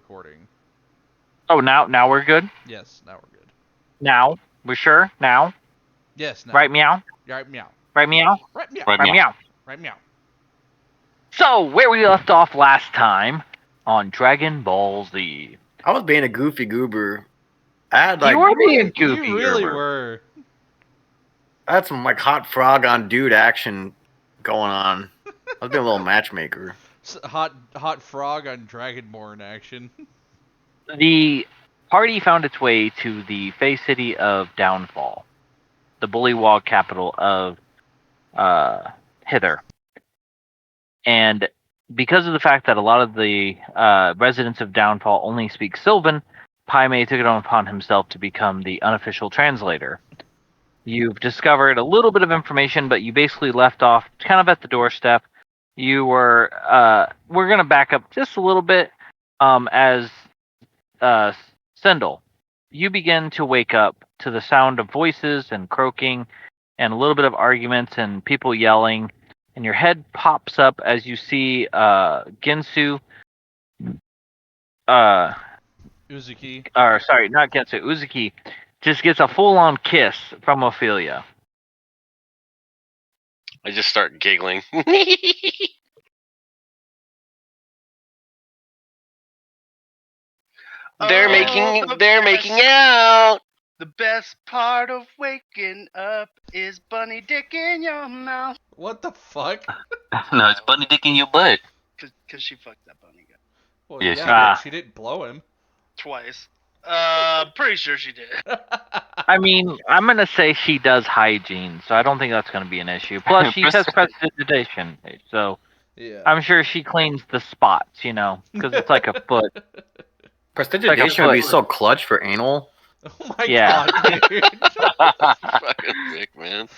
recording. Oh, now we're good? Yes, now we're good. Now? We're sure? Now? Yes, now. Right, meow? Right, meow. Right, meow? Right, meow. Right, meow. Right, meow. So, where we left off last time on Dragon Ball Z. I was being a goofy goober. I had You were being goofy. You really Gerber. were. I had some like hot frog on dude action going on. I was being a little matchmaker. Hot frog on Dragonborn action. The party found its way to the Fey City of Downfall, the Bullywog capital of Hither. And because of the fact that a lot of the residents of Downfall only speak Sylvan, Pai Mei took it upon himself to become the unofficial translator. You've discovered a little bit of information, but you basically left off kind of at the doorstep. You were we're going to back up just a little bit as Cyndal. You begin to wake up to the sound of voices and croaking and a little bit of arguments and people yelling. And your head pops up as you see Ginsu, Uzuki. or sorry, not Ginsu, Uzuki, just gets a full-on kiss from Ophelia. I just start giggling. They're making out. The best part of waking up is bunny dick in your mouth. What the fuck? No, it's bunny dick in your butt. Cause she fucked that bunny guy. Well, Yes, yeah, she didn't blow him. Twice. Pretty sure she did. I mean, I'm going to say she does hygiene, so I don't think that's going to be an issue. Plus, she has prestidigitation, so Yeah. I'm sure she cleans the spots, because it's like a foot. Prestidigitation would be so clutch for anal. Oh my Yeah. god, dude. Fucking Vick, man.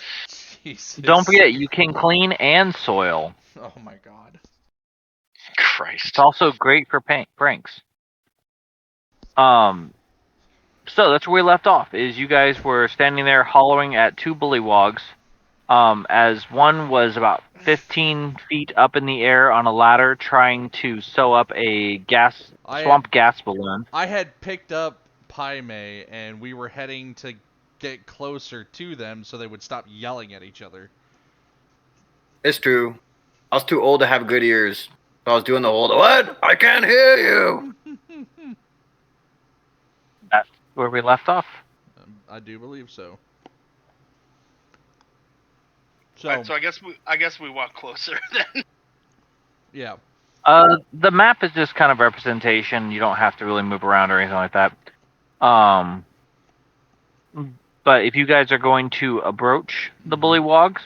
Jesus. Don't forget, you can clean and soil. Oh my god. Christ. It's also great for pranks. So that's where we left off. Is you guys were standing there hollering at two bullywogs, as one was about 15 feet up in the air on a ladder trying to sew up a swamp gas balloon. I had picked up Pai Mei, and we were heading to get closer to them so they would stop yelling at each other. It's true. I was too old to have good ears. So I was doing the whole, what? I can't hear you. That's where we left off. I do believe so. Right, so I guess we walk closer then. Yeah. The map is just kind of representation. You don't have to really move around or anything like that. But if you guys are going to approach the bullywogs,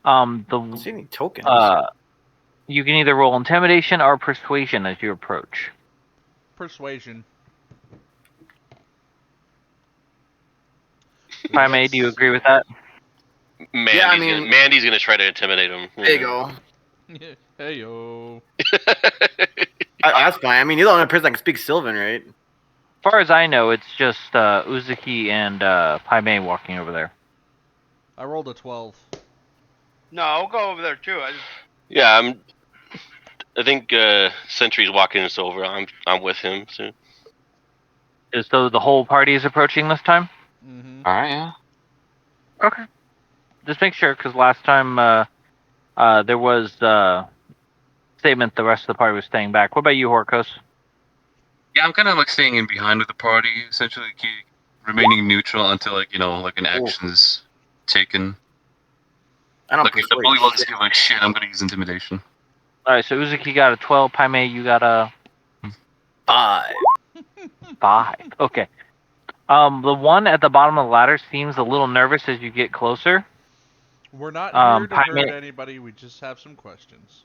I don't see any tokens. you can either roll intimidation or persuasion as you approach. Persuasion. Pai Mei, do you agree with that? Mandy's gonna try to intimidate him. There you go. Hey yo. That's fine. I mean, you're the only person that can speak Sylvan, right? As far as I know, it's just Uzuki and Pai Mei walking over there. I rolled a 12. No, I'll go over there too. Yeah, I think Sentry's walking us over. I'm with him soon. So the whole party is approaching this time? Mm-hmm. Alright, yeah. Okay. Just make sure, because last time there was statement the rest of the party was staying back. What about you, Horakos? Yeah, I'm kind of like staying in behind with the party, essentially remaining neutral until an action's taken. I don't Like if the persuade bullywog's shit. give like shit, I'm gonna use intimidation. Alright, so Uzuki got a 12, Pai Mei, you got a 5. 5. Okay. The one at the bottom of the ladder seems a little nervous as you get closer. We're not here to Pai hurt Mei- anybody, we just have some questions.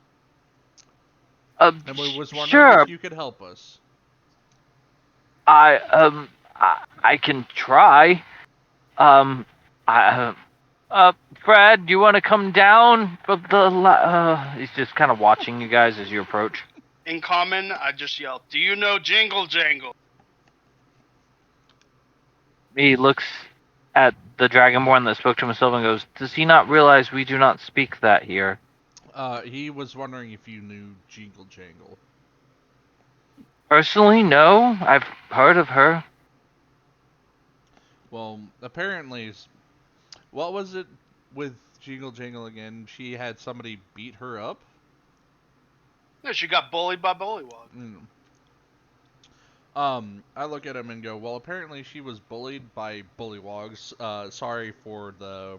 And And we was wondering sure, if you could help us. I can try. Fred, do you want to come down? He's just kind of watching you guys as you approach. In common, I just yelled, "Do you know Jingle Jangle?" He looks at the Dragonborn that spoke to himself and goes, "Does he not realize we do not speak that here?" He was wondering if you knew Jingle Jangle. Personally, no. I've heard of her. Well, apparently, what was it with Jingle Jangle again? She had somebody beat her up? No, she got bullied by Bullywog. I look at him and go, well, apparently she was bullied by Bullywogs. Sorry for the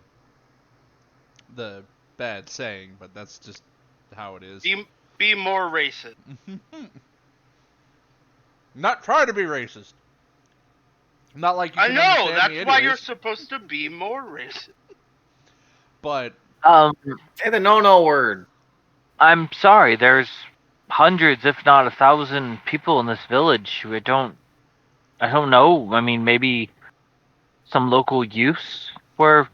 bad saying, but that's just how it is. Be more racist. Not trying to be racist. Not like you I can know, understand that's me why anyways, you're supposed to be more racist. But Say the no word. I'm sorry. There's hundreds, if not 1,000, people in this village. I don't know. I mean, maybe some local youths were,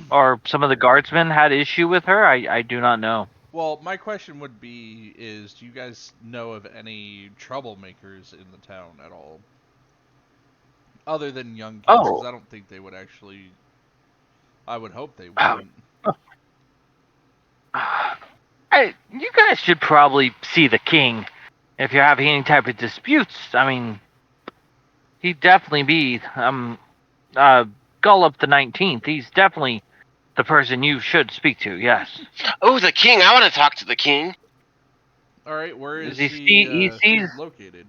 or some of the guardsmen had issue with her. I do not know. well, my question would be: is do you guys know of any troublemakers in the town at all, other than young kids? Oh. Because I don't think they would actually. I would hope they Oh. wouldn't. You guys should probably see the king if you're having any type of disputes. I mean, he'd definitely be Gullop the 19th. He's definitely the person you should speak to. Yes. Oh, the king! I want to talk to the king. All right, where is He he sees. located?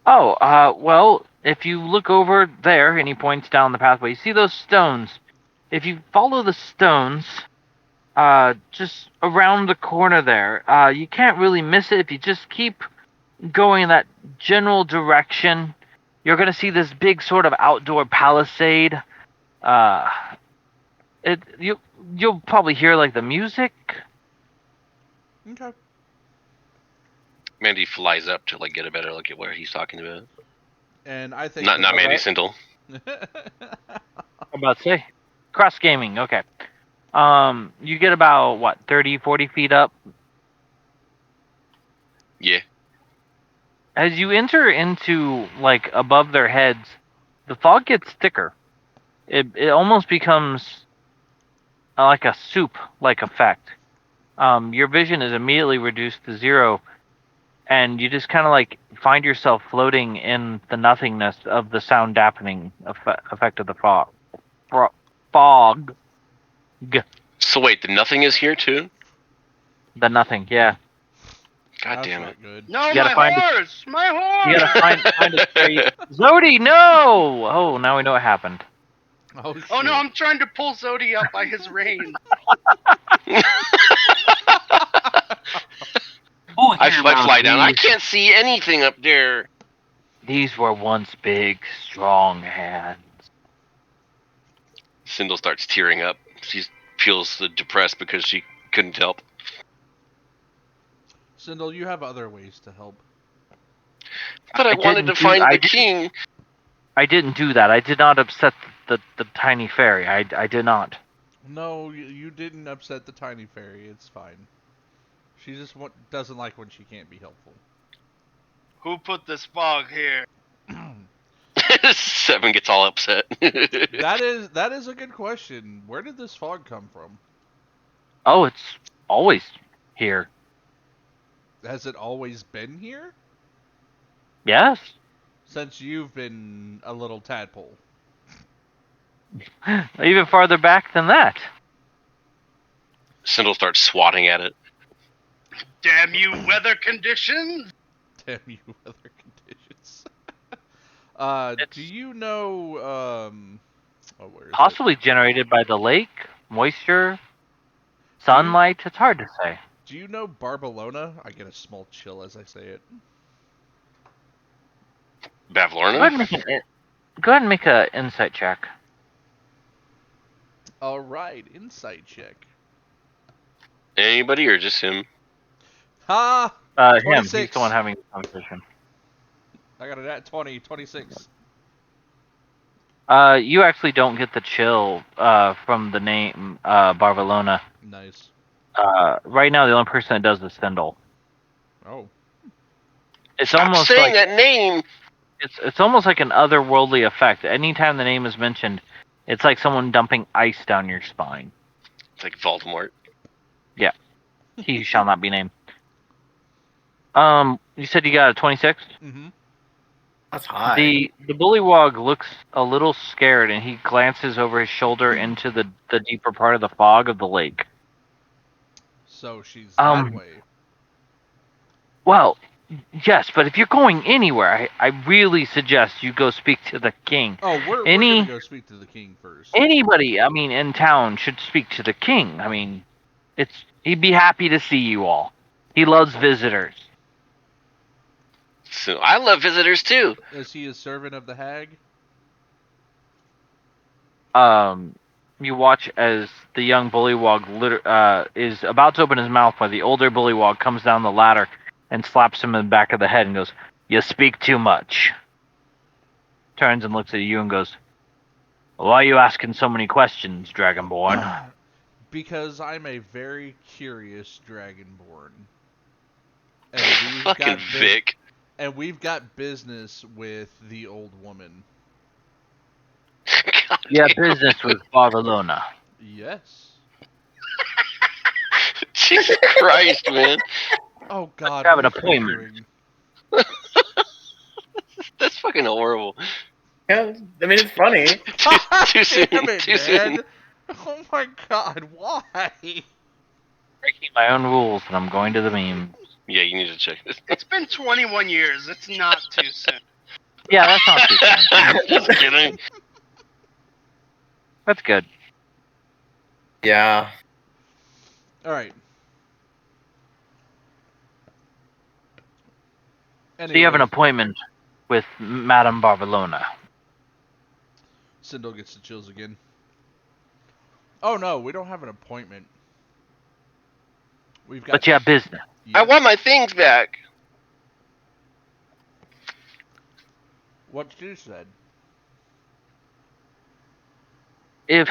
Oh, well, if you look over there, and he points down the pathway, you see those stones. If you follow the stones, just around the corner there, you can't really miss it if you just keep going in that general direction. You're gonna see this big sort of outdoor palisade. You'll probably hear like the music. Okay. Mandy flies up to like get a better look at what he's talking about. And I think Not Mandy, Okay. Cyndal. I'm about to say, cross gaming. Okay. You get about what 30, 40 feet up. Yeah. As you enter into like above their heads, the fog gets thicker. It almost becomes like a soup-like effect. Your vision is immediately reduced to 0, and you just kind of like find yourself floating in the nothingness of the sound dampening effect of the fog. Fog. So wait, the nothing is here too? The nothing. Yeah. God That's damn not it. good. No, You gotta my find it. horse! My horse! You gotta find a tree. Zodi, no! Oh, now we know what happened. Oh, shit. Oh no, I'm trying to pull Zodi up by his reins. Oh, I here, fly down. I these- can't see anything up there. These were once big, strong hands. Cyndal starts tearing up. She feels depressed because she couldn't help. Cyndal, you have other ways to help. But I wanted to find the king. I didn't do that. I did not upset the tiny fairy. I did not. No, you didn't upset the tiny fairy. It's fine. She just doesn't like when she can't be helpful. Who put this fog here? 7 gets all upset. That is a good question. Where did this fog come from? Oh, it's always here. Has it always been here? Yes. Since you've been a little tadpole. Even farther back than that. Cyndal starts swatting at it. Damn you, weather conditions! Damn you, weather conditions. Do you know, where is Possibly generated by the lake, moisture, sunlight. It's hard to say. Do you know Barcelona? I get a small chill as I say it. Bavlorna? Go ahead and make an insight check. Alright, insight check. Anybody or just him? Ha! Him. 26. He's the one having the conversation. I got it at 26. You actually don't get the chill from the name Barcelona. Nice. Right now, the only person that does is Sentry. Oh. It's Stop almost saying like that name! it's almost like an otherworldly effect. Anytime the name is mentioned, it's like someone dumping ice down your spine. It's like Voldemort. He shall not be named. You said you got a 26? Mm-hmm. That's high. The Bullywog looks a little scared, and he glances over his shoulder into the deeper part of the fog of the lake. So she's that way. Well, yes, but if you're going anywhere, I really suggest you go speak to the king. Oh, we're gonna go speak to the king first. Anybody, I mean, in town should speak to the king. I mean, he'd be happy to see you all. He loves visitors. So I love visitors too. Is he a servant of the hag? You watch as the young Bullywog is about to open his mouth when the older Bullywog comes down the ladder and slaps him in the back of the head and goes, "You speak too much." Turns and looks at you and goes, "Why are you asking so many questions, Dragonborn?" Because I'm a very curious Dragonborn. And Fucking Vick. And we've got business with the old woman. God Yeah, damn. business with Barcelona. Yes. Jesus Christ, man. Oh God. Have an what are you appointment. doing? That's fucking horrible. Yeah, I mean, it's funny. Too soon. Damn it, Too man. soon. Oh my God. Why? Breaking my own rules, and I'm going to the meme. Yeah, you need to check this. It's been 21 years. It's not too soon. Yeah, that's not too soon. Just kidding. That's good. Yeah. All right. So you have an Anyway, appointment with Madame Barcelona. Cyndal gets the chills again. Oh no, we don't have an appointment. We've got. But you have business. I want my things back. What you said. If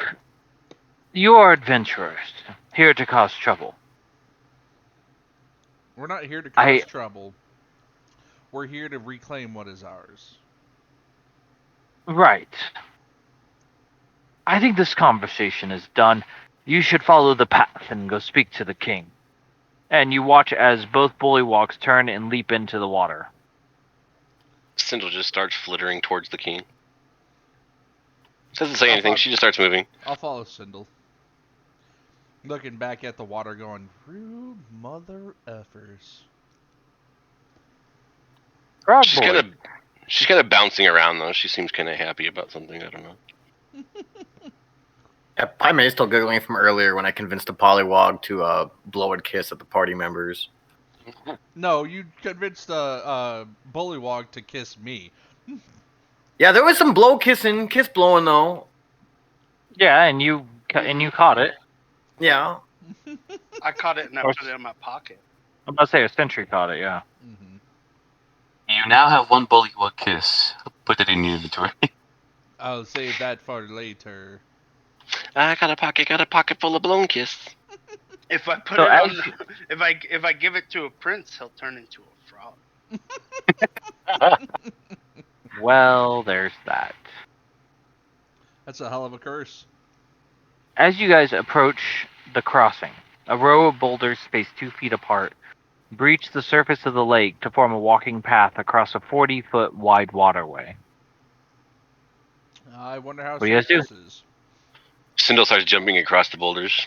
you are adventurers here to cause trouble, We're not here to cause trouble. We're here to reclaim what is ours. right. I think this conversation is done. You should follow the path and go speak to the king. And you watch as both Bullywogs turn and leap into the water. Cyndal just starts flittering towards the king. She doesn't say anything. She just starts moving. I'll follow Cyndal. Looking back at the water going, rude mother effers. Frog She's boy. kind of bouncing around though. She seems kind of happy about something. I don't know. Yeah, Pai Mei is still giggling from earlier when I convinced the Bullywog to blow and kiss at the party members. No, you convinced the Bullywog to kiss me. Yeah, there was some kiss blowing though. Yeah, and you caught it. Yeah. I caught it and I put it in my pocket. I'm about to say a Sentry caught it, yeah. Mm-hmm. You now have one Bullywog kiss. Put it in your inventory. I'll save that for later. I got a pocket full of blown kiss. If I put So it on, as if I give it to a prince, he'll turn into a frog. Well, there's that. That's a hell of a curse. As you guys approach the crossing, a row of boulders spaced 2 feet apart breach the surface of the lake to form a walking path across a 40-foot wide waterway. I wonder how What do you guys safe do? this is. Cyndal starts jumping across the boulders.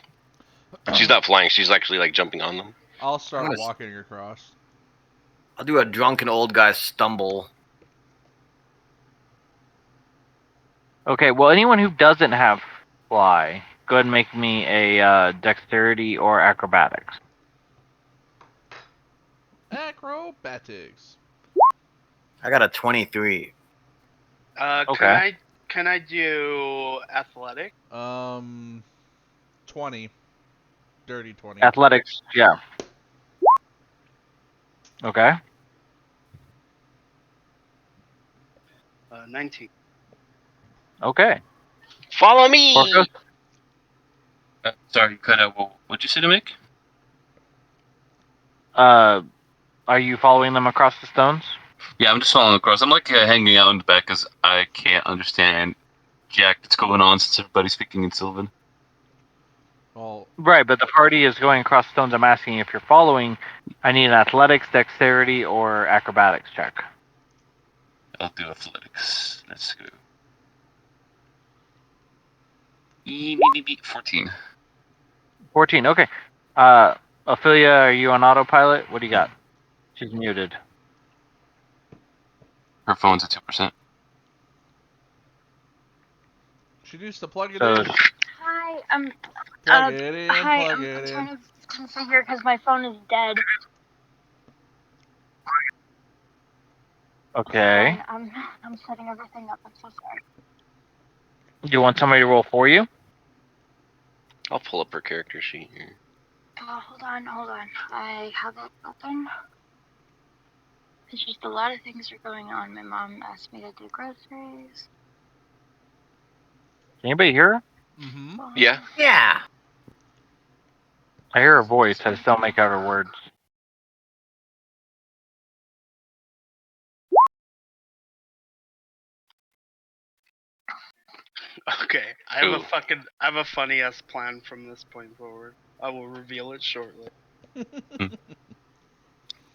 She's not flying. She's actually like jumping on them. I'll start Nice. walking across. I'll do a drunken old guy stumble. Okay, well, anyone who doesn't have fly, go ahead and make me a dexterity or acrobatics. Acrobatics. I got a 23. Okay. Can I do athletic? 20. Dirty 20. Athletics, yeah. Okay. 19. Okay. Follow me. Horakos? Sorry, you cut out. What'd you say to make? Are you following them across the stones? Yeah, I'm just following across. I'm like hanging out in the back because I can't understand jack that's going on since everybody's speaking in Sylvan. Well, Right, but the party is going across stones. I'm asking if you're following. I need an athletics, dexterity, or acrobatics check. I'll do athletics. Let's go. 14. 14. Okay. Ophelia, are you on autopilot? What do you got? She's muted. Her phone's at 2%. she needs to plug it So in. Hi, Plug it in, hi, plug I'm it in. trying to configure because my phone is dead. okay. Fine, I'm setting everything up. I'm so sorry. Do you want somebody to roll for you? I'll pull up her character sheet here. Hold on. I have it open. It's just a lot of things are going on. My mom asked me to do groceries. Can anybody hear her? Mm-hmm. Yeah. Yeah. I hear her voice. I just don't make out her words. Okay, I Ooh. have a funny ass plan from this point forward. I will reveal it shortly.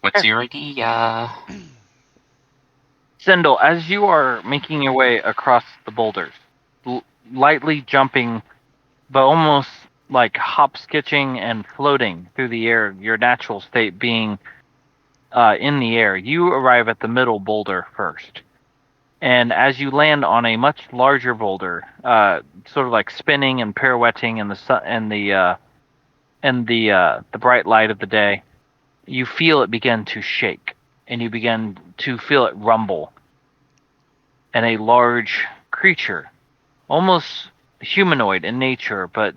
What's your idea? Cyndal, as you are making your way across the boulders, lightly jumping, but almost like hop skitching and floating through the air, your natural state being in the air, you arrive at the middle boulder first. And as you land on a much larger boulder, sort of like spinning and pirouetting in the sun and the bright light of the day, you feel it begin to shake, and you begin to feel it rumble. And a large creature, almost humanoid in nature, but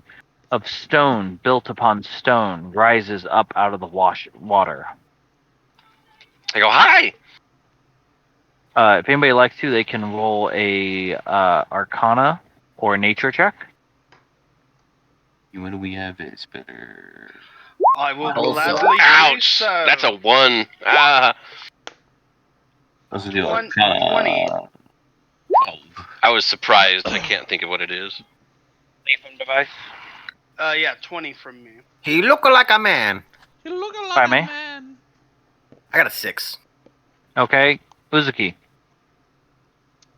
of stone, built upon stone, rises up out of the water. I go, hi! If anybody likes to, they can roll a Arcana or nature check. What do we have is better. I will Also- gladly do Ouch! so. That's a 1. Ah! Let's do 20. 12. I was surprised. I can't think of what it is. From device. Yeah, 20 from me. He look like a man. You look Pai like a Mei? man. I got a 6. Okay, Uzuki.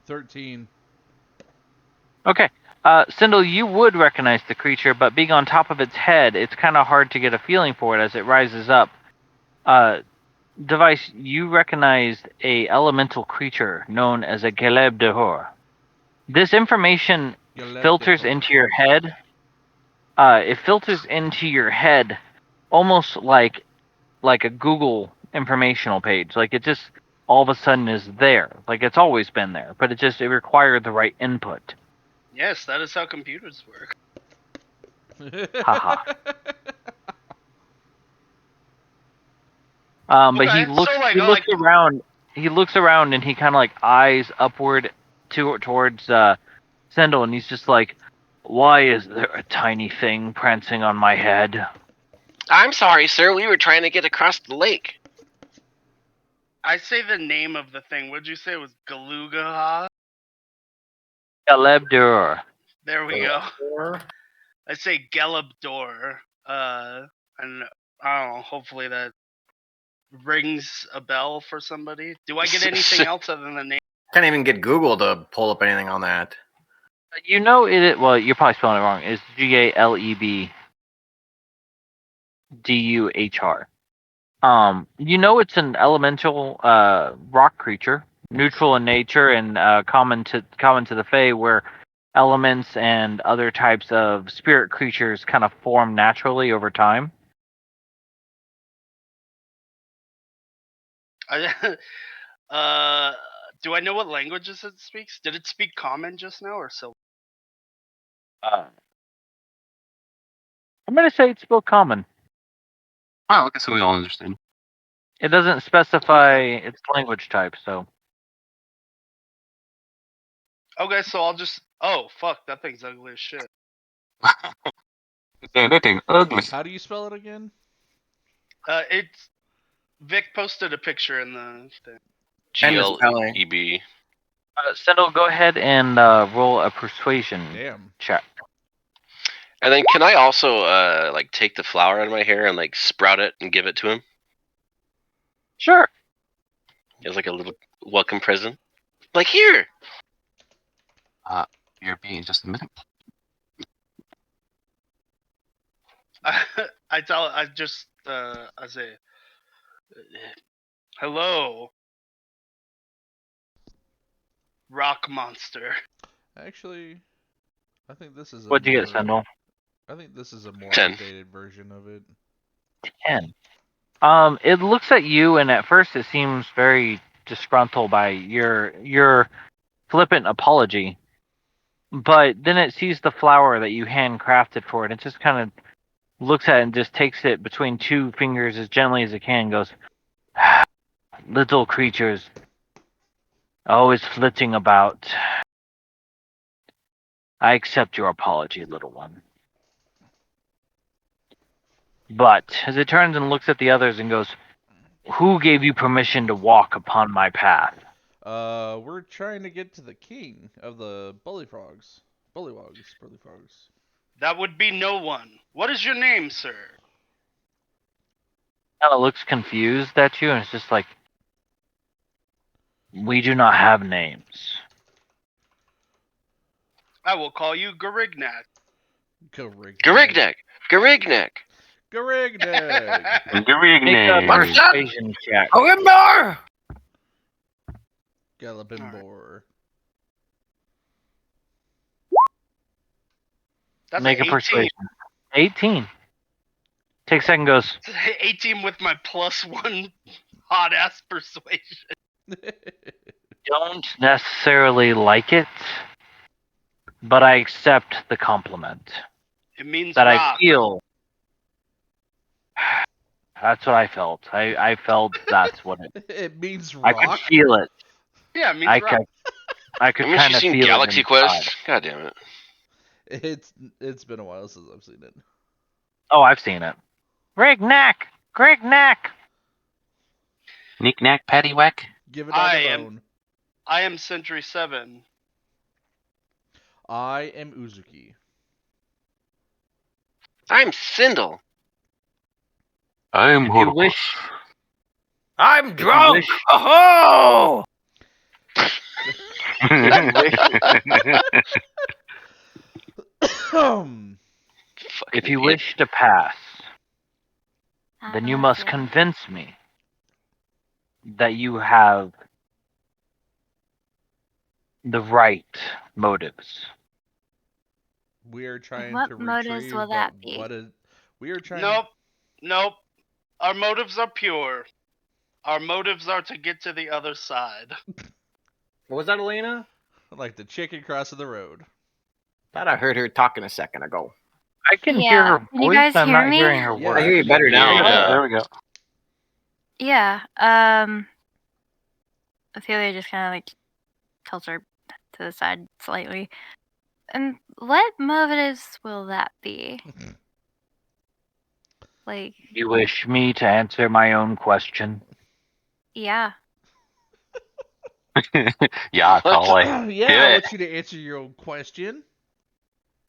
13. Okay. Cyndal, you would recognize the creature, but being on top of its head, it's kind of hard to get a feeling for it as it rises up. Device, you recognized a elemental creature known as a Geleb Dehor. This information filters into your head. It filters into your head almost like a Google informational page. Like it just all of a sudden is there. Like it's always been there, but it required the right input. Yes, that is how computers work. Haha. But Okay, he looks so, like, he looks around. He looks around and he kind of like eyes upward towards Cyndal, and he's just like, "Why is there a tiny thing prancing on my head?" I'm sorry, sir. We were trying to get across the lake. I say the name of the thing. What'd you say it was? Galugaha? Gelebdur. There we go. I say Gelabdor. And I don't know, hopefully that rings a bell for somebody. Do I get anything else other than the name? Can't even get Google to pull up anything on that. You know it. Well, you're probably spelling it wrong. It's Galebduhr. You know it's an elemental rock creature, neutral in nature and common to the Fae, where elements and other types of spirit creatures kind of form naturally over time. Do I know what languages it speaks? Did it speak Common just now or Silver? I'm gonna say it's still common. Oh, okay, so we all understand. It doesn't specify its language type, so. Okay, so I'll just. Oh, fuck, that thing's ugly as shit. That thing ugly. How do you spell it again? It's. Vic posted a picture in the thing. GLEB. Cyndal, go ahead and roll a persuasion Damn. check. And then can I also like take the flower out of my hair and like sprout it and give it to him Sure. as like a little welcome present? Like here. You're being just a minute. I say, hello, rock monster. Actually, I think this is a What'd you get, more- Cyndal? I think this is a more 10. updated version of it. 10. It looks at you, and at first it seems very disgruntled by your flippant apology. But then it sees the flower that you handcrafted for it, and it just kind of looks at it and just takes it between two fingers as gently as it can and goes, little creatures, always flitting about. I accept your apology, little one. But as it turns and looks at the others and goes, who gave you permission to walk upon my path? We're trying to get to the king of the Bullywogs. That would be no one. What is your name, sir? Kind of looks confused at you, and it's just like, we do not have names. I will call you Garignac. Garignac. Garignac. Garignac. Make a What's that? persuasion check. Olimar! Galabimbor. That's Make a 18. persuasion. 18. Take a second, goes, 18 with my +1 hot ass persuasion. don't necessarily like it, but I accept the compliment. It means That rock. I feel. That's what I felt. I felt that's what it. It means I rock. could feel it. Yeah, it means I rock. could Haven't kind you of seen feel Galaxy it inside. Quest? God damn it. It's been a while since I've seen it. Oh, I've seen it. Grignac! Knick knack, paddywhack. Give it on I the am- bone. I am Sentry 7. I am Uzukai. I'm Cyndal. I am If you Horakos. wish, I'm drunk! wish- Oh! if you wish to pass, then you must Yeah. convince me that you have the right motives. We are trying What to motives retrieve. will that be? We are trying. Nope. Our motives are pure. Our motives are to get to the other side. What was that, Elena? Like the chicken crossing the road. Thought I heard her talking a second ago. I can hear Yeah. her Can you voice, guys but I'm hear not me? hearing her Yeah. I words. hear you better now. Yeah. There we go. Yeah. Ophelia just kind of like tilts her to the side slightly. And what motives will that be? Like, You wish me to answer my own question? yeah. Yeah, totally. Yeah, I it. want you to answer your own question.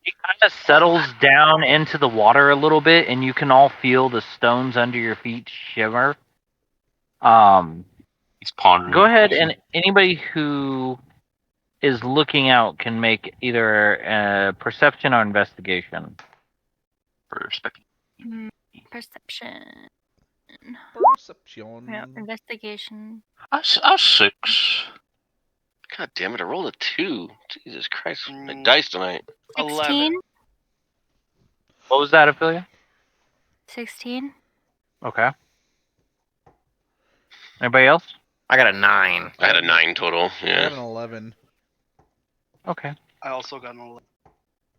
It kind of settles down into the water a little bit, and you can all feel the stones under your feet shimmer. He's pondering. Go ahead, and anybody who is looking out can make either a perception or investigation. Perspective. Perception. Perception. Yeah, investigation. I'll 6. God damn it, I rolled a 2. Jesus Christ. My Mm. dice tonight. 16? 11. What was that, Ophelia? 16? Okay. Anybody else? I got a 9. I had a 9 total. I have Yeah. an 11. Okay. I also got an 11.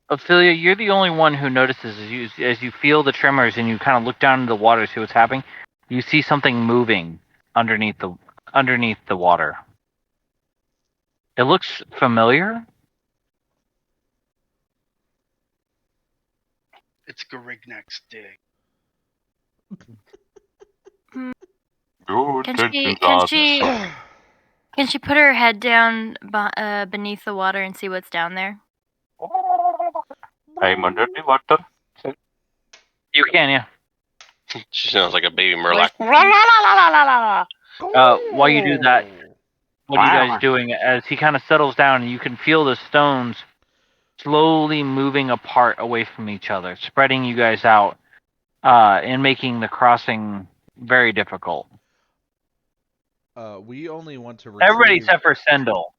Ophelia, you're the only one who notices as you feel the tremors and you kind of look down into the water to see what's happening. You see something moving underneath the water. It looks familiar. It's Garignac's dick. Your Can attention, can she put her head down beneath the water and see what's down there? I'm under the water. You can, yeah. She sounds like a baby Where's Murloc. While you do that, what are you guys doing? As he kind of settles down, and you can feel the stones slowly moving apart away from each other, spreading you guys out, and making the crossing very difficult. We only want to retrieve... Everybody except for Cyndal,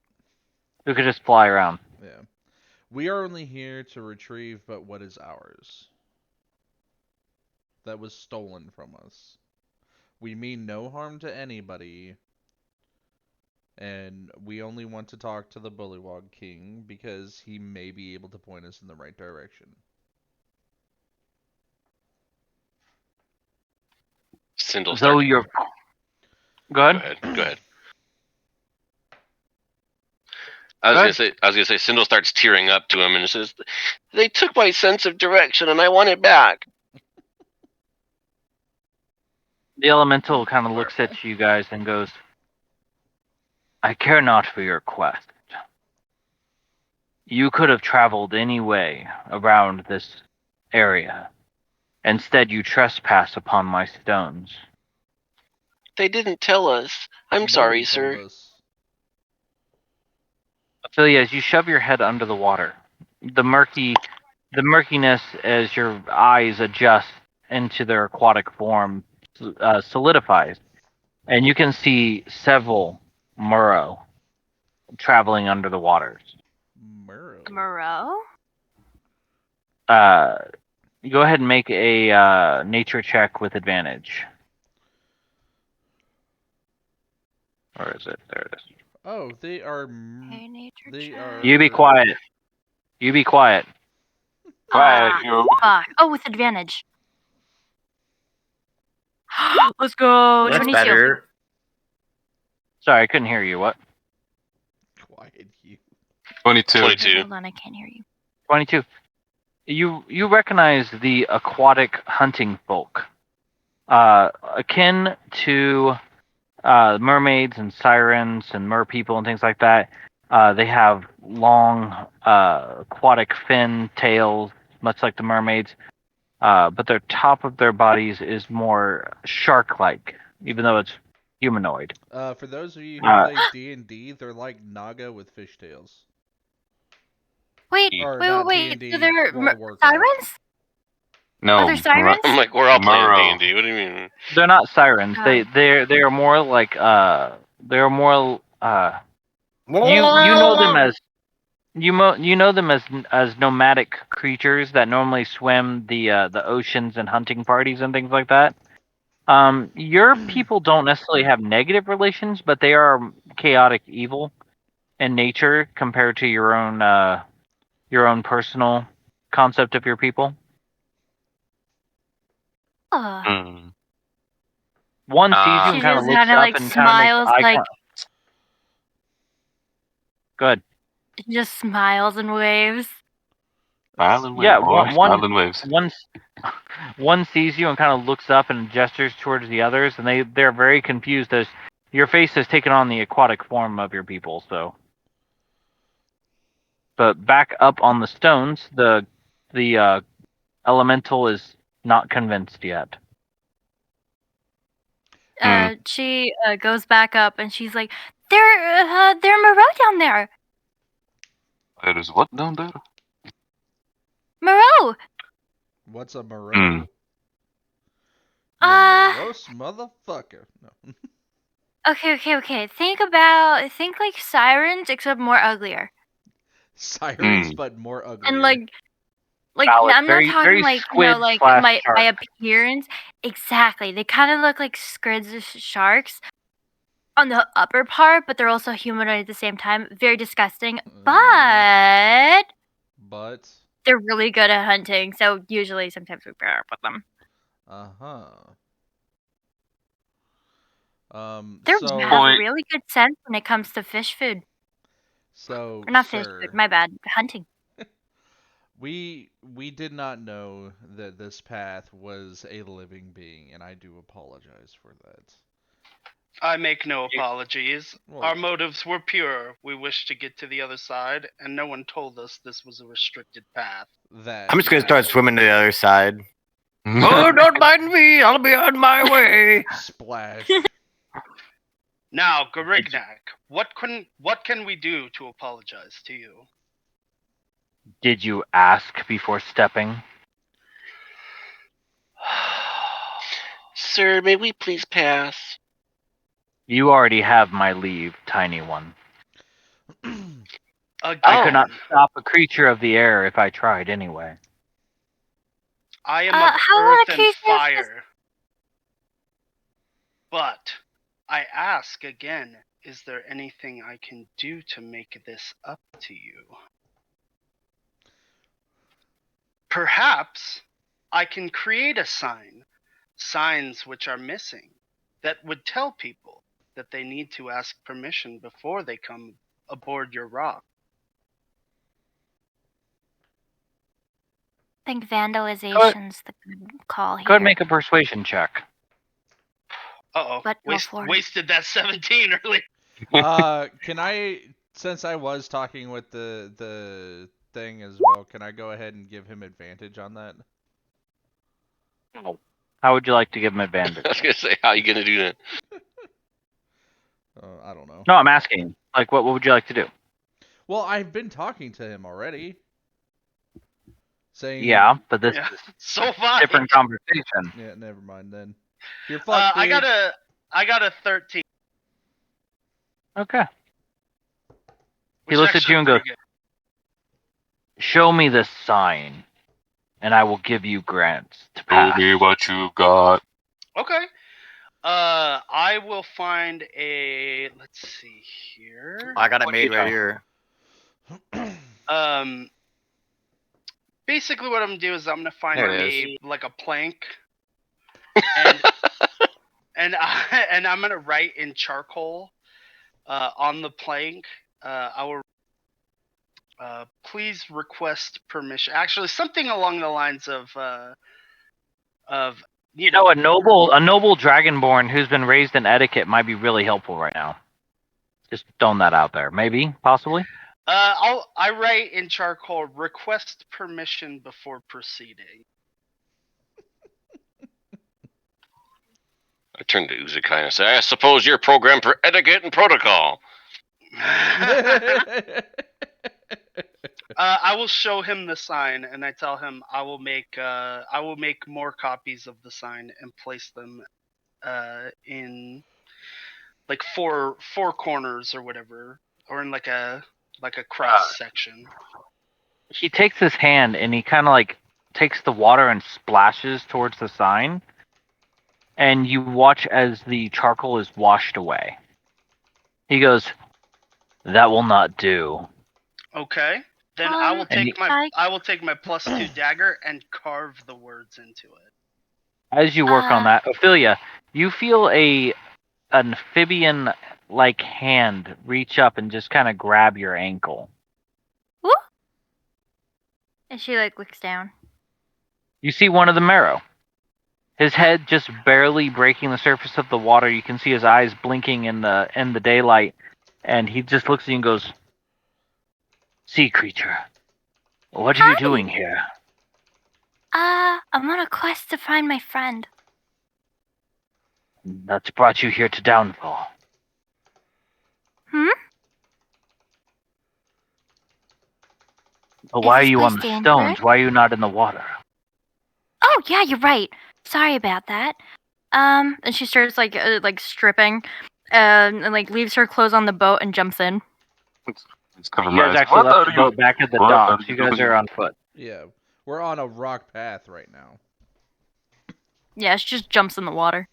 who could just fly around. Yeah. We are only here to retrieve but what is ours. That was stolen from us. We mean no harm to anybody. And we only want to talk to the Bullywog King because he may be able to point us in the right direction. Cyndal So starts. you're... Go ahead. Go ahead. I was gonna say, Cyndal starts tearing up to him and says, "They took my sense of direction, and I want it back." The elemental kind of looks at you guys and goes, "I care not for your quest. You could have traveled any way around this area. Instead, you trespass upon my stones." They didn't tell us. I'm sorry, Nobody sir. told us. Ophelia, as you shove your head under the water, the murkiness as your eyes adjust into their aquatic form solidifies, and you can see several Murrow traveling under the waters. Moreau? Go ahead and make a nature check with advantage. Or is it? There it is. Oh, they are... Hey, nature They check. are... You be quiet. You be quiet. Quiet, you. Fuck. Oh, with advantage. Let's go. That's 22. better. Sorry, I couldn't hear you. What? Quiet you. 22. 22. Hold on, I can't hear you. 22. You recognize the aquatic hunting folk, akin to mermaids and sirens and mer people and things like that. They have long aquatic fin tails, much like the mermaids, but their top of their bodies is more shark-like, even though it's humanoid. For those of you who play D&D, they're like Naga with fishtails. Wait, Or wait, not wait. D&D, So they're World of Warcraft. sirens? No. Are there sirens? I'm like, we're all playing Murrow. D&D. What do you mean? They're not sirens. Oh. They are more like they're more you know them as you know them as nomadic creatures that normally swim the oceans and hunting parties and things like that. Your people don't necessarily have negative relations, but they are chaotic evil in nature compared to your own personal concept of your people. Mm. One sees you She and kind of just looks kind of up like and kind of smiles, makes eye like contact. Good. just smiles and waves. Island Yeah, waves, boy. Island waves. One sees you and kind of looks up and gestures towards the others, and they're very confused as your face has taken on the aquatic form of your people. So, but back up on the stones, the elemental is not convinced yet. She goes back up and she's like, "They're Moreau down there. There is what down there? Moreau." What's a Moreau? You Uh, morose motherfucker. No. Okay. Think like sirens, except more uglier. Sirens, but more ugly. And like Valid. I'm Very- not talking very like squid like slash my shark. appearance. Exactly. They kind of look like squids or sharks on the upper part, but they're also humanoid at the same time. Very disgusting, but they're really good at hunting. So usually, sometimes we pair up with them. They have a really good sense when it comes to fish food. So, or not fish food. My bad. Hunting. We did not know that this path was a living being, and I do apologize for that. I make no apologies. Well- Our motives were pure. We wished to get to the other side, and no one told us this was a restricted path. That I'm just gonna start swimming to the other side. Oh, don't mind me. I'll be on my way. splash. Now, Garignac, what can we do to apologize to you? Did you ask before stepping? Sir, may we please pass? You already have my leave, tiny one. Again, I could not stop a creature of the air if I tried anyway. I am How of about earth a and case of fire. But I ask again, is there anything I can do to make this up to you? Perhaps I can create a signs which are missing, that would tell people that they need to ask permission before they come aboard your rock. I think vandalization's the good call here. Go ahead and make a persuasion check. Uh-oh, But go for it. wasted that 17 earlier. Can I, since I was talking with the thing as well, can I go ahead and give him advantage on that? How would you like to give him I advantage? was gonna say, how are you gonna do that? I don't know. No, I'm asking. Like, what would you like to do? Well, I've been talking to him already. Saying Yeah, but this Yeah, is so a fine. different conversation. Yeah, never mind then. You're fucked, I dude. got a 13. Okay. He which looks is at you and actually goes, pretty "Show me the sign, and I will give you grants to Show pass." me what you got. good. Okay. I will find a. Let's see here. I got it What made you right got? here. Basically, what I'm gonna do is I'm gonna find There it a plank, and and I'm gonna write in charcoal, on the plank. I will. Please request permission. Actually, something along the lines of You know, a noble dragonborn who's been raised in etiquette might be really helpful right now. Just throwing that out there. Maybe, possibly. I write in charcoal, request permission before proceeding. I turn to Uzukai and say, I suppose you're programmed for etiquette and protocol. I will show him the sign, and I tell him I will make more copies of the sign and place them in like four corners or whatever, or in like a cross section. He takes his hand and he kind of like takes the water and splashes towards the sign, and you watch as the charcoal is washed away. He goes, "That will not do." Okay. Then I will And take my +2 dagger and carve the words into it. As you work on that, Ophelia, you feel an amphibian-like hand reach up and just kind of grab your ankle. Whoop. And she looks down. You see one of the marrow. His head just barely breaking the surface of the water. You can see his eyes blinking in the daylight, and he just looks at you and goes, "Sea creature, what are you doing here?" I'm on a quest to find my friend. "That's brought you here to Downfall." But why are this you on place the dangerous? stones? Why are you not in the water? Oh yeah, you're right. Sorry about that. And she starts like stripping, and like leaves her clothes on the boat and jumps in. It's covered You guys my eyes. actually What left are the you? boat back at the What docks. are You you guys doing? are on foot. Yeah, we're on a rock path right now. Yeah, she just jumps in the water.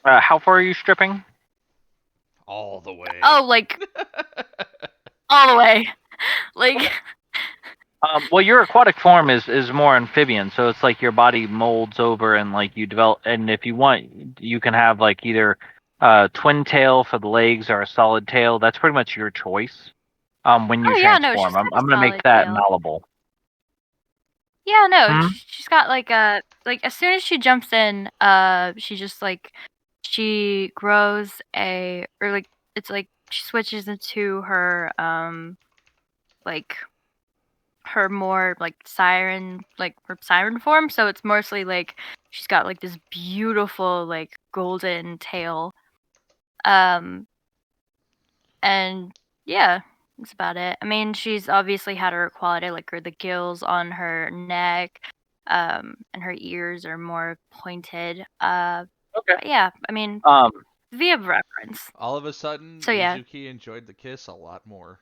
How far are you stripping? All the way. Oh, like all the way. Like Well, your aquatic form is more amphibian, so it's like your body molds over and like you develop. And if you want, you can have like either twin tail for the legs or a solid tail. That's pretty much your choice. When you transform, she's got a I'm gonna make solid that tail. nullable. Yeah, no, Hmm? she's got like as soon as she jumps in, she just like she grows it's like she switches into her like her more like her siren form, so it's mostly like she's got like this beautiful like golden tail. And yeah, that's about it. I mean, she's obviously had her quality, like the gills on her neck, and her ears are more pointed. Okay. But yeah, I mean, via reference. All of a sudden, So, yeah. Uzuki enjoyed the kiss a lot more.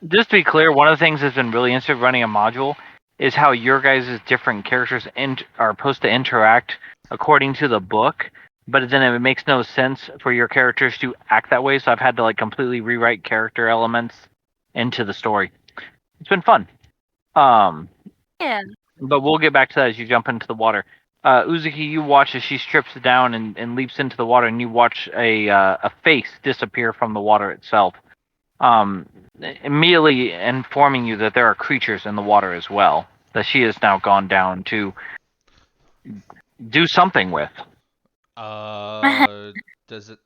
Just to be clear, one of the things that's been really interesting running a module is how your guys' different characters are supposed to interact according to the book, but then it makes no sense for your characters to act that way, so I've had to like completely rewrite character elements into the story. It's been fun. Yeah. But we'll get back to that as you jump into the water. Uzuki, you watch as she strips down and leaps into the water, and you watch a face disappear from the water itself. Immediately informing you that there are creatures in the water as well, that she has now gone down to do something with. Does it...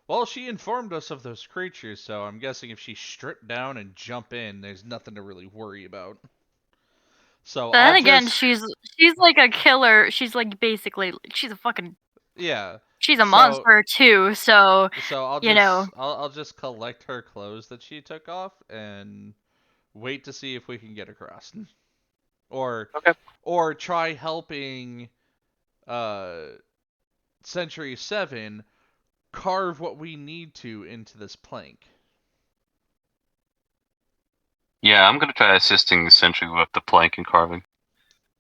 Well, she informed us of those creatures, so I'm guessing if she stripped down and jump in, there's nothing to really worry about. So then again, she's like a killer. She's like basically she's a fucking She's a monster too, so I'll just collect her clothes that she took off and wait to see if we can get across. Or try helping Sentry 7 carve what we need to into this plank. Yeah, I'm gonna try assisting the Sentry with the plank and carving.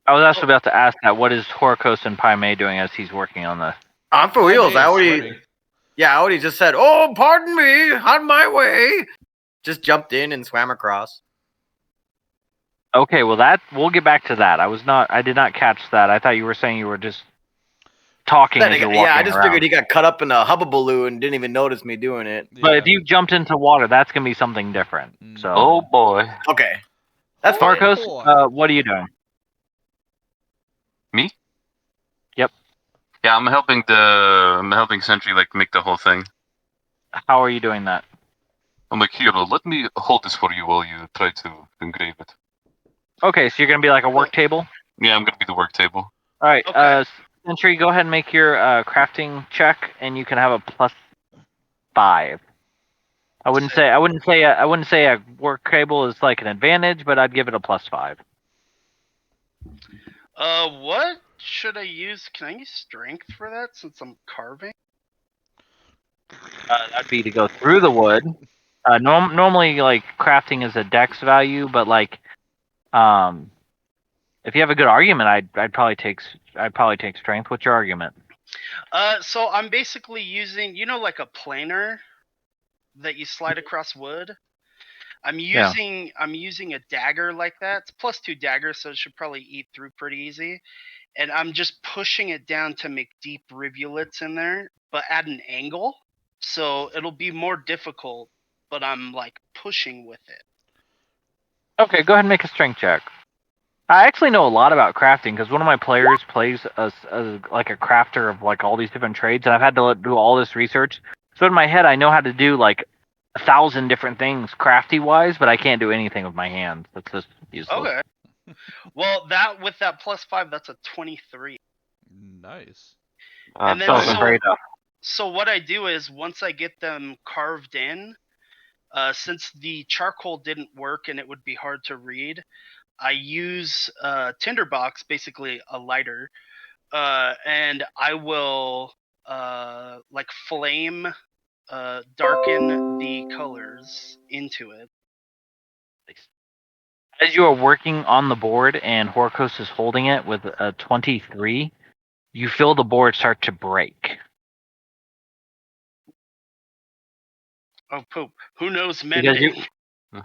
I was actually about to ask that. What is Horakos and Pai Mei doing as he's working on this? I'm for reals. I already just said, "Oh, pardon me, on my way." Just jumped in and swam across. Okay, well we'll get back to that. I did not catch that. I thought you were saying you were just talking as you're walking I just around. figured he got cut up in a hubbubaloo and didn't even notice me doing it. But if you jumped into water, that's gonna be something different. So. Oh boy. Okay. That's fine. Horakos, what are you doing? Me? Yep. Yeah, I'm helping Sentry like make the whole thing. How are you doing that? I'm like, here, let me hold this for you while you try to engrave it. Okay, so you're gonna be like a work table? Yeah, I'm gonna be the work table. Alright, Sentry, go ahead and make your crafting check, and you can have a +5. I wouldn't say a work table is like an advantage, but I'd give it a +5. What should I use? Can I use strength for that since I'm carving? That'd be to go through the wood. Normally, like crafting is a dex value, but like, if you have a good argument, I'd probably take strength. What's your argument? So I'm basically using, like a planer that you slide across wood. I'm using a dagger like that. It's +2 dagger, so it should probably eat through pretty easy. And I'm just pushing it down to make deep rivulets in there, but at an angle. So it'll be more difficult, but I'm like pushing with it. Okay, go ahead and make a strength check. I actually know a lot about crafting because one of my players plays as like a crafter of like all these different trades, and I've had to do all this research. So in my head, I know how to do like 1,000 different things crafty wise, but I can't do anything with my hands. That's just useless. Okay. Well, with that +5, that's a 23. Nice. And then so what I do is once I get them carved in, since the charcoal didn't work and it would be hard to read, I use tinderbox, basically a lighter, and I will like flame darken the colors into it. As you are working on the board and Horakos is holding it with a 23, you feel the board start to break. Oh, poop. Who knows mending?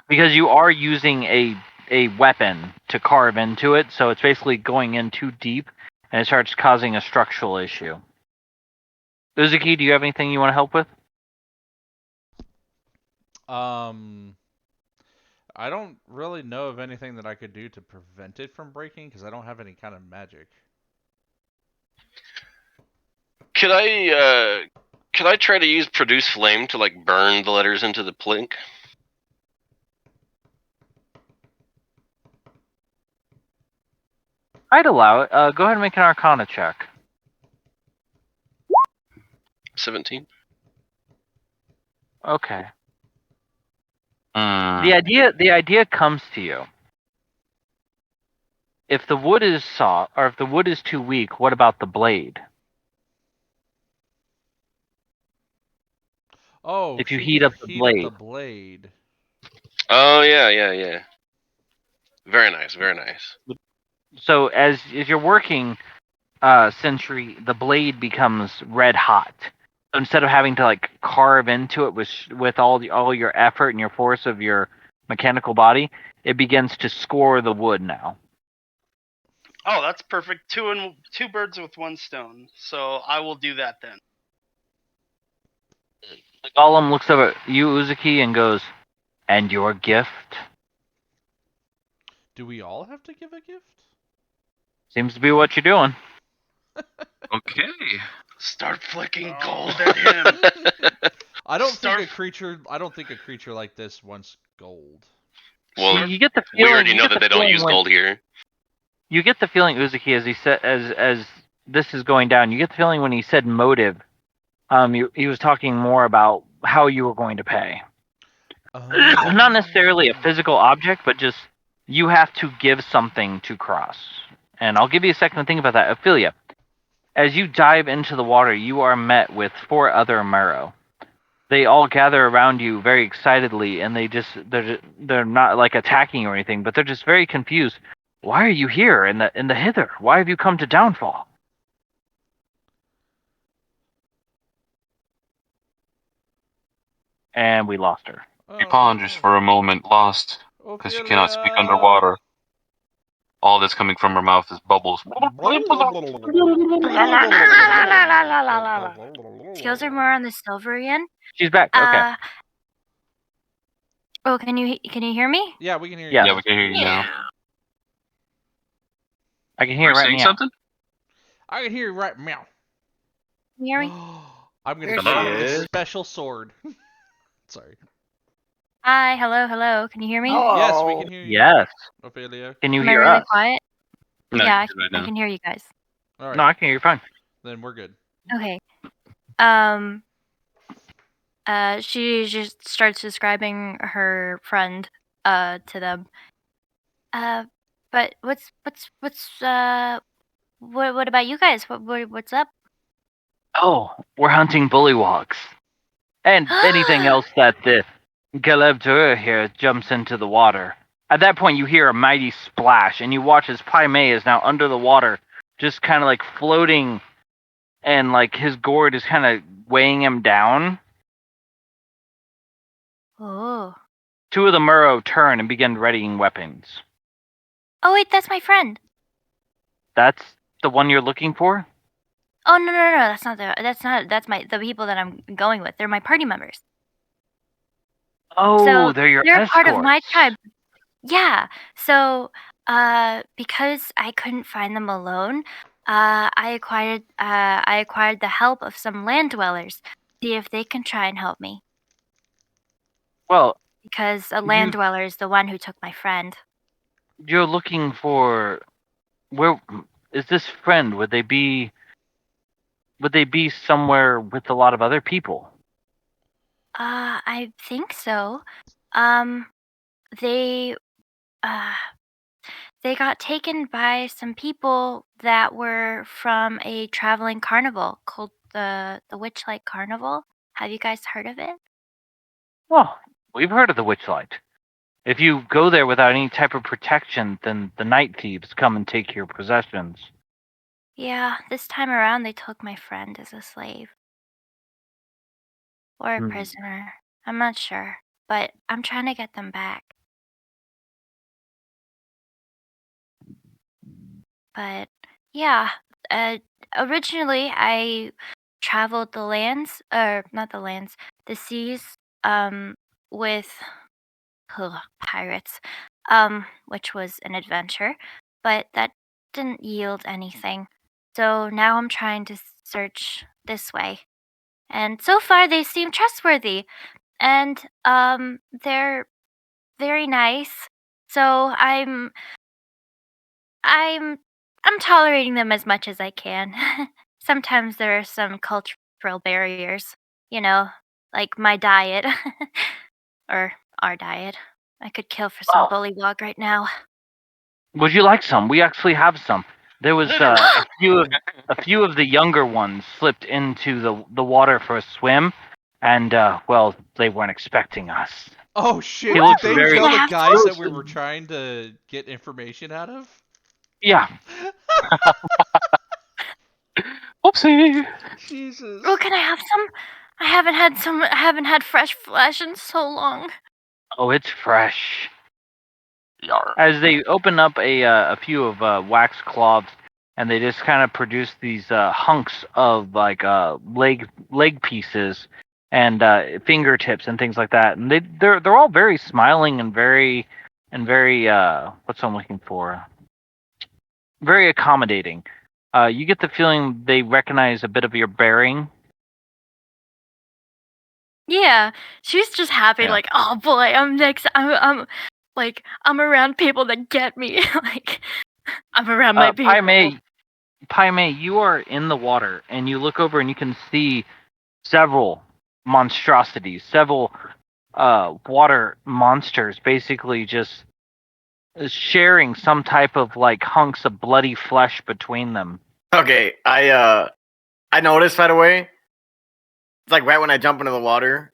Because you are using a weapon to carve into it, so it's basically going in too deep, and it starts causing a structural issue. Uzuki, do you have anything you want to help with? I don't really know of anything that I could do to prevent it from breaking, because I don't have any kind of magic. Could I try to use produce flame to like burn the letters into the plink? I'd allow it. Go ahead and make an Arcana check. 17. Okay. Hmm. The idea comes to you. If the wood is soft, or if the wood is too weak, what about the blade? Oh, If you she heat could up the heat up blade. the blade. Oh yeah. Very nice, very nice. So as you're working, Sentry, the blade becomes red hot. So instead of having to like carve into it with all your effort and your force of your mechanical body, it begins to score the wood now. Oh, that's perfect. Two birds with one stone. So I will do that then. The golem looks up at you, Uzukai, and goes, "And your gift?" Do we all have to give a gift? Seems to be what you're doing. Okay. Start flicking Oh. gold at him. I don't Start- think a creature like this wants gold. Well, You get the we feeling. already you know get that the they don't feeling use when- gold here. You get the feeling, Uzukai, as he said, as this is going down. You get the feeling when he said motive. He was talking more about how you were going to pay. Not necessarily a physical object, but just you have to give something to cross. And I'll give you a second to think about that. Ophelia, as you dive into the water, you are met with 4 other Marrow. They all gather around you very excitedly, and they're not like attacking or anything, but they're just very confused. Why are you here in the hither? Why have you come to Downfall? And we lost her. She ponders for a moment, lost, because she cannot speak underwater. All that's coming from her mouth is bubbles. Skills are more on the Silverian. She's back. Okay. Oh, can you hear me? Yeah, we can hear you. Yeah. Yeah, we can hear you now. I can Are hear you right saying now. something? I can hear you right meow. Can you hear me? I'm gonna There show she you this is. special sword. Sorry. Hi, hello. Can you hear me? Hello. Yes, we can hear you. Yes. Ophelia. Can you Am I hear really us? quiet? No, Yeah, you can right I now. can hear you guys. All right. No, I can hear you fine. Then we're good. Okay. She just starts describing her friend to them. But what about you guys? What's up? Oh, we're hunting bullywogs. And anything else that the Galebdur here jumps into the water. At that point, you hear a mighty splash, and you watch as Pai Mei is now under the water, just kind of like floating, and like his gourd is kind of weighing him down. Oh. 2 of the Murrow turn and begin readying weapons. Oh wait, that's my friend. That's the one you're looking for? Oh no, that's the people that I'm going with. They're my party members. Oh, So they're your they're part of my escorts. tribe. Yeah. So because I couldn't find them alone, I acquired the help of some land dwellers. See if they can try and help me. Well, Because a land dweller is the one who took my friend. you're looking for... Where is this friend? Would they be somewhere with a lot of other people? I think so. They got taken by some people that were from a traveling carnival called the Witchlight Carnival. Have you guys heard of it? Well, we've heard of the Witchlight. If you go there without any type of protection, then the night thieves come and take your possessions. Yeah, this time around they took my friend as a slave. Or a prisoner. I'm not sure. But I'm trying to get them back. But yeah, originally I traveled the lands, or not the lands, the seas, with pirates, which was an adventure, but that didn't yield anything. So now I'm trying to search this way. And so far they seem trustworthy. And they're very nice. So I'm tolerating them as much as I can. Sometimes there are some cultural barriers, like my diet or our diet. I could kill for some bullywog right now. Would you like some? We actually have some. There was a few of the younger ones slipped into the water for a swim, and well, they weren't expecting us. Oh shit! He Did looks they very- kill the Have guys some? that we were trying to get information out of? Yeah. Oopsie. Jesus. Oh, can I have some? I haven't had fresh flesh in so long. Oh, it's fresh. Yar. As they open up a few of wax cloths, and they just kind of produce these hunks of like leg pieces and fingertips and things like that, and they're all very smiling and very what's I'm looking for? Very accommodating. You get the feeling they recognize a bit of your bearing. Yeah, she's just happy. Yeah. Like, oh boy, I'm next. I'm around people that get me. Like, I'm around my people. Pai Mei, you are in the water, and you look over and you can see several monstrosities, several water monsters, basically just sharing some type of like hunks of bloody flesh between them. Okay, I noticed right away. It's like right when I jump into the water.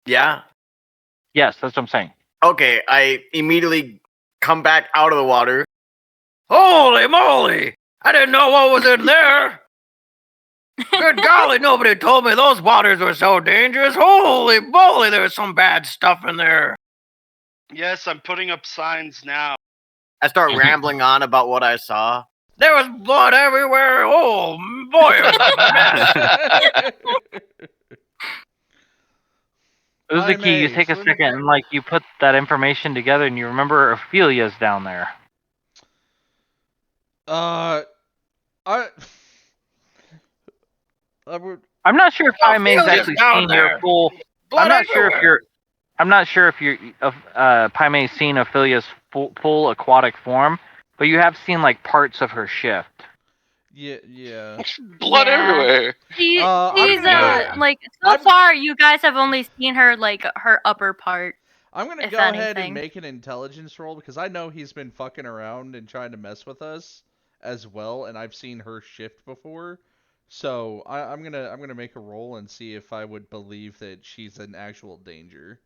Yeah. Yes, that's what I'm saying. Okay, I immediately come back out of the water. Holy moly! I didn't know what was in there. Good golly, nobody told me those waters were so dangerous. Holy moly, there's some bad stuff in there. Yes, I'm putting up signs now. I start rambling on about what I saw. There was blood everywhere. Oh boy, it was a mess. Uzuki, you take a swim second and like you put that information together, and you remember Ophelia's down there. I would. I'm not sure if Pai Mei's Ophelia's actually down seen there. your full. Blood everywhere. I'm not sure if Pai Mei's seen Ophelia's full aquatic form, but you have seen like parts of her shift. Yeah. Blood Yeah. everywhere. She's gonna- like so far you guys have only seen her like her upper part. I'm gonna If go ahead anything. and make an intelligence roll because I know he's been fucking around and trying to mess with us as well, and I've seen her shift before. So I'm gonna make a roll and see if I would believe that she's an actual danger.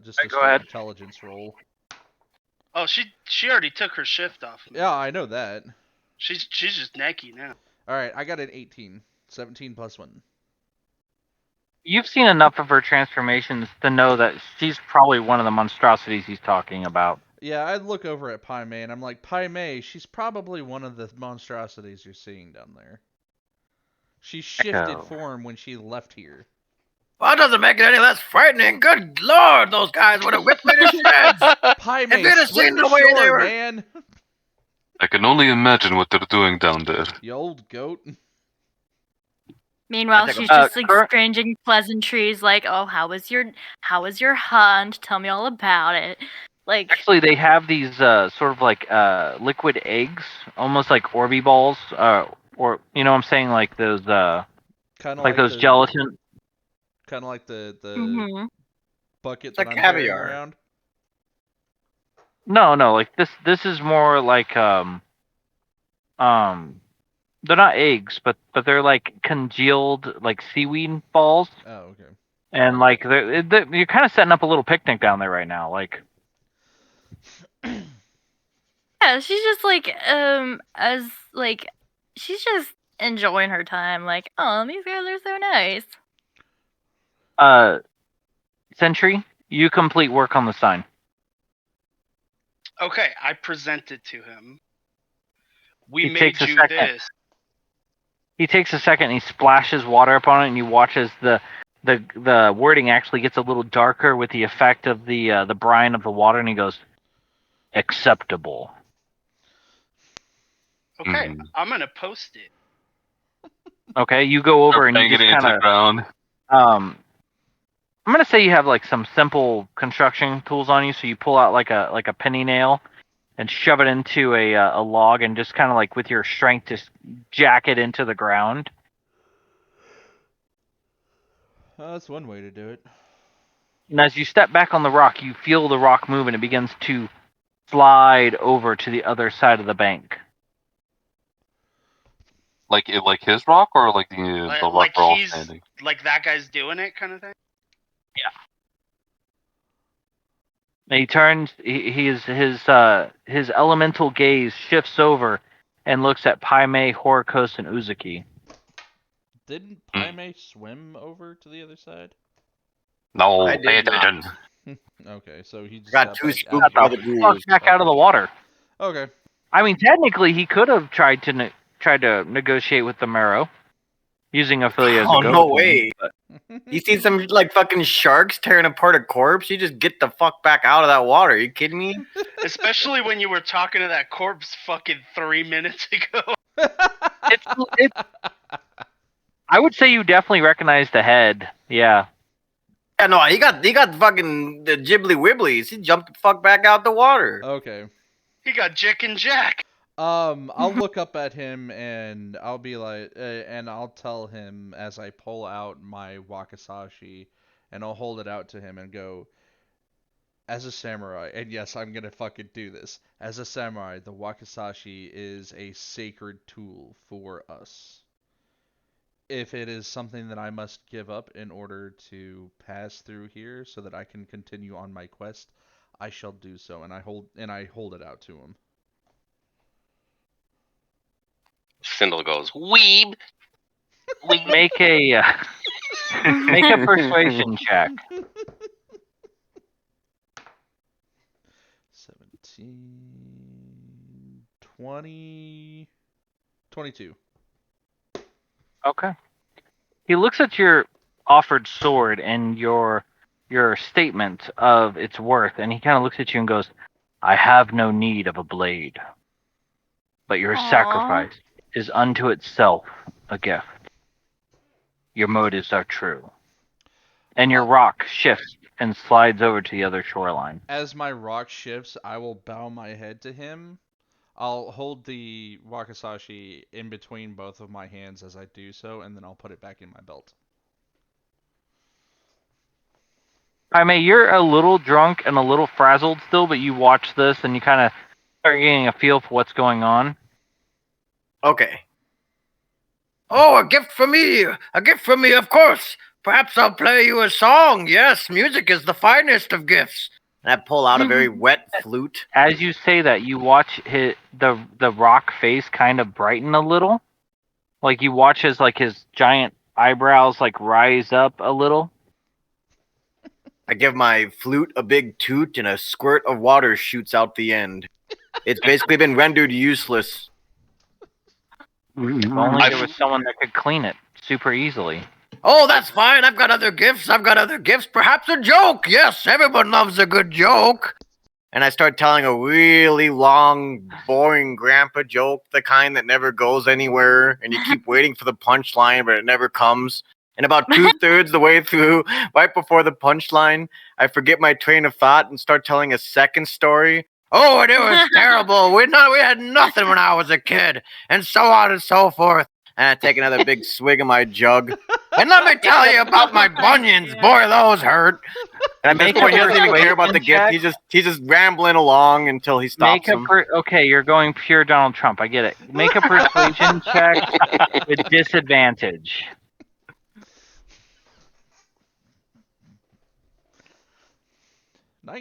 Just a Go straight ahead. intelligence roll. Oh, she already took her shift off. Yeah, I know that. She's just necky now. All right, I got an 18. 17 plus 1. You've seen enough of her transformations to know that she's probably one of the monstrosities he's talking about. Yeah, I look over at Pai Mei and I'm like, Pai Mei, she's probably one of the monstrosities you're seeing down there. She shifted Echo. form when she left here. Well, that doesn't make it any less frightening. Good lord, those guys would have whipped me to shreds. Pai Mei, you'd have swim seen the to way they shore, were- man. I can only imagine what they're doing down there. You old goat. Meanwhile, I think she's I'm- just like Cur- exchanging pleasantries, like, "Oh, how was your hunt? Tell me all about it." Like, Actually, they have these sort of like liquid eggs, almost like Orby balls, or you know what I'm saying, like those Kind of like those the, gelatin. Kind of like the mhm. bucket like that I'm carrying caviar. around. No, like this is more like they're not eggs, but they're like congealed like seaweed balls, Oh, okay. and like you're kind of setting up a little picnic down there right now, like. Yeah, she's just like she's just enjoying her time. Like, oh, these guys are so nice. Sentry, you complete work on the sign. Okay, I present it to him. We He made takes a you second. this. He takes a second and he splashes water upon it, and you watch as the wording actually gets a little darker with the effect of the brine of the water, and he goes, "Acceptable." Okay, I'm gonna post it. Okay, you go over and you banging just it into kind the of ground. I'm gonna say you have like some simple construction tools on you, so you pull out like a penny nail and shove it into a log and just kind of like with your strength just jack it into the ground. That's one way to do it. And as you step back on the rock, you feel the rock move and it begins to slide over to the other side of the bank. Like his rock, or like the rock Like we're all he's standing? like that guy's doing it, kind of thing. And he turns. His elemental gaze shifts over and looks at Pai Mei, Horakos, and Uzukai. Didn't Pai Mei swim over to the other side? No, I pay did not. attention. Okay, so he just Got too back spooked out by of the here. ghouls. Back out of the water. Okay. I mean, technically, he could have tried to negotiate with the Marrow, using Ophelia as a Oh, go-between. no way. But You see some like fucking sharks tearing apart a corpse? You just get the fuck back out of that water. Are you kidding me? Especially when you were talking to that corpse fucking 3 minutes ago. it's I would say you definitely recognize the head. Yeah. Yeah, no, he got fucking the jibbly wibblies. He jumped the fuck back out the water. Okay. He got Jick and Jack. I'll look up at him and I'll be like, and I'll tell him as I pull out my wakizashi, and I'll hold it out to him and go, as a samurai, and yes, I'm gonna fucking do this. As a samurai, the wakizashi is a sacred tool for us. If it is something that I must give up in order to pass through here so that I can continue on my quest, I shall do so, and I hold it out to him. Cyndal goes, weeb. Make a make a persuasion check. 17, 20, 22. Okay. He looks at your offered sword and your statement of its worth, and he kind of looks at you and goes, "I have no need of a blade, but your Aw. sacrifice is unto itself a gift. Your motives are true." And your rock shifts and slides over to the other shoreline. As my rock shifts, I will bow my head to him. I'll hold the wakizashi in between both of my hands as I do so, and then I'll put it back in my belt. Pai Mei, you're a little drunk and a little frazzled still, but you watch this and you kind of start getting a feel for what's going on. Okay. Oh, a gift for me! A gift for me, of course! Perhaps I'll play you a song. Yes, music is the finest of gifts. And I pull out a very wet flute. As you say that, you watch the rock face kind of brighten a little. Like you watch as like his giant eyebrows like rise up a little. I give my flute a big toot and a squirt of water shoots out the end. It's basically been rendered useless. If only there was someone that could clean it super easily. Oh, that's fine. I've got other gifts. Perhaps a joke. Yes, everyone loves a good joke. And I start telling a really long, boring grandpa joke, the kind that never goes anywhere, and you keep waiting for the punchline, but it never comes. And about 2/3 the way through, right before the punchline, I forget my train of thought and start telling a second story. Oh, and it was terrible. We had nothing when I was a kid, and so on and so forth. And I take another big swig of my jug. And let me tell you about my bunions. Boy, those hurt. And at this point, he doesn't even care about the gift. He's just rambling along until he stops him. Okay, you're going pure Donald Trump. I get it. Make a persuasion check with disadvantage.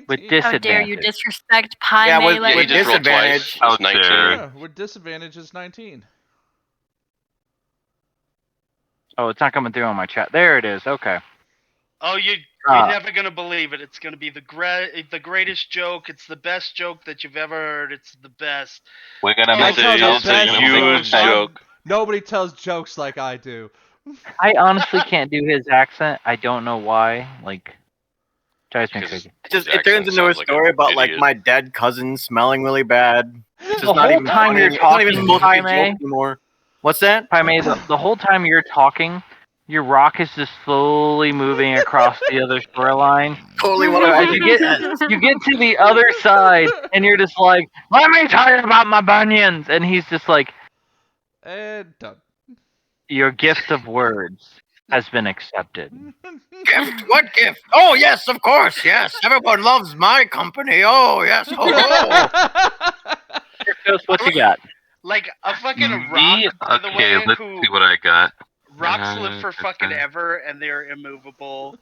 With disadvantage. How dare you disrespect Pai Mei like he this? just rolled twice. How 19. dare. Yeah, with disadvantage is 19. Oh, it's not coming through on my chat. There it is. Okay. Oh, you're never gonna believe it. It's gonna be the greatest joke. It's the best joke that you've ever heard. It's the best. We're gonna I make tell the it's a best huge jokes. joke. Nobody tells jokes like I do. I honestly can't do his accent. I don't know why. Like, Drives me Because crazy. It turns into a story about like my dead cousin smelling really bad. It's just not even funny. It's not even supposed to be a joke anymore. What's that? Pai Mei, the whole time you're talking, your rock is just slowly moving across the other shoreline. Totally what So I as you get to the other side, and you're just like, "Let me tell you about my bunions," and he's just like, And done. "Your gift of words has been accepted." Gift? What gift? Oh yes, of course, yes. Everyone loves my company. Oh yes. Oh. What you got? Like a fucking Me? rock, by the Okay, way, let's who see what I got. rocks live for fucking ever and they're immovable.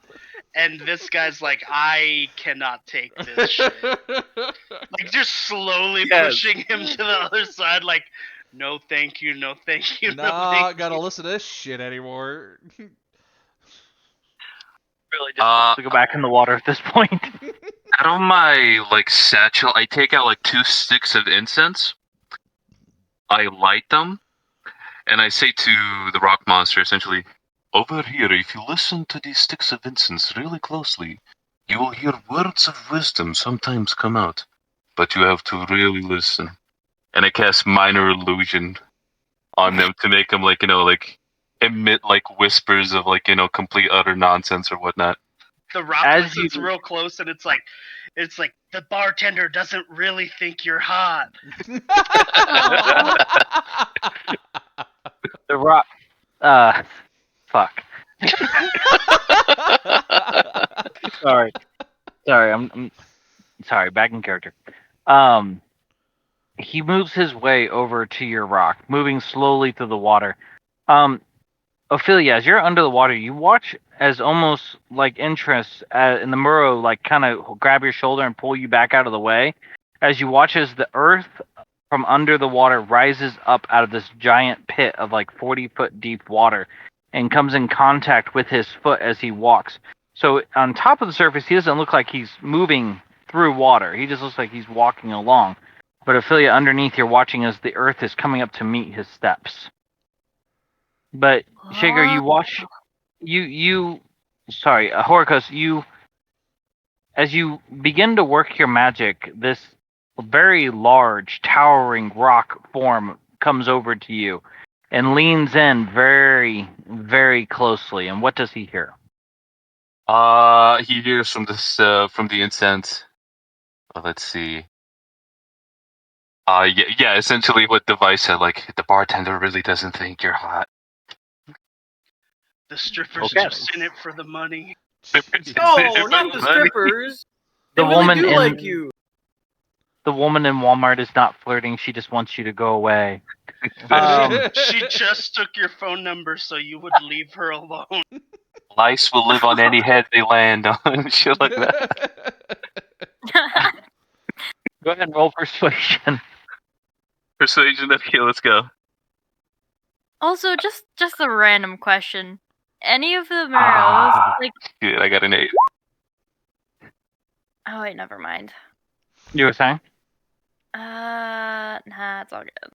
And this guy's like, I cannot take this shit. Like, just slowly pushing him to the other side, like, no thank you, no thank you, no Not thank gonna you. listen to this shit anymore. Really just wants to go back in the water at this point. Out of my like satchel, I take out like 2 sticks of incense. I light them, and I say to the rock monster essentially, "Over here, if you listen to these sticks of incense really closely, you will hear words of wisdom sometimes come out, but you have to really listen." And I cast minor illusion on them to make them like like emit like whispers of like complete utter nonsense or whatnot. The rock listens real close, and it's like the bartender doesn't really think you're hot. The rock, fuck. Sorry, I'm sorry. Back in character. He moves his way over to your rock, moving slowly through the water. Ophelia, as you're under the water, you watch as almost like interest in the Muro, like kind of grab your shoulder and pull you back out of the way. As you watch as the earth from under the water rises up out of this giant pit of like 40-foot deep water and comes in contact with his foot as he walks. So on top of the surface, he doesn't look like he's moving through water. He just looks like he's walking along. But Ophelia, underneath, you're watching as the earth is coming up to meet his steps. But Shager, you watch, Horakos, as you begin to work your magic, this very large, towering rock form comes over to you and leans in very, very closely. And what does he hear? He hears from from the incense. Let's see. Yeah, essentially what Device said, like, the bartender really doesn't think you're hot. The strippers just in it for the money. No, not the strippers. They really do like you. The woman in Walmart is not flirting. She just wants you to go away. She just took your phone number so you would leave her alone. Lice will live on any head they land on. Shit like that. Go ahead and roll persuasion. Persuasion, okay, let's go. Also, just a random question. Any of the Muros, like... Shit, I got an 8. Oh, wait, never mind. You were saying? Nah, it's all good.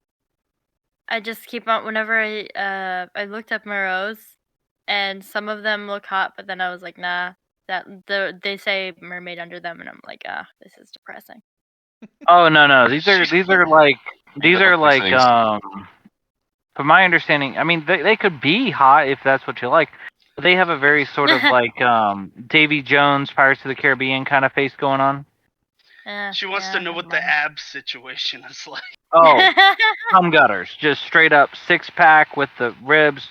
I just keep on, whenever I looked up Muros, and some of them look hot, but then I was like, nah, they say mermaid under them, and I'm like, this is depressing. Oh, no, these are like, from my understanding, I mean, they could be hot if that's what you like. But they have a very sort of like Davy Jones, Pirates of the Caribbean kind of face going on. She wants to know what the abs situation is like. Oh, cum gutters, just straight up 6-pack with the ribs.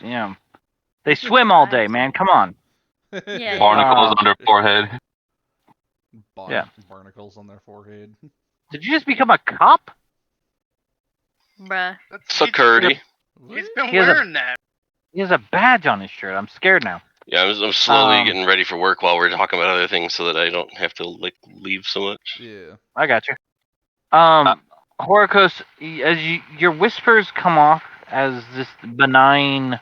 They swim all day, man. Come on. Yeah, Barnacles on their forehead. Barnacles on their forehead. Did you just become a cop? Bruh. Security. He's been wearing that. He has a badge on his shirt. I'm scared now. Yeah, I'm slowly getting ready for work while we're talking about other things so that I don't have to leave so much. Yeah. I got you. Horakos, as your whispers come off as this benign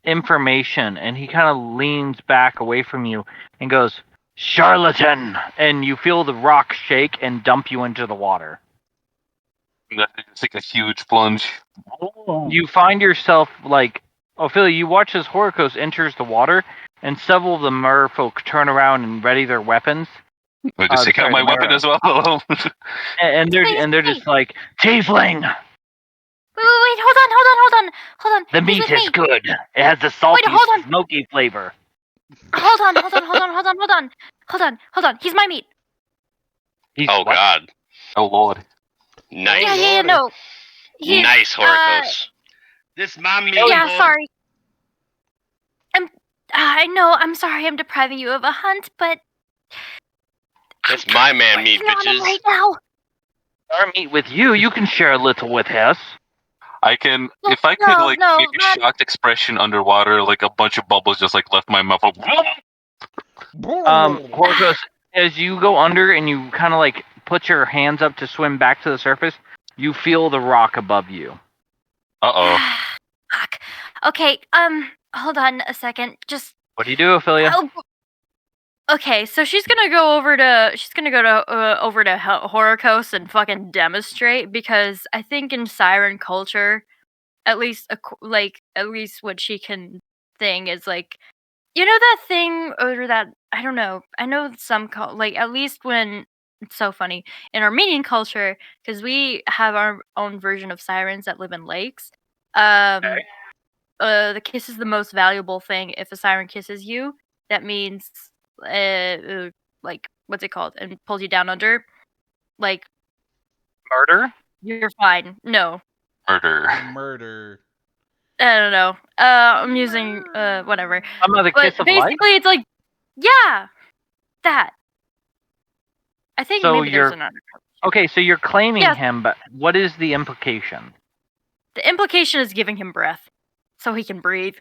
information, and he kind of leans back away from you and goes, "Charlatan!" And you feel the rock shake and dump you into the water. It's like a huge plunge. You find yourself like, Ophelia, you watch as Horakos enters the water, and several of the merfolk turn around and ready their weapons. I just take out my weapon as well. and they're just like, tiefling. Wait, hold on. The He's meat with is me. good. It has the salty, hold on. smoky flavor. Hold on. He's my meat. He's Oh what? God. Oh Lord. Nice. Yeah, no. He's, Nice, Horakos. This mommy. Yeah, sorry. I know. I'm sorry. I'm depriving you of a hunt, but That's my man meat, working on him bitches. right now. Our meat with you. You can share a little with us. I can, No, if I could, no, like, no, make a not- shocked expression underwater, like a bunch of bubbles just, like, left my mouth. Horakos, as you go under and you kind of, like, put your hands up to swim back to the surface, you feel the rock above you. Uh-oh. Fuck. Okay, hold on a second. Just What do you do, Ophelia? Okay, so she's gonna go over to Horakos and fucking demonstrate, because I think in siren culture, at least what she can thing is like, you know that thing, or that, I don't know. I know some at least when it's so funny in Armenian culture, because we have our own version of sirens that live in lakes. The kiss is the most valuable thing. If a siren kisses you, that means like, what's it called, and pulls you down under, like, Murder? you're fine. No, Murder. I don't know. I'm using whatever. Some of the But kiss of life? basically, it's like, yeah, that. I think So maybe there's another. Okay, so you're claiming Yeah. him, but what is the implication? The implication is giving him breath, so he can breathe.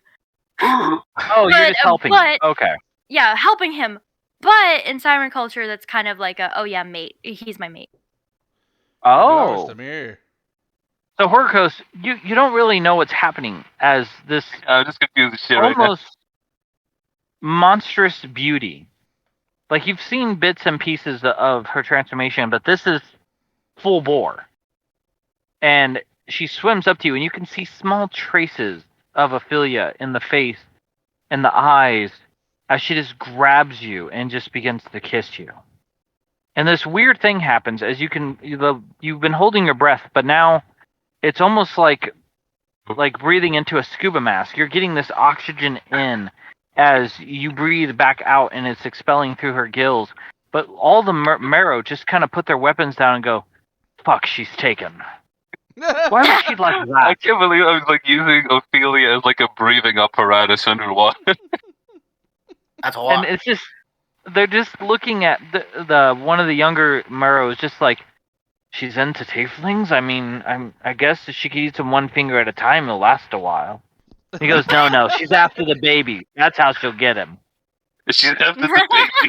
Oh, you're But, just helping him. Okay. Yeah, helping him. But in siren culture, that's kind of like a, oh yeah, mate. He's my mate. Oh. So Horakos, you don't really know what's happening as this I'm just confused as shit right now. almost monstrous beauty. Like, you've seen bits and pieces of her transformation, but this is full bore. And she swims up to you, and you can see small traces of Ophelia in the face, in the eyes, as she just grabs you and just begins to kiss you. And this weird thing happens as you've been holding your breath, but now it's almost like breathing into a scuba mask. You're getting this oxygen in as you breathe back out, and it's expelling through her gills. But all the marrow just kind of put their weapons down and go, fuck, she's taken. Why would she like that? I can't believe I was like using Ophelia as like a breathing apparatus underwater. That's a lot. And it's just, they're just looking at the one of the younger marrows, just like, she's into tieflings? I mean, I guess if she could eat them one finger at a time, it'll last a while. He goes, no, she's after the baby. That's how she'll get him. She's after the baby.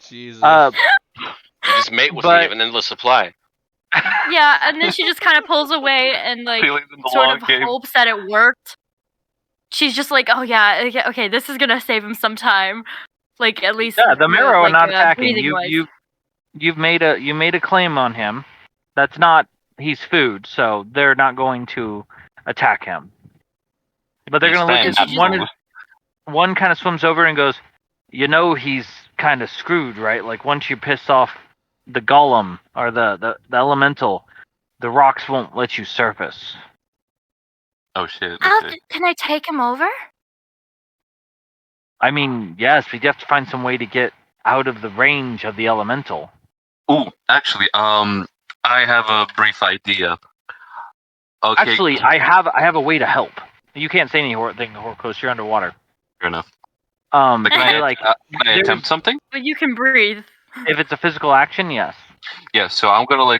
Jesus. You just mate with me, have an endless supply. Yeah, and then she just kind of pulls away and, like, Feelings in the sort long of game. hopes that it worked. She's just like, oh yeah, okay, this is gonna save him some time. Like, at least. Yeah, the marrow are not attacking. breathing-wise. You made a claim on him. That's not, he's food, so they're not going to attack him. But they're going to look at one kind of swims over and goes, you know, he's kind of screwed, right? Like, once you piss off the golem or the elemental, the rocks won't let you surface. Oh shit. Can I take him over? I mean, yes, but you have to find some way to get out of the range of the elemental. Ooh, actually, I have a brief idea. Okay. Actually, I have a way to help. You can't say anything, Horakos. You're underwater. Fair enough. Can Can I attempt something? But you can breathe. If it's a physical action, yes. Yeah. So I'm gonna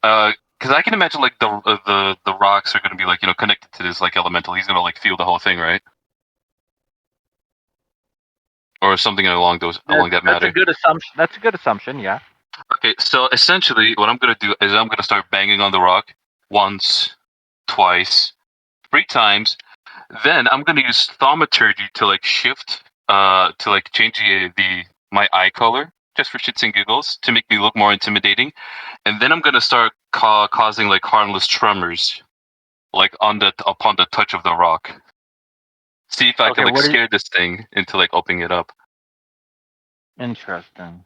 because I can imagine like the rocks are gonna be like, you know, connected to this like elemental. He's gonna like feel the whole thing, right? Or something along that matter. That's a good assumption. That's a good assumption. Yeah. Okay, so essentially, what I'm gonna do is I'm gonna start banging on the rock once, twice, 3 times. Then I'm gonna use thaumaturgy to like shift, to like change my eye color just for shits and giggles to make me look more intimidating. And then I'm gonna start causing like harmless tremors, like upon the touch of the rock. see if I Okay, can what is- scare this thing into opening it up. Interesting.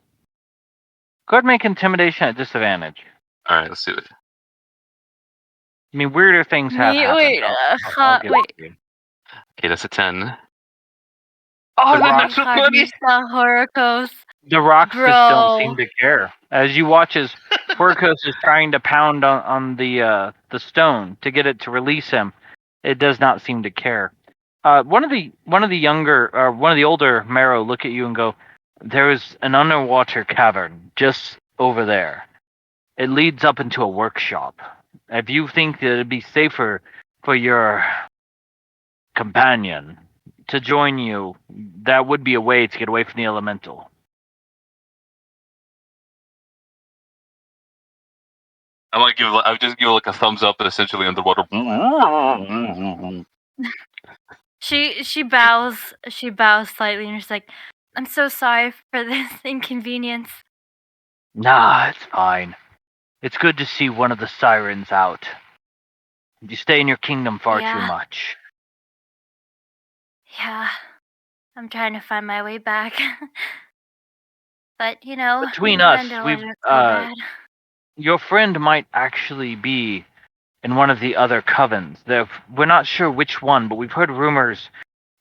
Go ahead and make intimidation at disadvantage. All right, let's do it. I mean, weirder things have happened. Wait, I'll give wait. it to you. Okay, that's a 10. Oh, The the rock natural 20! Horakos. The rocks just don't Bro. seem to care. As you watch as Horakos is trying to pound on the stone to get it to release him, it does not seem to care. One of the older Marrow look at you and go, "There is an underwater cavern just over there. It leads up into a workshop. If you think that it'd be safer for your companion to join you, that would be a way to get away from the elemental." I would just give it a thumbs up and essentially underwater. She bows slightly and she's like, "I'm so sorry for this inconvenience." Nah, it's fine. It's good to see one of the sirens out. You stay in your kingdom far too Yeah. much. Yeah. I'm trying to find my way back. But, Between us, Zendel we've, wasn't so bad. Your friend might actually be in one of the other covens. We're not sure which one, but we've heard rumors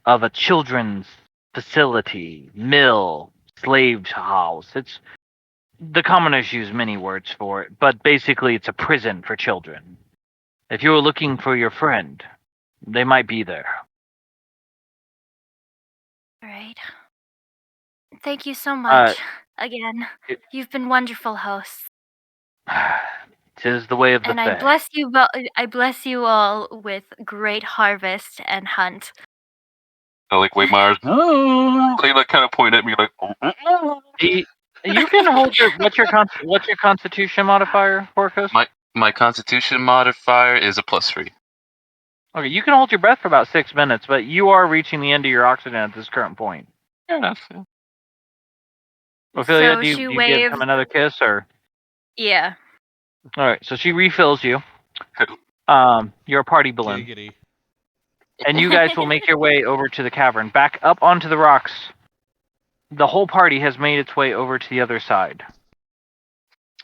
of a children's facility, mill, slave house. The commoners use many words for it, but basically it's a prison for children. If you were looking for your friend, they might be there. Right. Thank you so much. Again, it- you've been wonderful hosts. 'Tis the way of the And I Fae. bless you all with great harvest and hunt. I wave my arms. They kind of point at me You can hold what's your constitution modifier, Horakos? My constitution modifier is a +3. Okay, you can hold your breath for about 6 minutes, but you are reaching the end of your oxygen at this current point. Fair enough. Ophelia, So do she you give waves. him another kiss, or? Yeah. Alright, so she refills you. You're a party balloon. Giggity. And you guys will make your way over to the cavern, back up onto the rocks. The whole party has made its way over to the other side.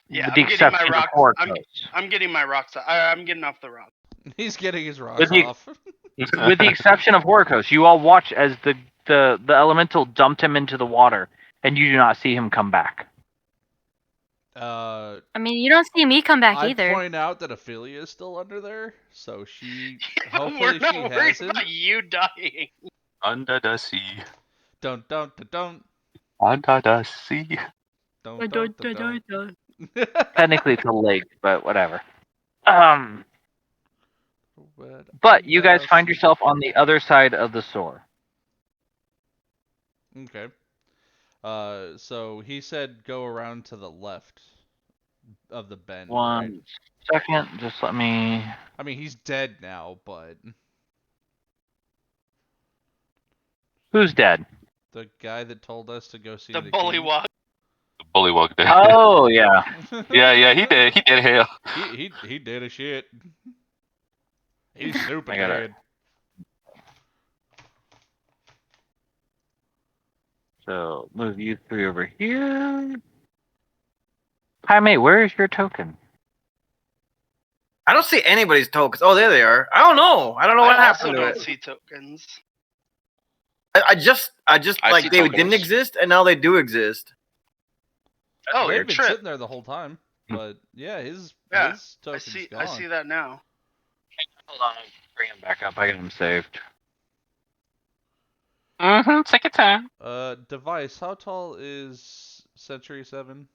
Yeah, with the I'm getting my exception of rock. Horakos. I'm getting my rocks. I'm getting off the rock. He's getting his rocks With the- off. With the exception of Horakos, you all watch as the elemental dumped him into the water, and you do not see him come back. I I mean, you don't see me come back either. point out that Ophelia is still under there, so she We're hopefully not she worried has him. about you dying. Under the sea. Don't. Under the sea. Don't. Technically, it's a lake, but whatever. But you guys find yourself on the other side of the store. Okay. So he said go around to the left of the bend. Right? 1 second, just let me. I mean, he's dead now, but Who's dead? the guy that told us to go see The the bullywog. The Bullywog did. Oh yeah. king. Yeah, he did. He did hell. He did a shit. He's super I got it. dead. So move you 3 over here. Pai Mei, where is your token? I don't see anybody's tokens. Oh, there they are. I don't know what I also happened to don't it. see tokens. I just I like see they tokens. didn't exist and now they do exist. Oh, They've you're been tripped. sitting there the whole time, but yeah, his Yeah, token's gone. I see that now. Hold on, I'll bring him back up. I got him saved. Take your time. Device. How tall is Sentry 7?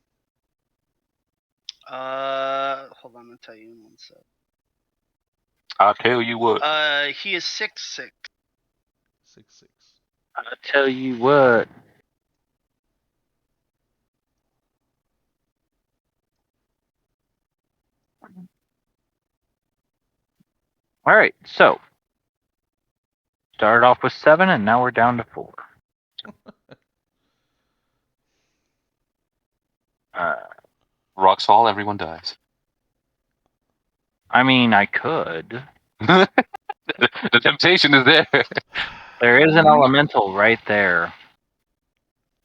Hold on, I'll tell you in 1 sec. I'll tell you what. He is 6'6". 6'6". I'll tell you what. All right, so started off with 7, and now we're down to 4. Rocks fall, everyone dies. I mean, I could. The temptation is there. There is an elemental right there.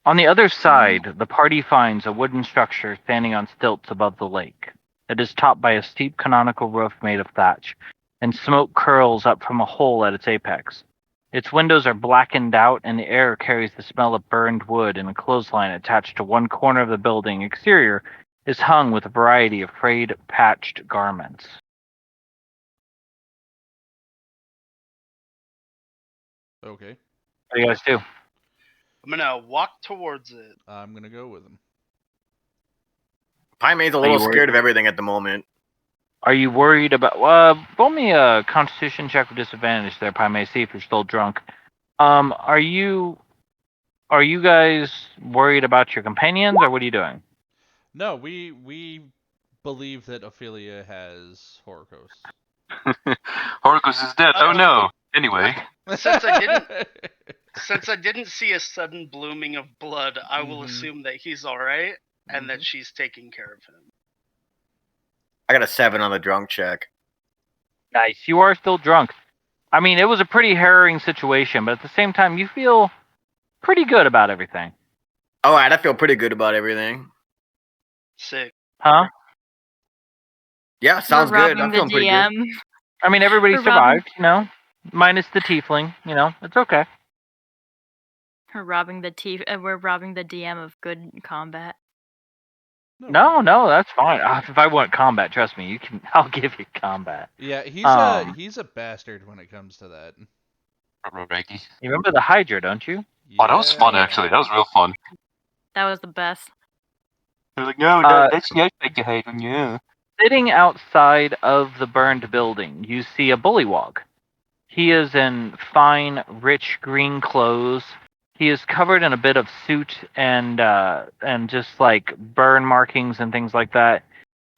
On the other side, the party finds a wooden structure standing on stilts above the lake. It is topped by a steep canonical roof made of thatch, and smoke curls up from a hole at its apex. Its windows are blackened out, and the air carries the smell of burned wood, and a clothesline attached to one corner of the building exterior is hung with a variety of frayed, patched garments. Okay. What do you guys do? I'm gonna walk towards it. I'm gonna go with him. Pai Mei's a little scared of everything at the moment. Are you worried about... roll me a Constitution check with disadvantage there, Pai Mei, see if you're still drunk. Are you guys worried about your companions, or what are you doing? No, we believe that Ophelia has Horakos. Horakos is dead. Oh no. Anyway. Since I didn't see a sudden blooming of blood, I will assume that he's all right and that she's taking care of him. I got a 7 on the drunk check. Nice. You are still drunk. I mean, it was a pretty harrowing situation, but at the same time, you feel pretty good about everything. All right, I feel pretty good about everything. Sick. Huh? Yeah, sounds We're good. robbing I'm the feeling pretty DM. good. I mean, everybody We're survived, you know? Minus the tiefling, you know? It's okay. We're robbing the DM of good combat. No, that's fine. If I want combat, trust me, I'll give you combat. Yeah, he's a bastard when it comes to that. Reggie. You remember the Hydra, don't you? Oh, that was fun, actually. That was real fun. That was the best. They're like, no, that's not like the Hydra, yeah. Sitting outside of the burned building, you see a bullywog. He is in fine, rich green clothes. He is covered in a bit of soot and just like burn markings and things like that.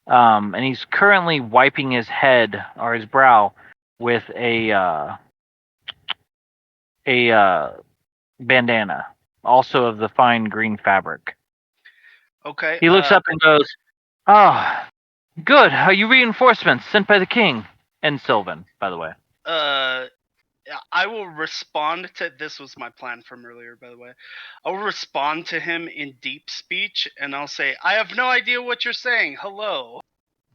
And he's currently wiping his head or his brow with a bandana, also of the fine green fabric. Okay. He looks up and goes, "Oh, good. Are you reinforcements sent by the king?" And Sylvan, by the way. I will respond to this. Was my plan from earlier, by the way. I will respond to him in deep speech, and I'll say, "I have no idea what you're saying. Hello."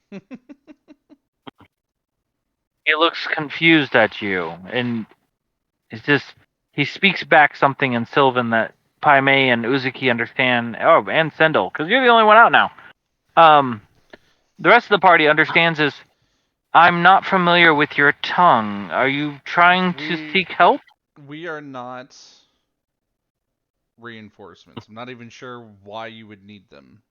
He looks confused at you, and he speaks back something in Sylvan that Pai Mei and Uzukai understand. Oh, and Cyndal, because you're the only one out now. The rest of the party understands is, I'm not familiar with your tongue. Are you trying to seek help? We are not reinforcements. I'm not even sure why you would need them.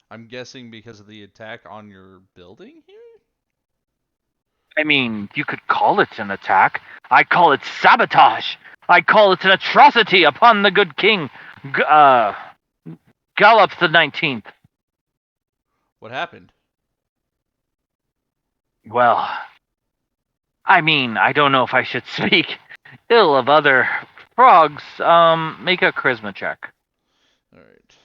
I'm guessing because of the attack on your building here? I mean, you could call it an attack. I call it sabotage. I call it an atrocity upon the good king, Gallop the 19th. What happened? Well, I mean, I don't know if I should speak ill of other frogs. Make a charisma check. Alright.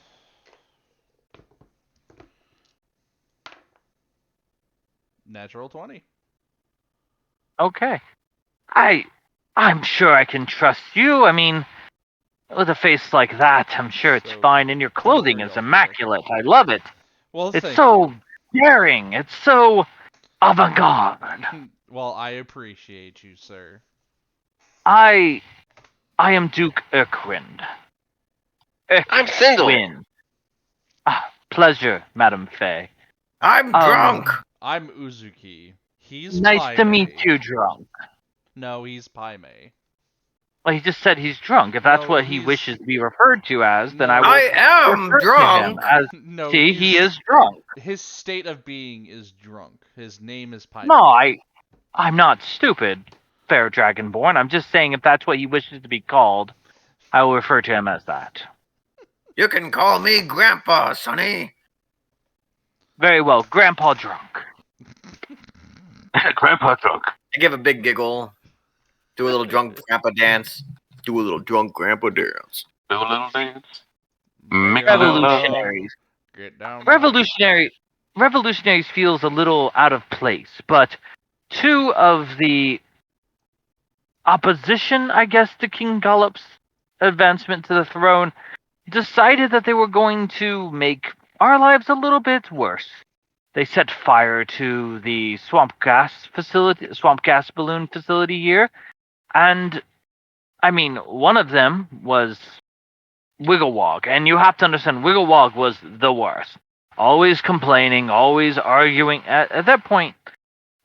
Natural 20. Okay. I'm sure I can trust you. I mean, with a face like that, I'm sure it's fine. And your clothing is immaculate. I love it. Well, It's so daring. It's so avant-garde. Well, I appreciate you, sir. I am Duke Urquind. I'm Cyndal. Pleasure, Madam Faye. I'm drunk. I'm Uzukai. He's Nice Pai to Mei. meet you, drunk. No, he's Pai Mei. Well, he just said he's drunk. If that's what he wishes to be referred to as, then I will. I am refer to drunk. him as, No, see, he is drunk. His state of being is drunk. His name is Pai No, Mei. I'm not stupid, fair Dragonborn. I'm just saying if that's what he wishes to be called, I will refer to him as that. You can call me Grandpa, Sonny. Very well, Grandpa Drunk. Grandpa drunk. I give a big giggle. Do a little drunk grandpa dance. Do a little drunk grandpa dance. Do a little dance. Make a little Revolutionaries. Get down. Revolutionaries feels a little out of place, but two of the opposition, I guess, to King Gollop's advancement to the throne, decided that they were going to make our lives a little bit worse. They set fire to the swamp gas balloon facility here, and I mean, one of them was Wigglewog, and you have to understand, Wigglewog was the worst. Always complaining, always arguing. At that point,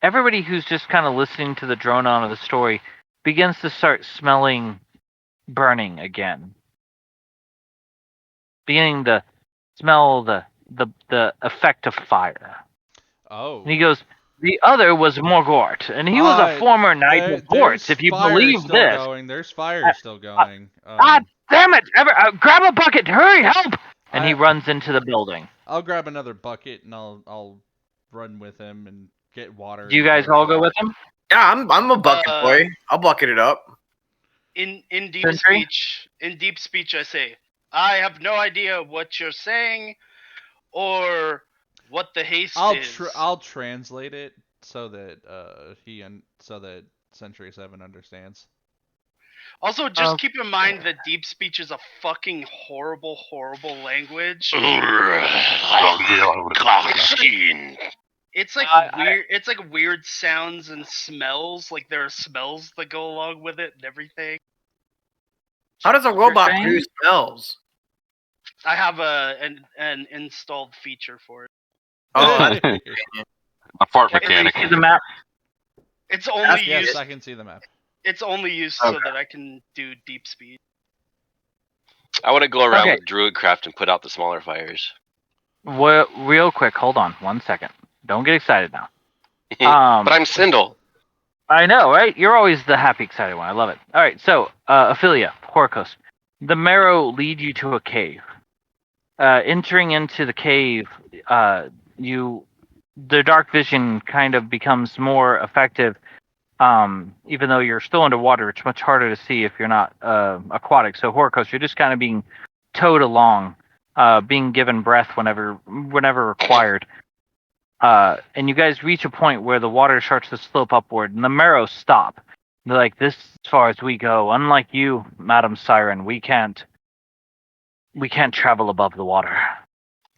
everybody who's just kind of listening to the drone on of the story begins to start smelling burning again. Beginning to smell the effect of fire. Oh. And he goes, the other was Morgort, and he was a former knight of Gort, if you believe this. There's fire still going. God damn it! Grab a bucket! Hurry, help! And he runs into the building. I'll grab another bucket and I'll run with him and get water. Do you guys all go with him? Yeah, I'm a bucket boy. I'll bucket it up. In deep Sentry? speech, I say, I have no idea what you're saying, or what the haste is. I'll translate it so that so that Sentry 7 understands. Also, just keep in mind that deep speech is a fucking horrible, horrible language. It's like weird. It's like weird sounds and smells. Like there are smells that go along with it and everything. How does a robot produce smells? I have an installed feature for it. Oh, a fart Can you mechanic. see the map? It's only Yes, used. I can see the map. It's only used so that I can do deep speed. I want to go around with Druidcraft and put out the smaller fires. Well, real quick, hold on 1 second. Don't get excited now. But I'm Cyndal. I know, right? You're always the happy, excited one. I love it. All right, so Ophelia, Horakos, the marrow lead you to a cave. Entering into the cave, the dark vision kind of becomes more effective. Even though you're still underwater, it's much harder to see if you're not aquatic. So Horakos, you're just kind of being towed along, being given breath whenever required. And you guys reach a point where the water starts to slope upward, and the marrows stop. They're like, "This is as far as we go. Unlike you, Madam Siren, we can't travel above the water.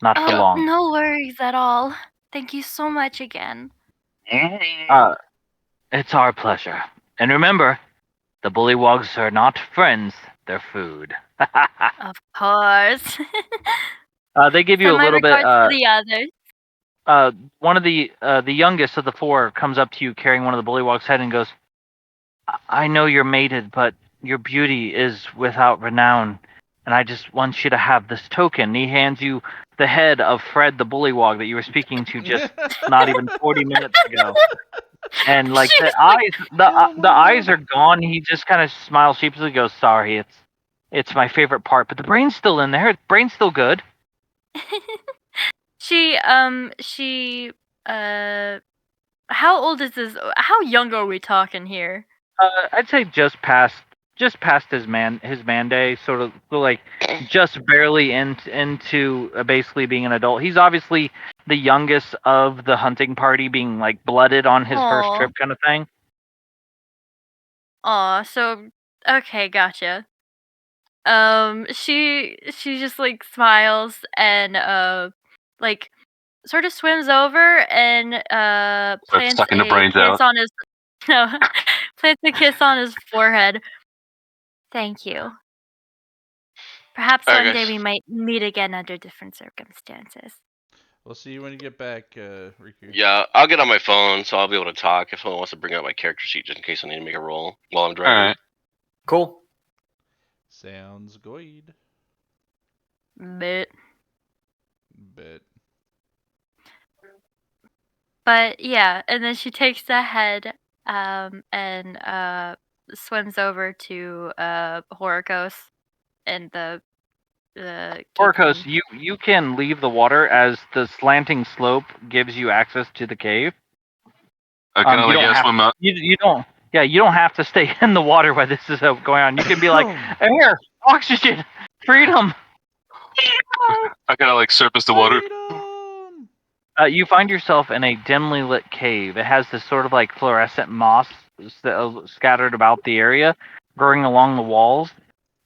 Not for long." No worries at all. Thank you so much again. It's our pleasure. And remember, the Bullywogs are not friends, they're food. Of course. They give you Send a my little bit. regards to the others. One of the youngest of the four comes up to you carrying one of the Bullywog's head and goes, I know you're mated, but your beauty is without renown, and I just want you to have this token. He hands you the head of Fred the Bullywog that you were speaking to just not even 40 minutes ago. And like the eyes are gone. He just kind of smiles sheepishly, goes, "Sorry, it's my favorite part, but the brain's still in there. The brain's still good." How old is this? How young are we talking here? I'd say just past his man day, sort of like just barely into basically being an adult. He's obviously the youngest of the hunting party, being like blooded on his first trip kind of thing. Aw, so okay, gotcha. She just like smiles and like sort of swims over and plants sucking the brains kiss out. on his plants a kiss on his forehead. Thank you. Perhaps one day we might meet again under different circumstances. We'll see you when you get back, Riku. Yeah, I'll get on my phone, so I'll be able to talk if someone wants to bring up my character sheet just in case I need to make a roll while I'm driving. Alright. Cool. Sounds good. Bit. But yeah, and then she takes the head and swims over to Horakos and the Horakos, you can leave the water as the slanting slope gives you access to the cave. I can only swim up. You don't. Yeah, you don't have to stay in the water while this is going on. You can be like, "Here, oxygen, freedom." I gotta like surface the water. You find yourself in a dimly lit cave. It has this sort of like fluorescent moss scattered about the area, growing along the walls.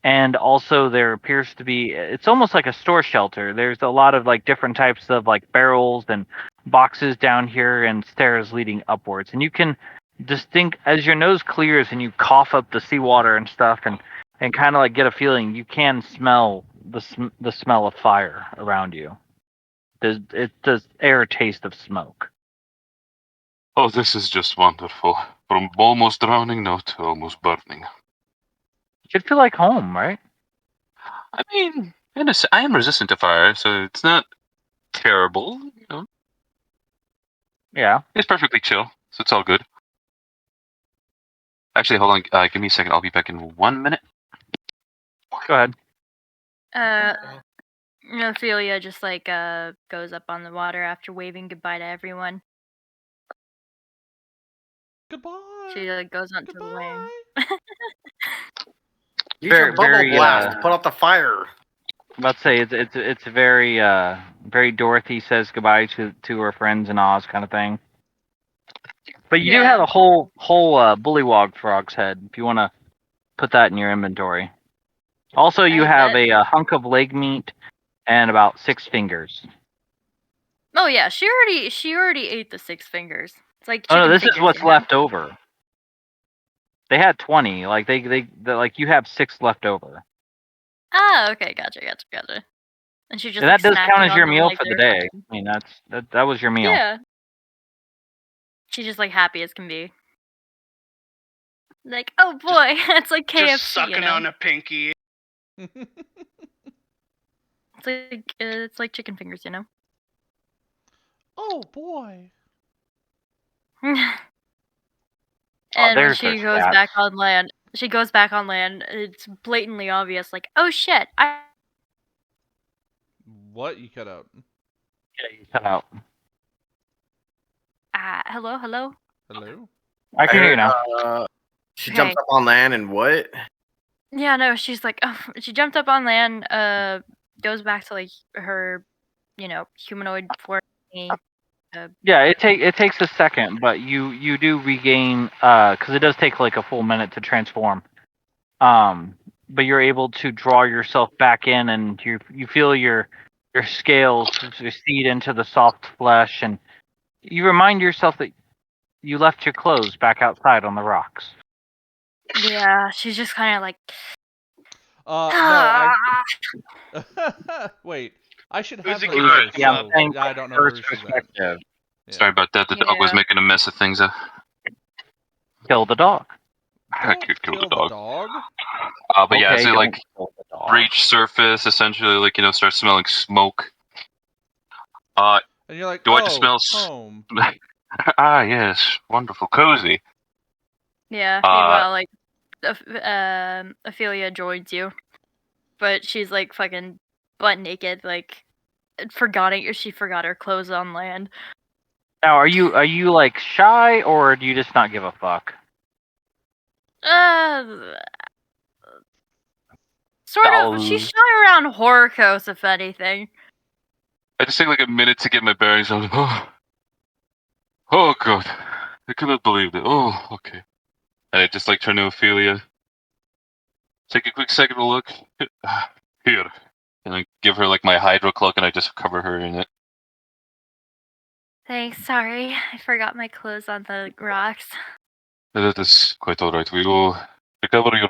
And also there appears to be, it's almost like a store shelter. There's a lot of like different types of like barrels and boxes down here and stairs leading upwards. And you can distinct, as your nose clears and you cough up the seawater and stuff and kind of like get a feeling, you can smell the smell of fire around you. It does air taste of smoke. Oh, this is just wonderful. From almost drowning now to almost burning. Should feel like home, right? I mean, I am resistant to fire, so it's not terrible. You know, Yeah. it's perfectly chill, so it's all good. Actually, hold on. Give me a second. I'll be back in 1 minute. Go ahead. Ophelia just like goes up on the water after waving goodbye to everyone. Goodbye. She like goes onto the land. Use your bubble Very, blast. Put out the fire. I'm about to say it's very very Dorothy says goodbye to her friends in Oz kind of thing. But you do Yeah. have a whole Bullywog frog's head if you want to put that in your inventory. Also, you I have bet. a hunk of leg meat and about 6 fingers. Oh yeah, she already ate the 6 fingers. It's like Oh no, chicken this fingers, is what's you know? left over. They had 20. Like they like you have 6 left over. Ah, okay, gotcha. And she just And that like, does count snacking as on your them meal like for the they're day. fucking- I mean, that was your meal. Yeah. She's just like happy as can be. Like, oh boy, it's like KFC, Just sucking you know? on a pinky. It's like chicken fingers, you know? Oh boy. And when there's she her goes stats. back on land, it's blatantly obvious, like, oh shit, What? You cut out. Yeah, you cut out. hello? Hello? I can hear you now. She Okay. jumps up on land and what? Yeah, no, she's like, oh, she jumped up on land, goes back to like her, humanoid form. Yeah, it takes a second, but you do regain because it does take like a full minute to transform. But you're able to draw yourself back in, and you feel your scales recede into the soft flesh, and you remind yourself that you left your clothes back outside on the rocks. Yeah, she's just kind of like, No, wait. I should have her Uzukai first. Yeah, I'm So saying I don't know first where she's at. perspective. Yeah. Sorry about that. The dog was Yeah. making a mess of things. Kill the dog. I Don't could kill the kill dog. the dog. But yeah, Okay, so don't like kill the dog. breach surface, essentially, like start smelling smoke. And you're like, Do I oh, just smell home. yes, wonderful, cozy. yeah. Meanwhile, like, Ophelia joins you, but she's like fucking butt naked, like, she forgot her clothes on land. Now, are you like shy, or do you just not give a fuck? Sort of. She's shy around Horakos, if anything. I just take like a minute to get my bearings. I was like, oh god, I cannot believe it. Oh, okay. And I just like turn to Ophelia, take a quick second to look. Here. And I give her like my hydro cloak and I just cover her in it. Thanks, sorry. I forgot my clothes on the rocks. That is quite alright. We will recover your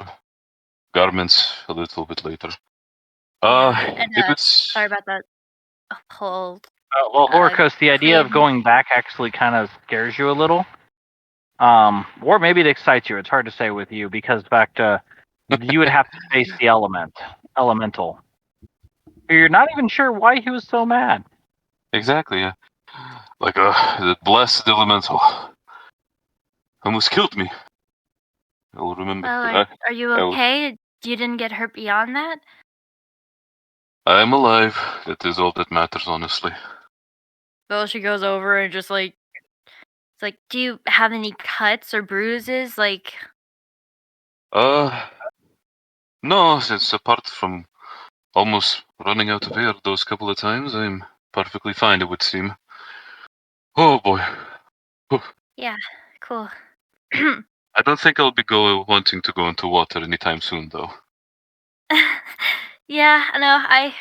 garments a little bit later. And, if it's... sorry about that whole... Well, Horakos, the idea of claim. going back actually kind of scares you a little. Or maybe it excites you. It's hard to say with you because, in fact, you would have to face the elemental. You're not even sure why he was so mad. Exactly, yeah. Like, the blessed elemental. Almost killed me. I'll remember. Well, are you okay? You didn't get hurt beyond that? I'm alive. That is all that matters, honestly. Well, she goes over and just like... It's like, do you have any cuts or bruises? Like... No, since apart from almost running out of air those couple of times, I'm perfectly fine, it would seem. Oh boy. Yeah, cool. I don't think I'll be wanting to go into water anytime soon, though. Yeah, no, I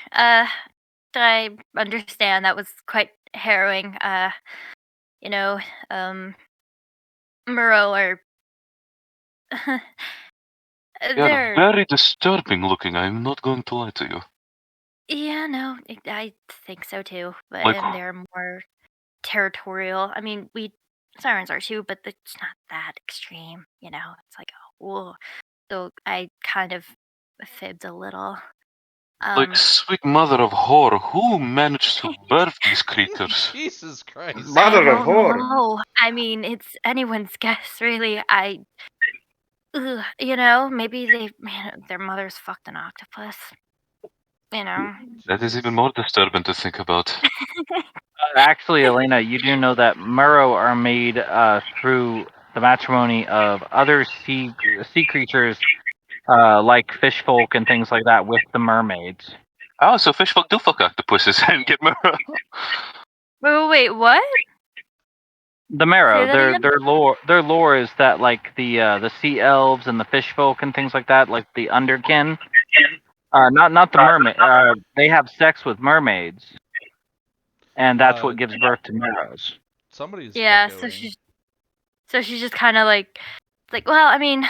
understand that was quite harrowing. You know, Muro are You're they're very disturbing looking. I'm not going to lie to you. yeah, no, I think so too. But Like, and they're more territorial. I mean, sirens are too, but it's not that extreme. It's like whoa. So I kind of fibbed a little. like sweet mother of horror, who managed to birth these creatures? Jesus Christ. Mother I of don't horror. know. I mean, it's anyone's guess, really. Maybe their mother's fucked an octopus. That is Jesus. even more disturbing to think about. Actually, Elena, you do know that Muro are made through the matrimony of other sea creatures, like fish folk and things like that, with the mermaids. Oh, so fishfolk do fuck octopuses and get Mermen. Wait, what? The Say Marrow, that again? their lore is that like the sea elves and the fish folk and things like that, like the underkin, not the mermaid. They have sex with mermaids, and that's what gives birth to Marrows. Somebody's Yeah, echoing. so she's just kind of like, well, I mean,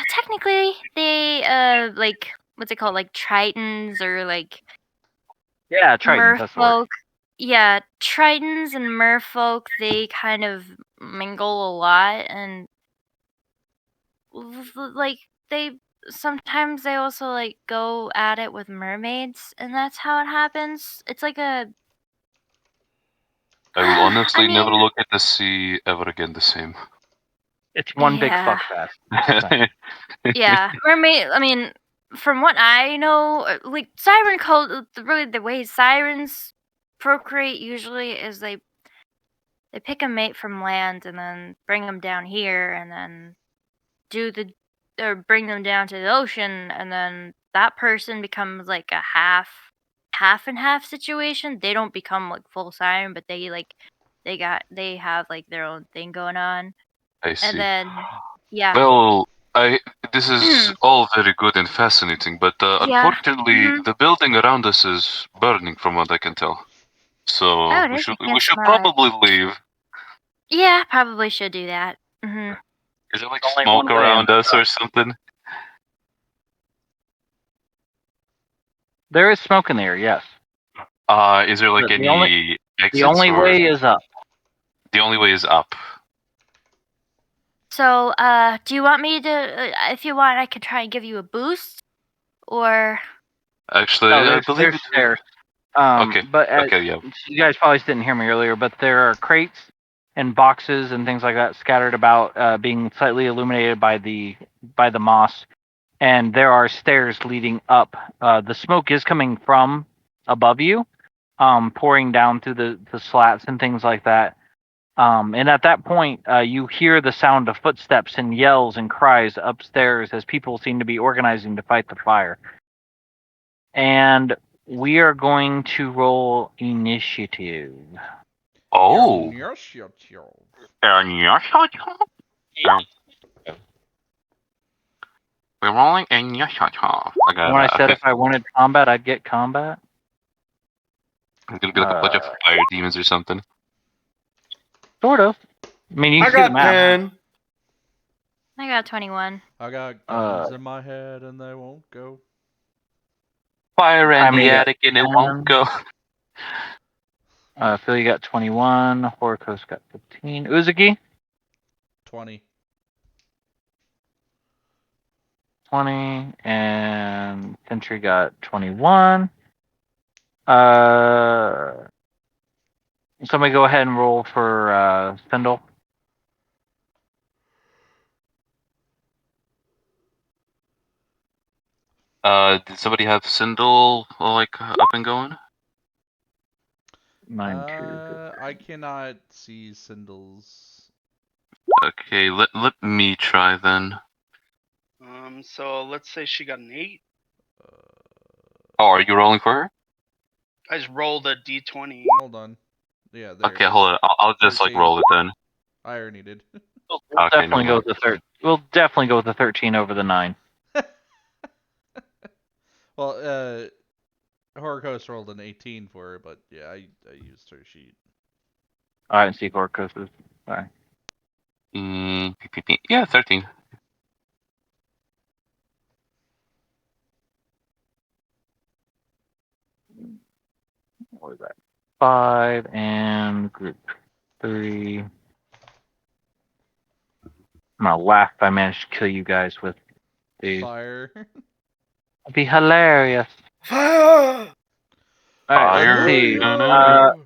technically they like what's it called, like tritons or like Yeah, Tritons. That's the word. merfolk. Yeah, tritons and merfolk, they kind of mingle a lot, and like they sometimes they also like go at it with mermaids, and that's how it happens. It's like a I will honestly I mean, never look at the sea ever again the same. It's one big yeah. fuck fest. Yeah, mermaid. I mean, from what I know, like siren cult, really the way sirens procreate usually is they pick a mate from land and then bring them down here and then or bring them down to the ocean, and then that person becomes like a half and half situation. They don't become like full siren, but they have like their own thing going on, I and see. then yeah. Well, this is all very good and fascinating, but Yeah. unfortunately, the building around us is burning, from what I can tell. So Oh, it we is. should I can't smell it. probably leave. Yeah, probably should do that. Is there like Only smoke one way around in. us or something? There is smoke in the air, yes. Is there like The any only- exits? The only or way is up. the only way is up. So, do you want me to? If you want, I could try and give you a boost, or Actually, No, I believe there's it. stairs. Okay. But Okay. Yeah. you guys probably didn't hear me earlier, but there are crates and boxes and things like that scattered about, being slightly illuminated by the moss, and there are stairs leading up. The smoke is coming from above you, pouring down through the slats and things like that. And at that point, you hear the sound of footsteps and yells and cries upstairs as people seem to be organizing to fight the fire. And we are going to roll initiative. Oh. We're rolling initiative. I got. When I said if I wanted combat, I'd get combat. I'm gonna get like a bunch of fire demons or something. Sort of. I mean, you I can see the got map. 10. I got 21. I got guns in my head and they won't go. Fire in I mean, the attic and it won't go. Phil, you got 21. Horakos got 15. Uzuki? 20. 20. And Sentry got 21. Somebody go ahead and roll for Cyndal. Did somebody have Cyndal like up and going? 9, 2, I cannot see Cyndal's. Okay, let me try then. So let's say she got an 8. Oh, are you rolling for her? I just rolled a d20. Hold on. Yeah, there. Okay, hold on. I'll just like 13. roll it then. I already did. We'll Okay, definitely never go with the We'll definitely go with the 13 over the 9. Well, Horakos rolled an 18 for her, but yeah, I used her sheet. I didn't see Horakos'. Sorry. Yeah, 13. What was that? 5 and group 3. I'm gonna laugh if I manage to kill you guys with these. Fire. It'd be hilarious. Fire! Alright, let's Fire. see.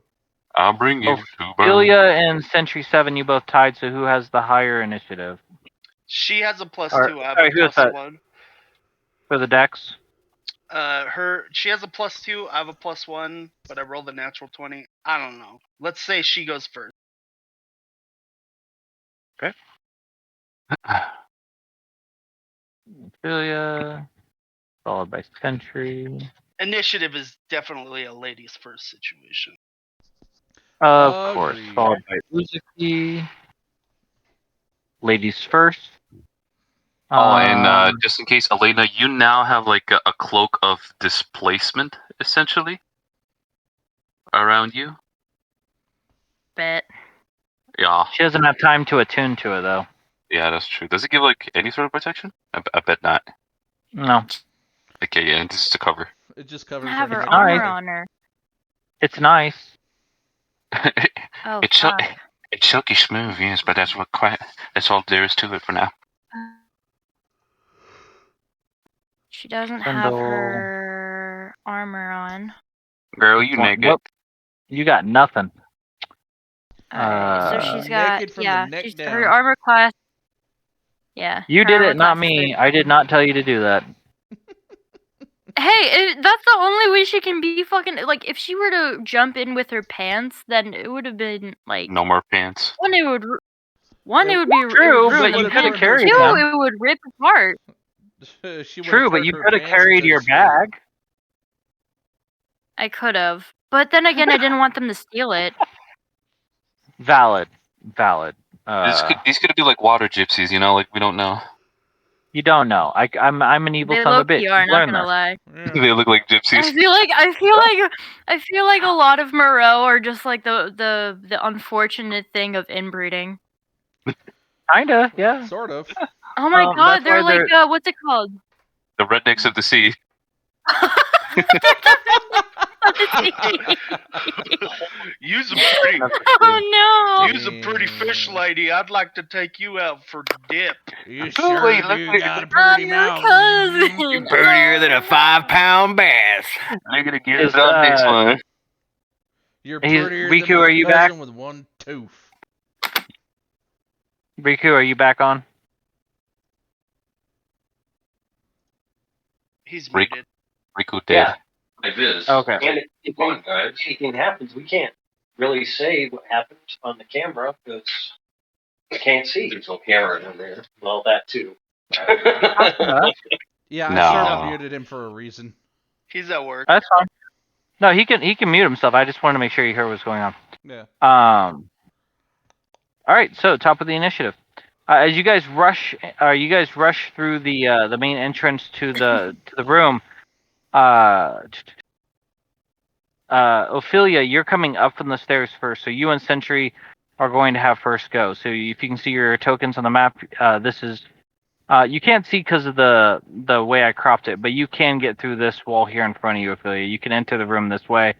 I'll bring you to burn. Ophelia and Sentry 7, you both tied, so who has the higher initiative? She has a +2. Or- I have sorry, a who is that? +1. For the dex? She has a +2. I have a +1, but I rolled a natural 20. I don't know. Let's say she goes first. Ophelia, followed by Sentry. Initiative is definitely a ladies first situation. Of course, Agreed. followed by Uzukai. Ladies first. And just in case, Elena, you now have like a cloak of displacement, essentially, around you. Bit. Yeah, She doesn't have time to attune to it, though. yeah, that's true. Does it give like any sort of protection? I bet not. No. Okay, yeah, this is to cover. It just covers I have her her head. armor Alright. on her. It's nice. Oh, it's fuck. it's silky smooth, yes, but that's all there is to it for now. She doesn't have Cyndal. her armor on. Girl, you naked. Nope. You got nothing. Alright, so she's got Naked from the neck she's down. her armor class. Yeah. You her did armor it, not class is me. 30. I did not tell you to do that. Hey, that's the only way she can be fucking like. If she were to jump in with her pants, then it would have been like No more pants. one. It would be True, ruined. but you would've could have worn carried her- them. Two, it would rip apart. She would've True, but turned you her could have pants carried into your skirt. bag. I could have, but then again, I didn't want them to steal it. Valid. These could be like water gypsies, you know, like we don't know. You don't know. I'm an evil They son of a low-key bitch. are, You've not learned gonna this. lie. Yeah. They look like gypsies. I feel like a lot of Moreau are just like the unfortunate thing of inbreeding. Kinda, yeah. Sort of. Oh my That's god, they're why like what's it called? The rednecks of the sea. Use a pretty, Oh no! use a pretty fish lady. I'd like to take you out for dip. You Oh, sure wait, do look, got a I'm pretty your mouth. cousin. Prettier than a 5-pound bass. Look at the gears It's, on this one. You're He's- prettier Riku, than my are you cousin back? with one tooth. Riku, are you back on? He's Rick. muted. Riku dead. Yeah, like this. Okay. And if anything happens, we can't really say what happens on the camera because we can't see. There's no camera in there. Well, that too. Yeah, I No. sort of muted him for a reason. He's at work. That's fine. No, he can mute himself. I just wanted to make sure you heard what's going on. Yeah. All right, so top of the initiative. As you guys rush through the main entrance to the room. Ophelia, you're coming up from the stairs first, so you and Sentry are going to have first go. So if you can see your tokens on the map, this is you can't see because of the way I cropped it, but you can get through this wall here in front of you, Ophelia. You can enter the room this way,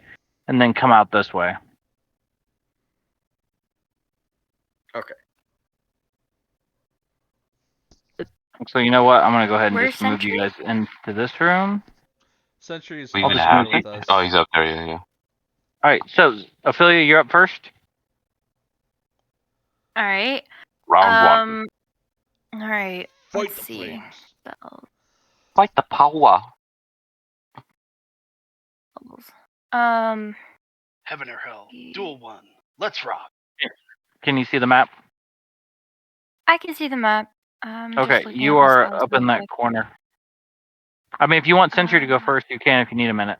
and then come out this way. Okay. So you know what? I'm gonna go ahead and Where's just move you Sentry? guys into this room. Sentry's We I'll even just have. move you. with us. Oh, he's up there. Yeah. All right, so Ophelia, you're up first. All right. Round one. All right. Fight Let's the see. flames. Spells. Fight the power. Heaven or hell. Duel 1. Let's rock. Can you see the map? I can see the map. Just Okay, looking you at my are spells up in real that quick. corner. I mean, if you want Sentry to go first, you can if you need a minute.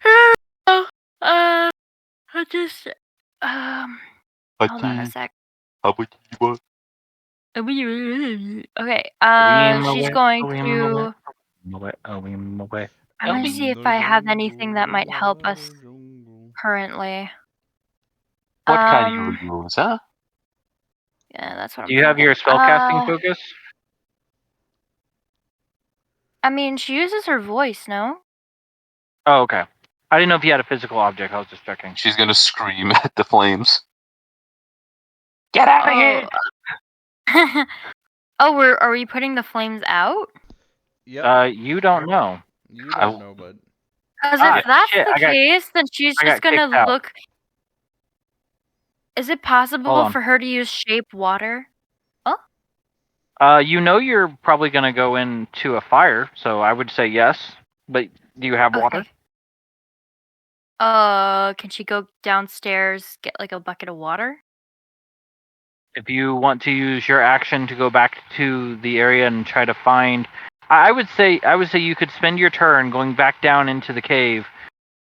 I just hold on a sec. How about you? Okay. Away, She's going away, to. away, away. I'm gonna see if I have anything that might help us currently. What can you use, huh? Yeah, that's what I'm Do you have your thinking. spellcasting focus? I mean, she uses her voice, no? Oh, okay. I didn't know if you had a physical object. I was just checking. She's gonna scream at the flames. Get out of here! Oh, are we putting the flames out? Yep. You don't know. You don't know, bud. Because Ah, if that's shit, the case, then she's I just got gonna kicked out. look. Is it Hold possible on. for her to use shape water? You know you're probably gonna go into a fire, so I would say yes. But do you have water? Okay. Can she go downstairs, get like a bucket of water? If you want to use your action to go back to the area and try to find, I would say you could spend your turn going back down into the cave,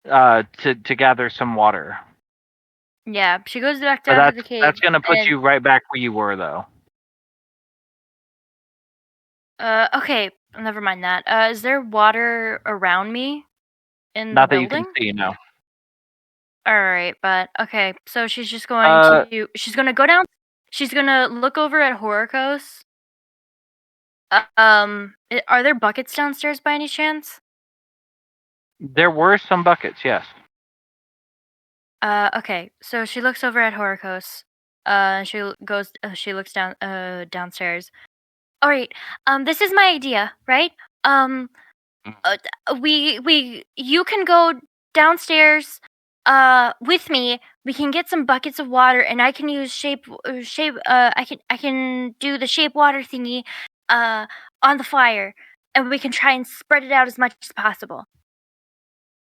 to gather some water. Yeah, she goes back But down to the cave. that's gonna put and- you right back where you were, though. Okay, never mind that. Is there water around me in Not the that you building? can see, no. All right, but okay. So she's just going to. She's gonna go down. She's gonna look over at Horakos. Are there buckets downstairs by any chance? There were some buckets, yes. Okay. So she looks over at Horakos. She goes. She looks down. Downstairs. All right. This is my idea, right? You can go downstairs. With me, we can get some buckets of water, and I can use shape. I can do the shape water thingy. On the fire, and we can try and spread it out as much as possible.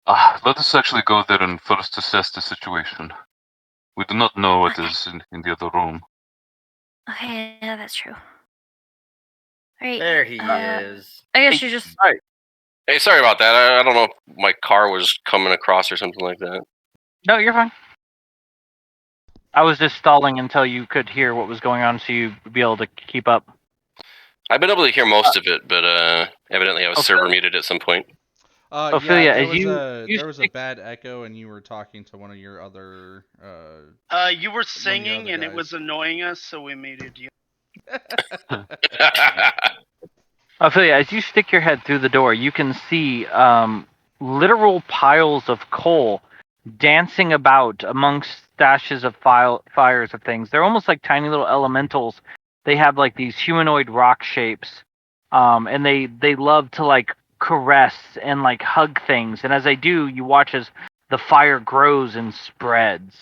Let us actually go there and first assess the situation. We do not know what is in the other room. Okay, yeah, that's true. Right. There he is. I guess you just. Hey, sorry about that. I don't know if my car was coming across or something like that. No, you're fine. I was just stalling until you could hear what was going on, so you'd be able to keep up. I've been able to hear most of it, but evidently I was server muted at some point. Ophelia, Yeah, there was a bad echo, and you were talking to one of your other. You were singing, and it was annoying us, so we muted you. Ophelia, as you stick your head through the door, you can see literal piles of coal dancing about amongst stashes of fires of things. They're almost like tiny little elementals. They have like these humanoid rock shapes, and they love to like caress and like hug things. And as they do, you watch as the fire grows and spreads.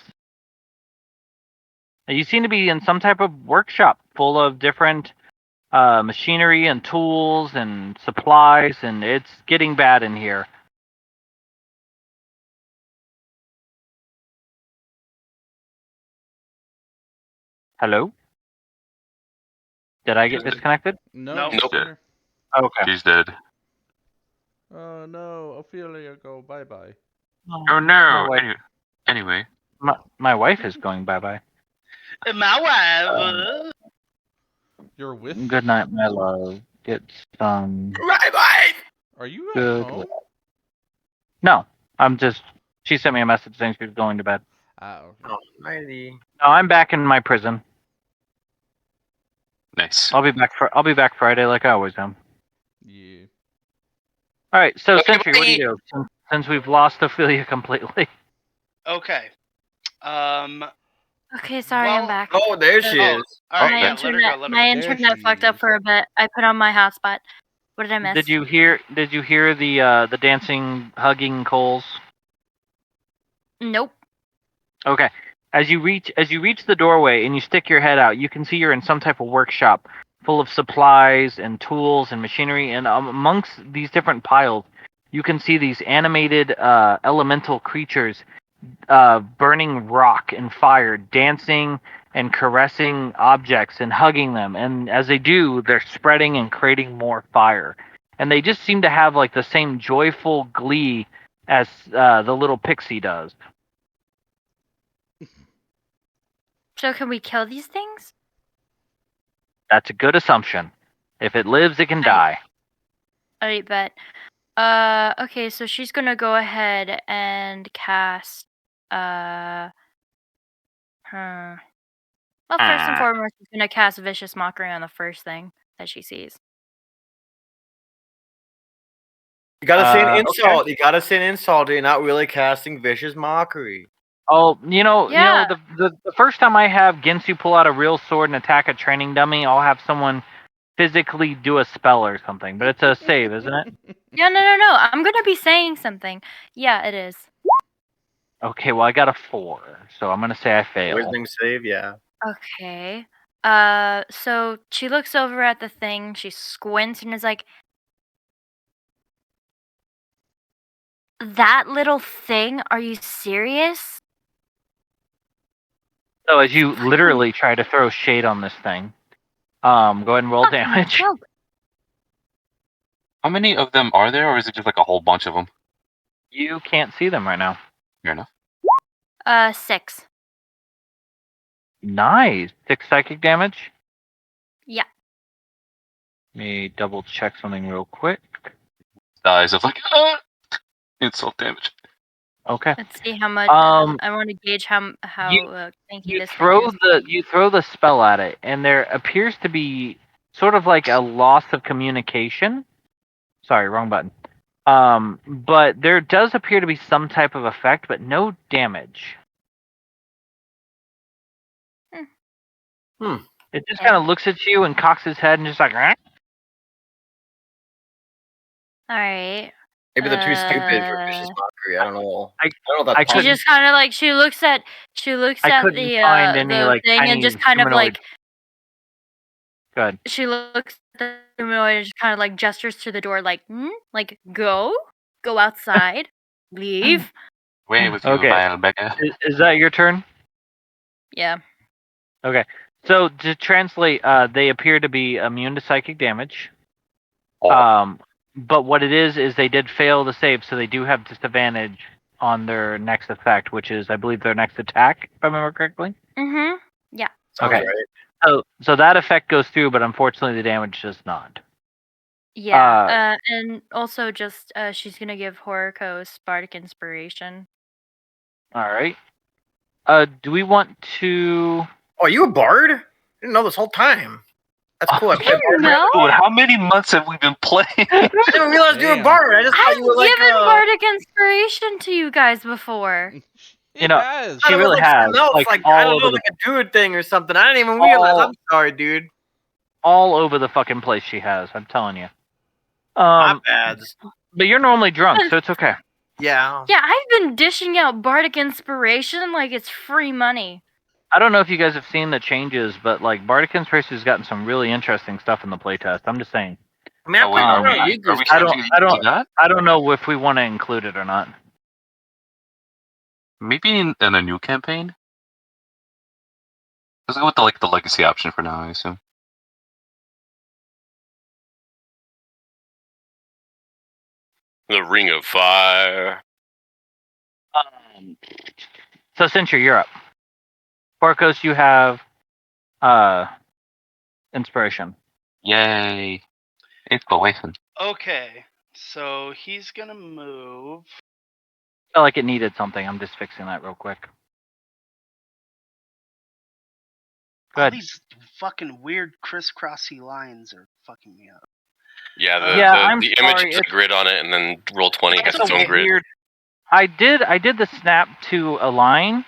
And you seem to be in some type of workshop full of different machinery and tools and supplies, and it's getting bad in here. Hello? Did I get disconnected? No. She's dead. Okay. She's dead. Oh no, Ophelia, go bye bye. Oh no! Anyway. My wife is going bye-bye. My wife. You're with. Good night, my love. Get some. My wife! Are you at Good. home? No, I'm just. She sent me a message saying she was going to bed. Oh. Almighty. No, I'm back in my prison. Nice. I'll be back Friday like I always am. Yeah. All right, so Okay, Sentry, what do you do since we've lost Ophelia completely? Okay. Okay, sorry, I'm back. Oh, there she is. All right, My yeah, let her go. Let her my go. internet fucked up for a bit. I put on my hotspot. What did I miss? Did you hear the dancing, hugging coals? Nope. Okay. As you reach the doorway and you stick your head out, you can see you're in some type of workshop full of supplies and tools and machinery, and amongst these different piles, you can see these animated elemental creatures burning rock and fire, dancing and caressing objects and hugging them. And as they do, they're spreading and creating more fire. And they just seem to have like the same joyful glee as the little pixie does. So can we kill these things? That's a good assumption. If it lives, it can die. Alright, bet. Okay, so she's gonna go ahead and cast, Well, first and foremost, she's gonna cast Vicious Mockery on the first thing that she sees. You gotta say an Okay. insult. You gotta say an insult. You're not really casting Vicious Mockery. Oh, Yeah. the first time I have Ginsu pull out a real sword and attack a training dummy, I'll have someone physically do a spell or something. But it's a save, isn't it? Yeah, no. I'm gonna be saying something. Yeah, it is. Okay, well I got a 4, so I'm gonna say I fail. Wisdom save, yeah. Okay. So she looks over at the thing, she squints and is like, "That little thing? Are you serious?" So as you literally try to throw shade on this thing, go ahead and roll damage. Joke. How many of them are there, or is it just like a whole bunch of them? You can't see them right now. Fair enough. 6. Nice. 6 psychic damage. Yeah. Let me double check something real quick. Dies of like insult damage. Okay. Let's see how much. Um, I want to gauge how tanky You this throw thing is. you throw the spell at it, and there appears to be sort of like a loss of communication. Sorry, wrong button. But there does appear to be some type of effect, but no damage. It just kind of looks at you and cocks its head and just like. "Rah." All right. Maybe they're too stupid for Vicious Mockery. I don't know. I don't know if that's She just kind of like she looks at I couldn't the find any, the like, thing and tiny just kind of humanoid- like Good. she looks at the humanoid and just kind of like gestures to the door like go outside, leave. Way with you, Okay. vile beggar. Is that your turn? Yeah. Okay. So to translate, they appear to be immune to psychic damage. Oh. But what it is they did fail the save, so they do have disadvantage on their next effect, which is, I believe, their next attack, if I remember correctly. Mm-hmm. Yeah. Sounds Okay. right. So that effect goes through, but unfortunately the damage does not. Yeah. And also just she's gonna give Horakos Bardic Inspiration. All right. Do we want to? Oh, are you a bard? I didn't know this whole time. That's cool. I played didn't bard. know? Dude, how many months have we been playing? I didn't realize you were a Damn. bard. I just thought I've you were like given Bardic Inspiration to you guys before. You know, has. she really has, like, I all don't know, over like a druid thing or something. I didn't even realize. I'm sorry, dude. all over the fucking place. She has. I'm telling you. My bads. But you're normally drunk, so it's okay. Yeah. Yeah, I've been dishing out Bardic Inspiration like it's free money. I don't know if you guys have seen the changes, but like Bardic Inspiration has gotten some really interesting stuff in the playtest. I'm just saying. I mean, I played are around. we You just- changing to that? I don't know if we want to include it or not. Maybe in a new campaign? Let's go with the legacy option for now, I assume. The Ring of Fire. So Sentry, you're up. Horakos, you have inspiration. Yay. Inspiration. Okay, so he's gonna move. I felt like it needed something. I'm just fixing that real quick. Go All ahead. these fucking weird crisscrossy lines are fucking me up. Yeah, I'm the image sorry, is a grid on it, and then roll 20 has It's its own grid. weird. I did the snap to a line,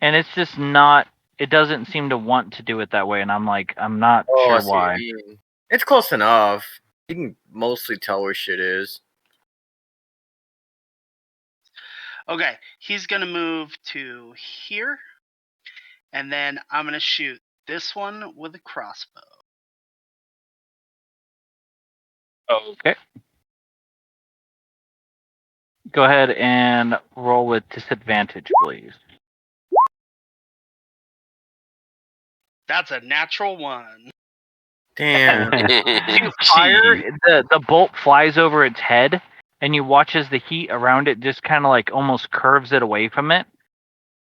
and it's just not. It doesn't seem to want to do it that way, and I'm not I sure see what why. you mean. It's close enough. You can mostly tell where shit is. Okay, he's gonna move to here, and then I'm gonna shoot this one with a crossbow. Okay. Go ahead and roll with disadvantage, please. That's a natural 1. Damn. You fire, the bolt flies over its head, and you watch as the heat around it just kind of like almost curves it away from it.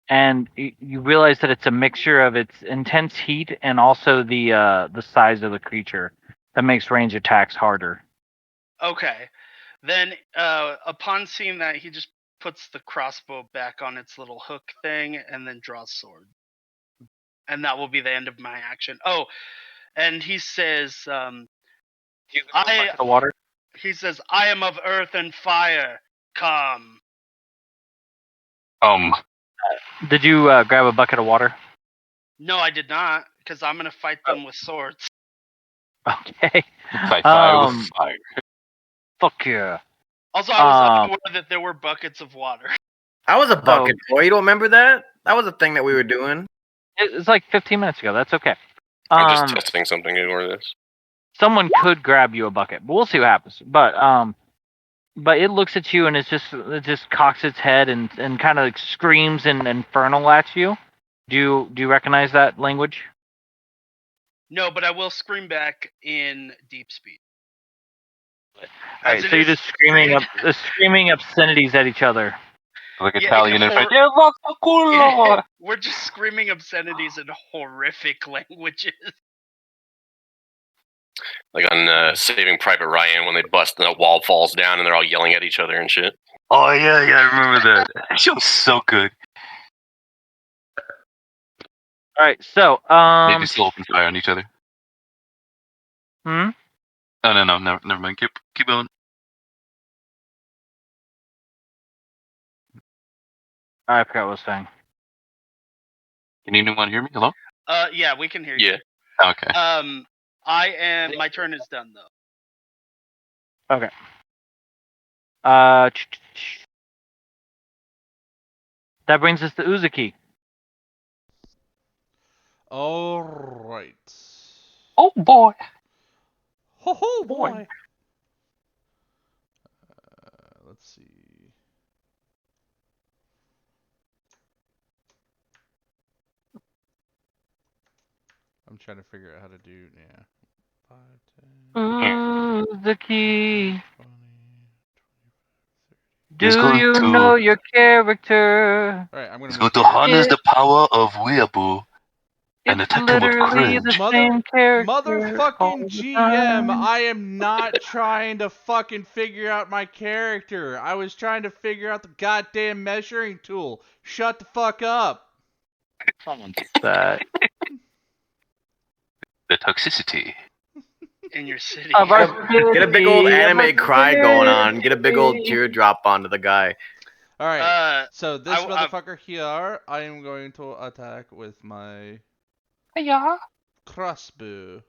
and you realize that it's a mixture of its intense heat and also the size of the creature that makes range attacks harder. Okay. Then, upon seeing that, he just puts the crossbow back on its little hook thing and then draws sword. And that will be the end of my action. Oh, and he says, You grab a bucket of water. he says, I am of earth and fire. Come. Did you grab a bucket of water? No, I did not, because I'm going to fight them with swords. Okay. Fight fire with fire. Fuck yeah. Also, I was unaware that there were buckets of water. I was a bucket boy. You don't remember that? That was a thing that we were doing. It's like 15 minutes ago. That's okay. I'm just testing something. Ignore this. Someone could grab you a bucket, but we'll see what happens. But it looks at you and it just cocks its head and kind of like screams in infernal at you. Do you recognize that language? No, but I will scream back in deep speed. All right, so you're just screaming obscenities at each other. Like Italian and French. We're just screaming obscenities in horrific languages. Like on Saving Private Ryan when they bust and that wall falls down and they're all yelling at each other and shit. Oh yeah, I remember that. That show was so good. All right, so They just open fire on each other. Hmm. Oh no, never mind. Keep going. I forgot what I was saying. Can anyone hear me? Hello? Yeah, we can hear you. Yeah. Okay. My turn is done though. Okay. That brings us to Uzukai. All right. Oh boy. Oh boy. Let's see. I'm trying to figure out how to do. Yeah. 5, 10. Uzukai. 20. Do you know your character? All right, I'm He's going to harness the power of Weeaboo and attack him with cringe. Motherfucking GM, I am not trying to fucking figure out my character. I was trying to figure out the goddamn measuring tool. Shut the fuck up. Someone that. The toxicity. In your city. Get a big old anime cry going on. Get a big old teardrop onto the guy. Alright, so this motherfucker here, I am going to attack with my crossbow.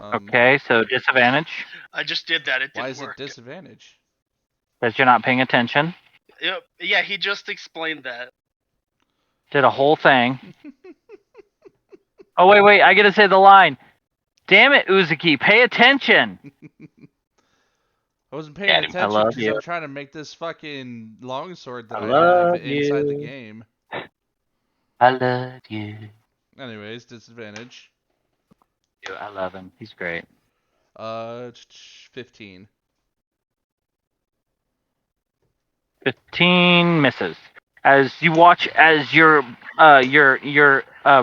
Okay, so disadvantage. I just did that. It didn't work. Why is it disadvantage? Because you're not paying attention. Yep. Yeah, he just explained that. Did a whole thing. Oh, wait, I gotta say the line. Damn it, Uzukai, pay attention! I wasn't paying attention because I'm trying to make this fucking longsword that I have inside the game. I love you. Anyways, disadvantage. I love him. He's great. 15. 15 misses. As you watch as your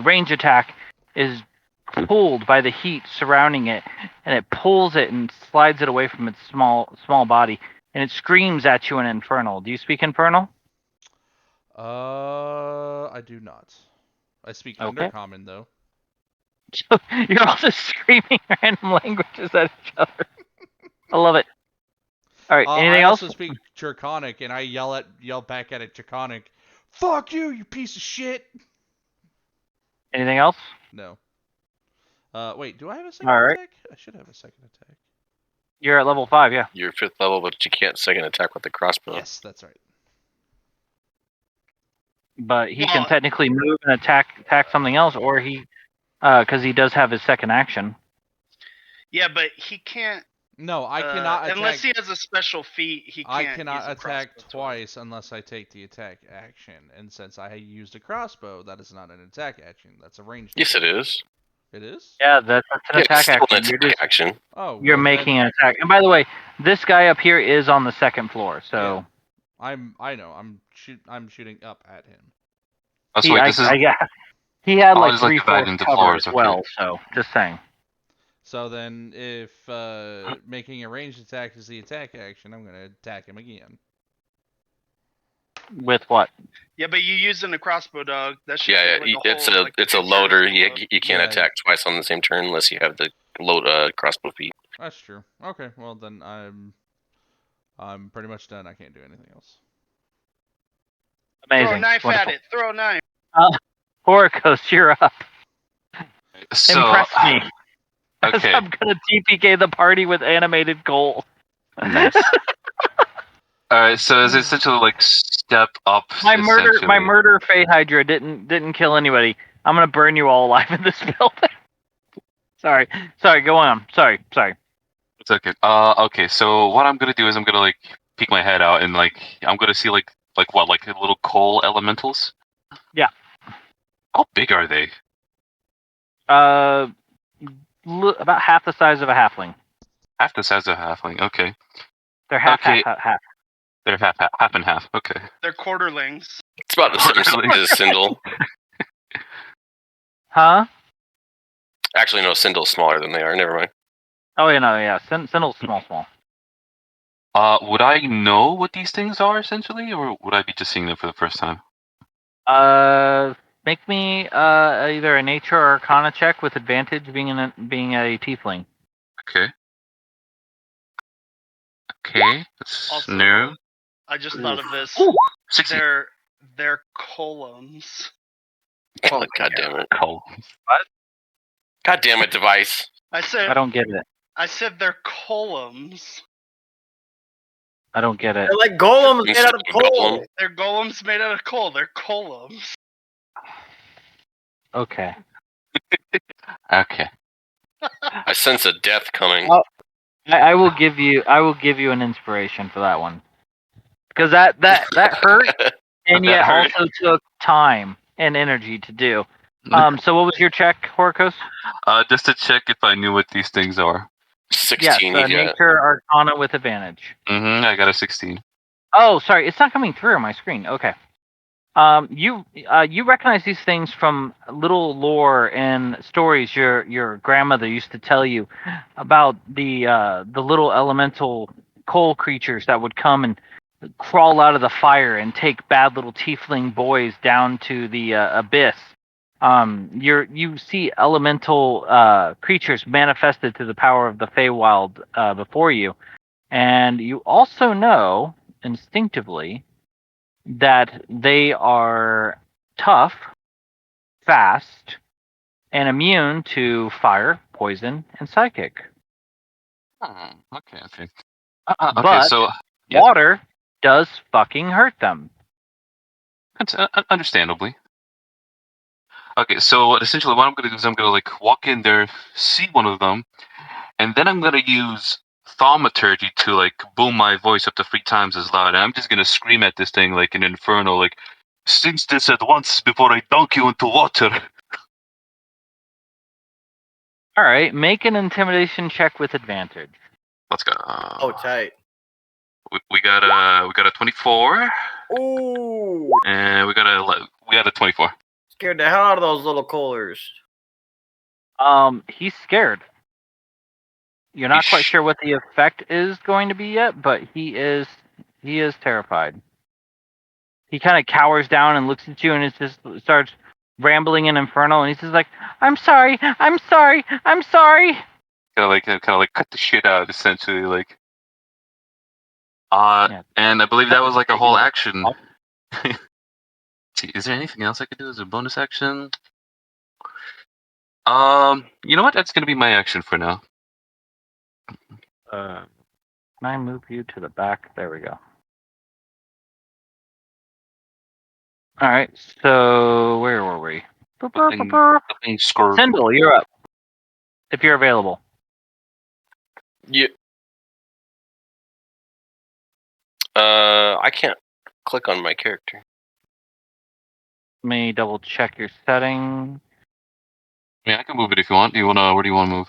range attack is pulled by the heat surrounding it, and it pulls it and slides it away from its small body, and it screams at you in Infernal. Do you speak Infernal? I do not. I speak Undercommon though. So you're all just screaming random languages at each other. I love it. All right, anything else? I also speak Draconic, and I yell back at it Draconic. Fuck you, you piece of shit! Anything else? No. Wait, do I have a second attack? I should have a second attack. You're at level 5, yeah. You're 5th level, but you can't second attack with the crossbow. Yes, that's right. But he can technically move and attack something else, or he, because he does have his second action. Yeah, but he can't. No, I cannot attack. Unless he has a special feat, he can't. I cannot attack twice unless I take the attack action. And since I used a crossbow, that is not an attack action. That's a ranged Yes, attack. it is. It is? Yeah, that's an attack action. Oh, you're making an attack. And by the way, this guy up here is on the second floor, so I know. I'm shooting up at him. Oh, so wait, this is. He had Oh, like it's like 3/4 divided into cover floors, as okay. well. So just saying. So then, if making a ranged attack is the attack action, I'm gonna attack him again. With what? Yeah, but you using a crossbow dog. That should Yeah, take, like, it's whole, a like, it's 2 a loader. turns to load. You can't Yeah. attack twice on the same turn unless you have the load crossbow feat. That's true. Okay, well then I'm pretty much done. I can't do anything else. Amazing. Throw a knife Wonderful. at it. Throw a knife. Horakos, you're up. So, Impress me. okay. I'm gonna TPK the party with animated gold. Nice. Alright, so it's essentially like step up. My essentially. murder Fey Hydra didn't kill anybody. I'm gonna burn you all alive in this building. Sorry, go on. Sorry. It's okay. Okay. So what I'm gonna do is I'm gonna like peek my head out and like I'm gonna see like what, like little coal elementals. Yeah. How big are they? About half the size of a halfling. Half the size of a halfling. Okay. They're half. They're half and half. Okay. They're quarterlings. It's about the same size as Cyndal. Huh? Actually, no, Cyndal's smaller than they are. Never mind. Oh yeah. Cyndal's small. Would I know what these things are essentially, or would I be just seeing them for the first time? Make me either a nature or arcana check with advantage, being a tiefling. Okay. That's Also, no. I just thought of this. Ooh, 60. They're columns. Oh, God damn it! Coal. God damn it, device! I I don't get it. I said they're columns. I don't get it. They're like golems made out of coal. Golem. They're golems made out of coal. They're columns. Okay. Okay. I sense a death coming. Oh. I will give you an inspiration for that one, because that hurt, and yet also took time and energy to do. So what was your check, Horakos? Just to check if I knew what these things are. 16. Yes, nature arcana with advantage. I got a 16. Oh, sorry, it's not coming through on my screen. Okay. You recognize these things from little lore and stories your grandmother used to tell you about the little elemental coal creatures that would come and crawl out of the fire and take bad little tiefling boys down to the abyss. You see elemental creatures manifested through the power of the Feywild before you, and you also know instinctively that they are tough, fast, and immune to fire, poison, and psychic. Okay. Okay, But so yes. water does fucking hurt them. That's, understandably. Okay, so essentially what I'm going to do is I'm going to like walk in there, see one of them, and then I'm going to use thaumaturgy to like boom my voice up to 3 times as loud. And I'm just going to scream at this thing like an inferno, like, "Since this at once before I dunk you into water." All right, make an intimidation check with advantage. Let's go. Oh, tight. We got a 24. Ooh. And we got a 24. Scared the hell out of those little coalers. He's scared. You're not quite sure what the effect is going to be yet, but he is terrified. He kind of cowers down and looks at you, and it just starts rambling in Infernal, and he's just like, I'm sorry. Kind of like cut the shit out, essentially, like. And I believe that was like a whole action. Is there anything else I could do as a bonus action? You know what? That's gonna be my action for now. Can I move you to the back? There we go. All right, so where were we? Cyndal, you're up. If you're available. Yeah. I can't click on my character. Let me double check your setting. Yeah, I can move it if you want. Where do you want to move?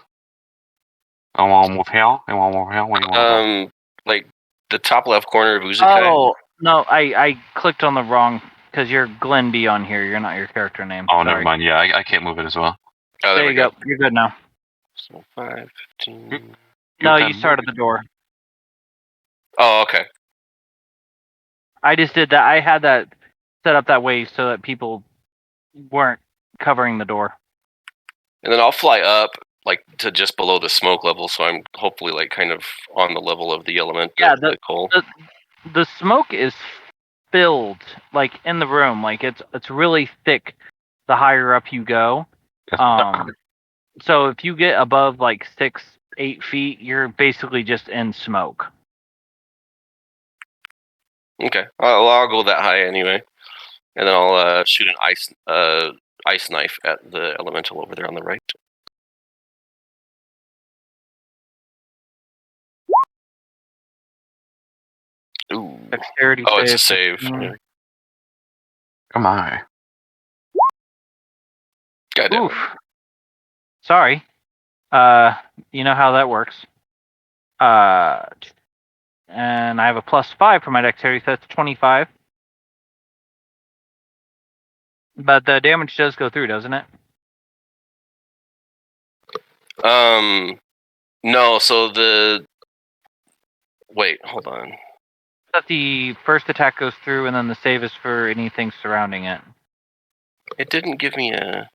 I want to move here. Where do you want to move? Like the top left corner of Uzukai. No, I clicked on the wrong because you're Glenn B on here. You're not your character name. Oh, Sorry. never mind. Yeah, I can't move it as well. Oh, There you go. You're good now. So 5, 15. No, time you started the door. Oh, okay. I just did that. I had that set up that way so that people weren't covering the door. And then I'll fly up like to just below the smoke level, so I'm hopefully like kind of on the level of the element Yeah, of the coal. The smoke is filled like in the room. Like it's really thick the higher up you go. So if you get above like 6-8 feet, you're basically just in smoke. Okay, I'll go that high anyway, and then I'll shoot an ice knife at the elemental over there on the right. Ooh. Dexterity Oh, save. it's a save. Yeah. Come on. Goddamn. Oof. Sorry. You know how that works. And I have a +5 for my dexterity, so that's 25. But the damage does go through, doesn't it? No. So wait, hold on. That the first attack goes through, and then the save is for anything surrounding it. It didn't give me a.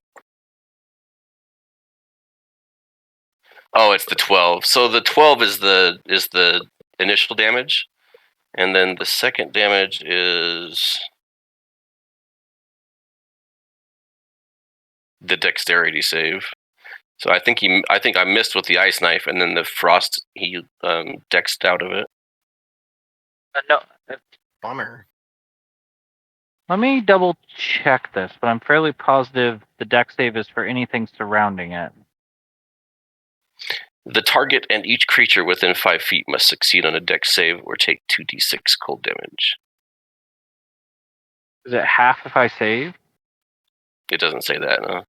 Oh, it's the 12. So the 12 is the initial damage, and then the second damage is the dexterity save. So I think I missed with the ice knife, and then the frost he dexed out of it. No. Bummer. Let me double check this, but I'm fairly positive the dex save is for anything surrounding it. The target and each creature within 5 feet must succeed on a dex save or take 2d6 cold damage. Is it half if I save? It doesn't say that, no.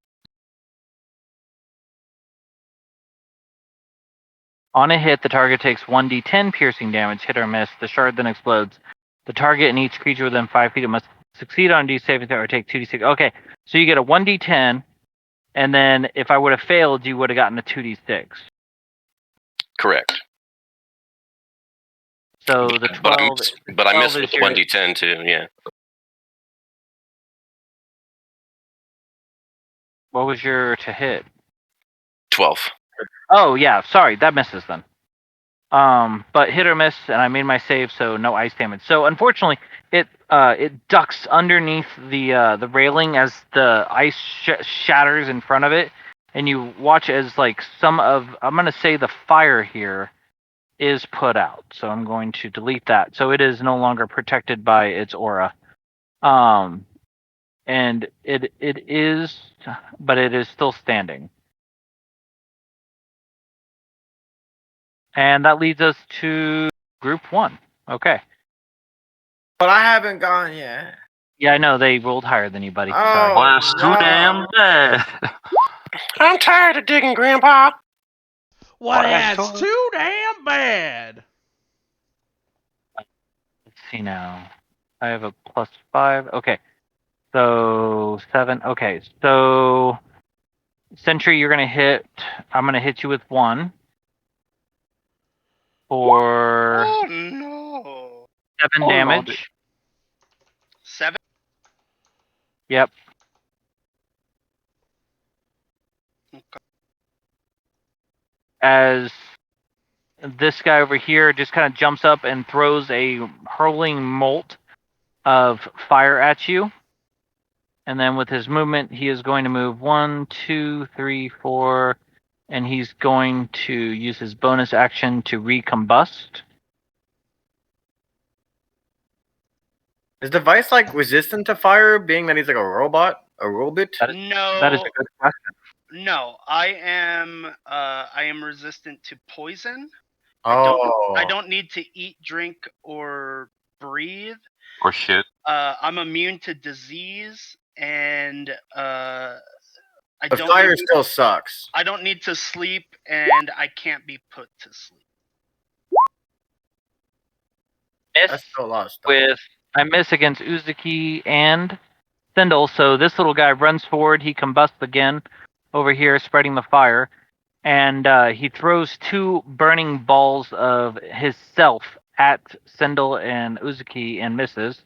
On a hit, the target takes 1d10 piercing damage, hit or miss. The shard then explodes. The target and each creature within 5 feet must succeed on a d saving throw or take 2d6. Okay, so you get a 1d10, and then if I would have failed, you would have gotten a 2d6. Correct. So the 12. But I missed with the your- 1d10 too, yeah. What was your to hit? 12. Oh yeah, sorry, that misses then. But hit or miss, and I made my save, so no ice damage. So unfortunately, it ducks underneath the railing as the ice shatters in front of it, and you watch as like some of I'm gonna say the fire here is put out. So I'm going to delete that. So it is no longer protected by its aura. And it is, but it is still standing. And that leads us to group 1. Okay. But I haven't gone yet. Yeah, I know they rolled higher than you, buddy. Oh, Sorry. Well, it's too damn bad. I'm tired of digging, Grandpa. What is too damn bad? Let's see now. I have a +5. Okay. So 7. Okay. So Sentry, you're gonna hit. I'm gonna hit you with 1 for Oh no! 7 damage. 7. Yep. Okay. As this guy over here just kind of jumps up and throws a hurling molt of fire at you. And then with his movement, he is going to move 1, 2, 3, 4, and he's going to use his bonus action to recombust. Is Device like resistant to fire, being that he's like a robot? A robot? No. That is a good question. No, I am resistant to poison. Oh. I don't need to eat, drink, or breathe. Or shit. I'm immune to disease, and The fire still sucks. I don't need to sleep, and I can't be put to sleep. Miss That's still a lot of stuff. with I miss against Uzukai and Cyndal, so this little guy runs forward. He combusts again over here, spreading the fire. And he throws 2 burning balls of his self at Cyndal and Uzukai and misses.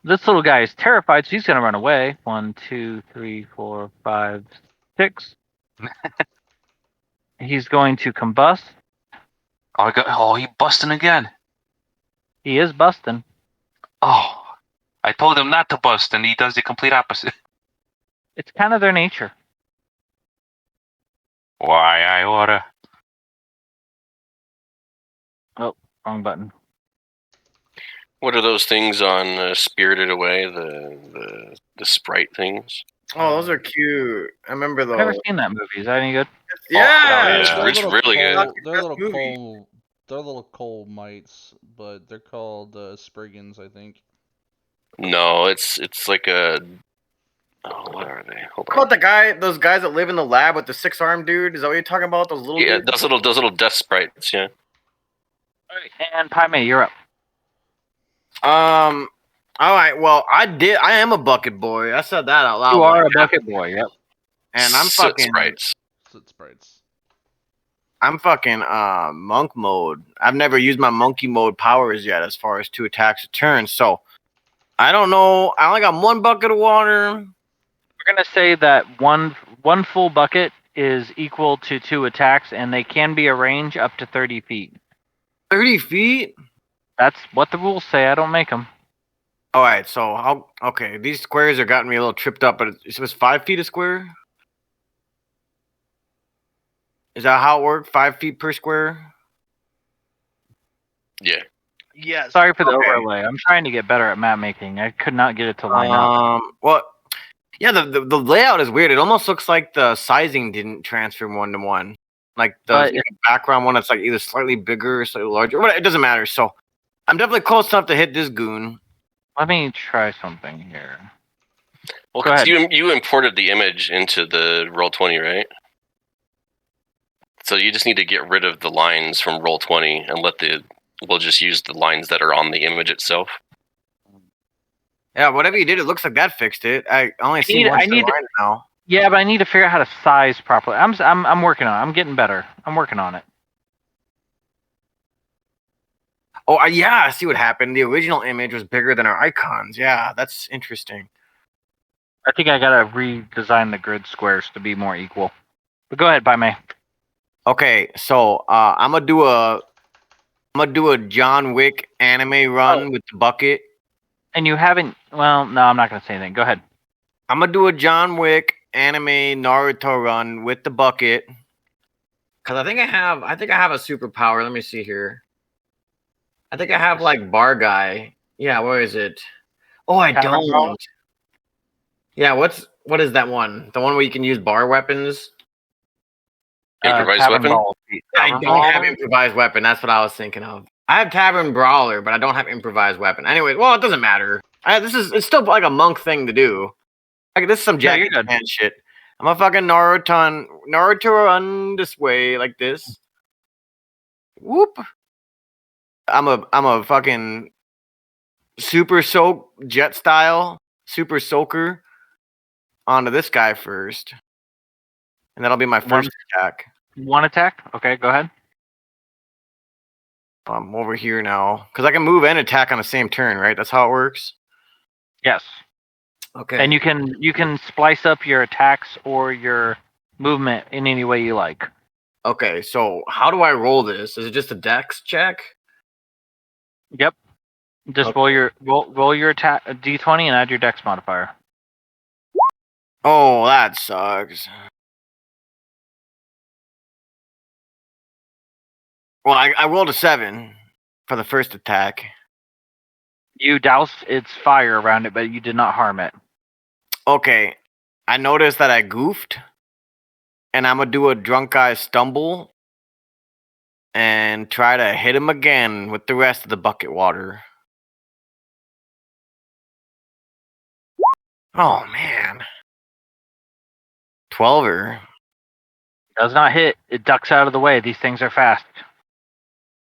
This little guy is terrified, so he's going to run away. 1, 2, 3, 4, 5, 6. He's going to combust. He busting again. He is busting. Oh, I told him not to bust, and he does the complete opposite. It's kind of their nature. Why I oughta. Oh, wrong button. What are those things on Spirited Away? The sprite things. Oh, those are cute. I remember those. I've never seen that movie. Is that any good? Yeah, yeah. It's really good. They're little movie. coal. They're little coal mites, but they're called Spriggans, I think. No, it's like a. Oh, what are they? Hold Called on. those guys that live in the lab with the 6-armed dude. Is that what you're talking about? Those little Yeah, dudes? those little death sprites. Yeah. And Pai Mei, you're up. All right. Well, I am a bucket boy. I said that out loud. You are a bucket boy, yep. And I'm Soot fucking sprites. Soot sprites. I'm fucking monk mode. I've never used my monkey mode powers yet as far as 2 attacks a turn. So I don't know. I only got 1 bucket of water. We're going to say that one full bucket is equal to 2 attacks, and they can be a range up to 30 feet. 30 feet? That's what the rules say. I don't make them. All right. So okay, these squares are gotten me a little tripped up, but it was 5 feet a square. Is that how it worked? 5 feet per square? Yeah. Yes. Sorry for the Okay. overlay. I'm trying to get better at map making. I could not get it to line up. Well, yeah, the layout is weird. It almost looks like the sizing didn't transfer 1-to-1. Like the background one, it's like either slightly bigger or slightly larger. But it doesn't matter. So I'm definitely close enough to hit this goon. Let me try something here. Well, Go ahead. you imported the image into the Roll20, right? So you just need to get rid of the lines from Roll20 and we'll just use the lines that are on the image itself. Yeah, whatever you did, it looks like that fixed it. I only see one line now. Yeah, but I need to figure out how to size properly. I'm working on it. I'm getting better. I'm working on it. Oh, yeah, I see what happened. The original image was bigger than our icons. Yeah, that's interesting. I think I gotta redesign the grid squares to be more equal. But go ahead, Pai Mei. Okay, so I'm gonna do a John Wick anime run with the bucket. And you haven't? Well, no, I'm not gonna say anything. Go ahead. I'm gonna do a John Wick anime Naruto run with the bucket. Cause I think I have a superpower. Let me see here. I think I have like bar guy. Yeah, where is it? Oh, I don't. Yeah, what is that one? The one where you can use bar weapons? Improvised weapon? I don't have improvised weapon. That's what I was thinking of. I have Tavern Brawler, but I don't have improvised weapon. Anyway, well, it doesn't matter. It's still like a monk thing to do. Like, this is some Jackie Chan shit. I'm a fucking Naruto run this way like this. Whoop. I'm a fucking super soak jet style super soaker onto this guy first, and that'll be my first attack. 1 attack? Okay, go ahead. I'm over here now because I can move and attack on the same turn, right? That's how it works. Yes. Okay. And you can splice up your attacks or your movement in any way you like. Okay, so how do I roll this? Is it just a dex check? Yep. Just roll your attack d20 and add your dex modifier. Oh, that sucks. Well, I rolled a 7 for the first attack. You doused its fire around it, but you did not harm it. Okay, I noticed that I goofed, and I'm gonna do a drunk guy stumble and try to hit him again with the rest of the bucket water. Oh man, 12er. Does not hit. It ducks out of the way. These things are fast.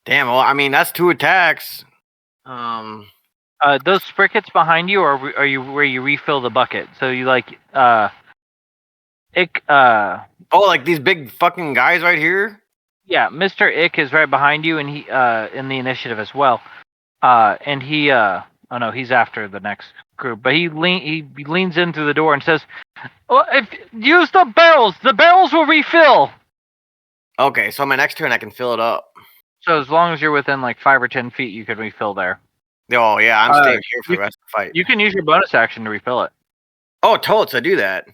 Damn. Well, I mean that's 2 attacks. Those sprickets behind you are you where you refill the bucket? So you like Ick. Oh, like these big fucking guys right here. Yeah, Mr. Ick is right behind you, and he in the initiative as well. And he oh no, he's after the next group, but he leans in through the door and says, "Well, if use the barrels will refill." Okay, so my next turn I can fill it up. So as long as you're within like 5 or 10 feet, you can refill there. Oh yeah, I'm staying here for the rest of the fight. You can use your bonus action to refill it. Oh, totes, I do that.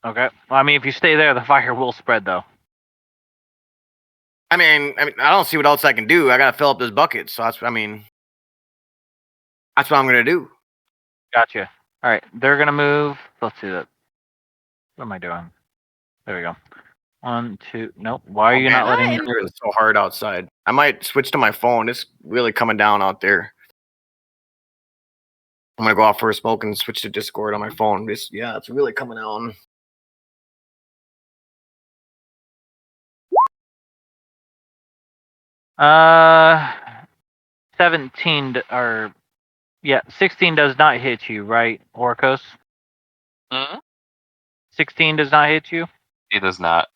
Okay. Well, I mean, if you stay there, the fire will spread though. I mean, I don't see what else I can do. I gotta fill up this bucket, so that's what I'm gonna do. Gotcha. All right, they're gonna move. Let's see that. What am I doing? There we go. 1, 2. Nope. Why are you not letting me? It's so hard outside. I might switch to my phone. It's really coming down out there. I'm gonna go out for a smoke and switch to Discord on my phone. It's really coming down. Uh, 16 does not hit you, right, Horakos? 16 does not hit you. It does not.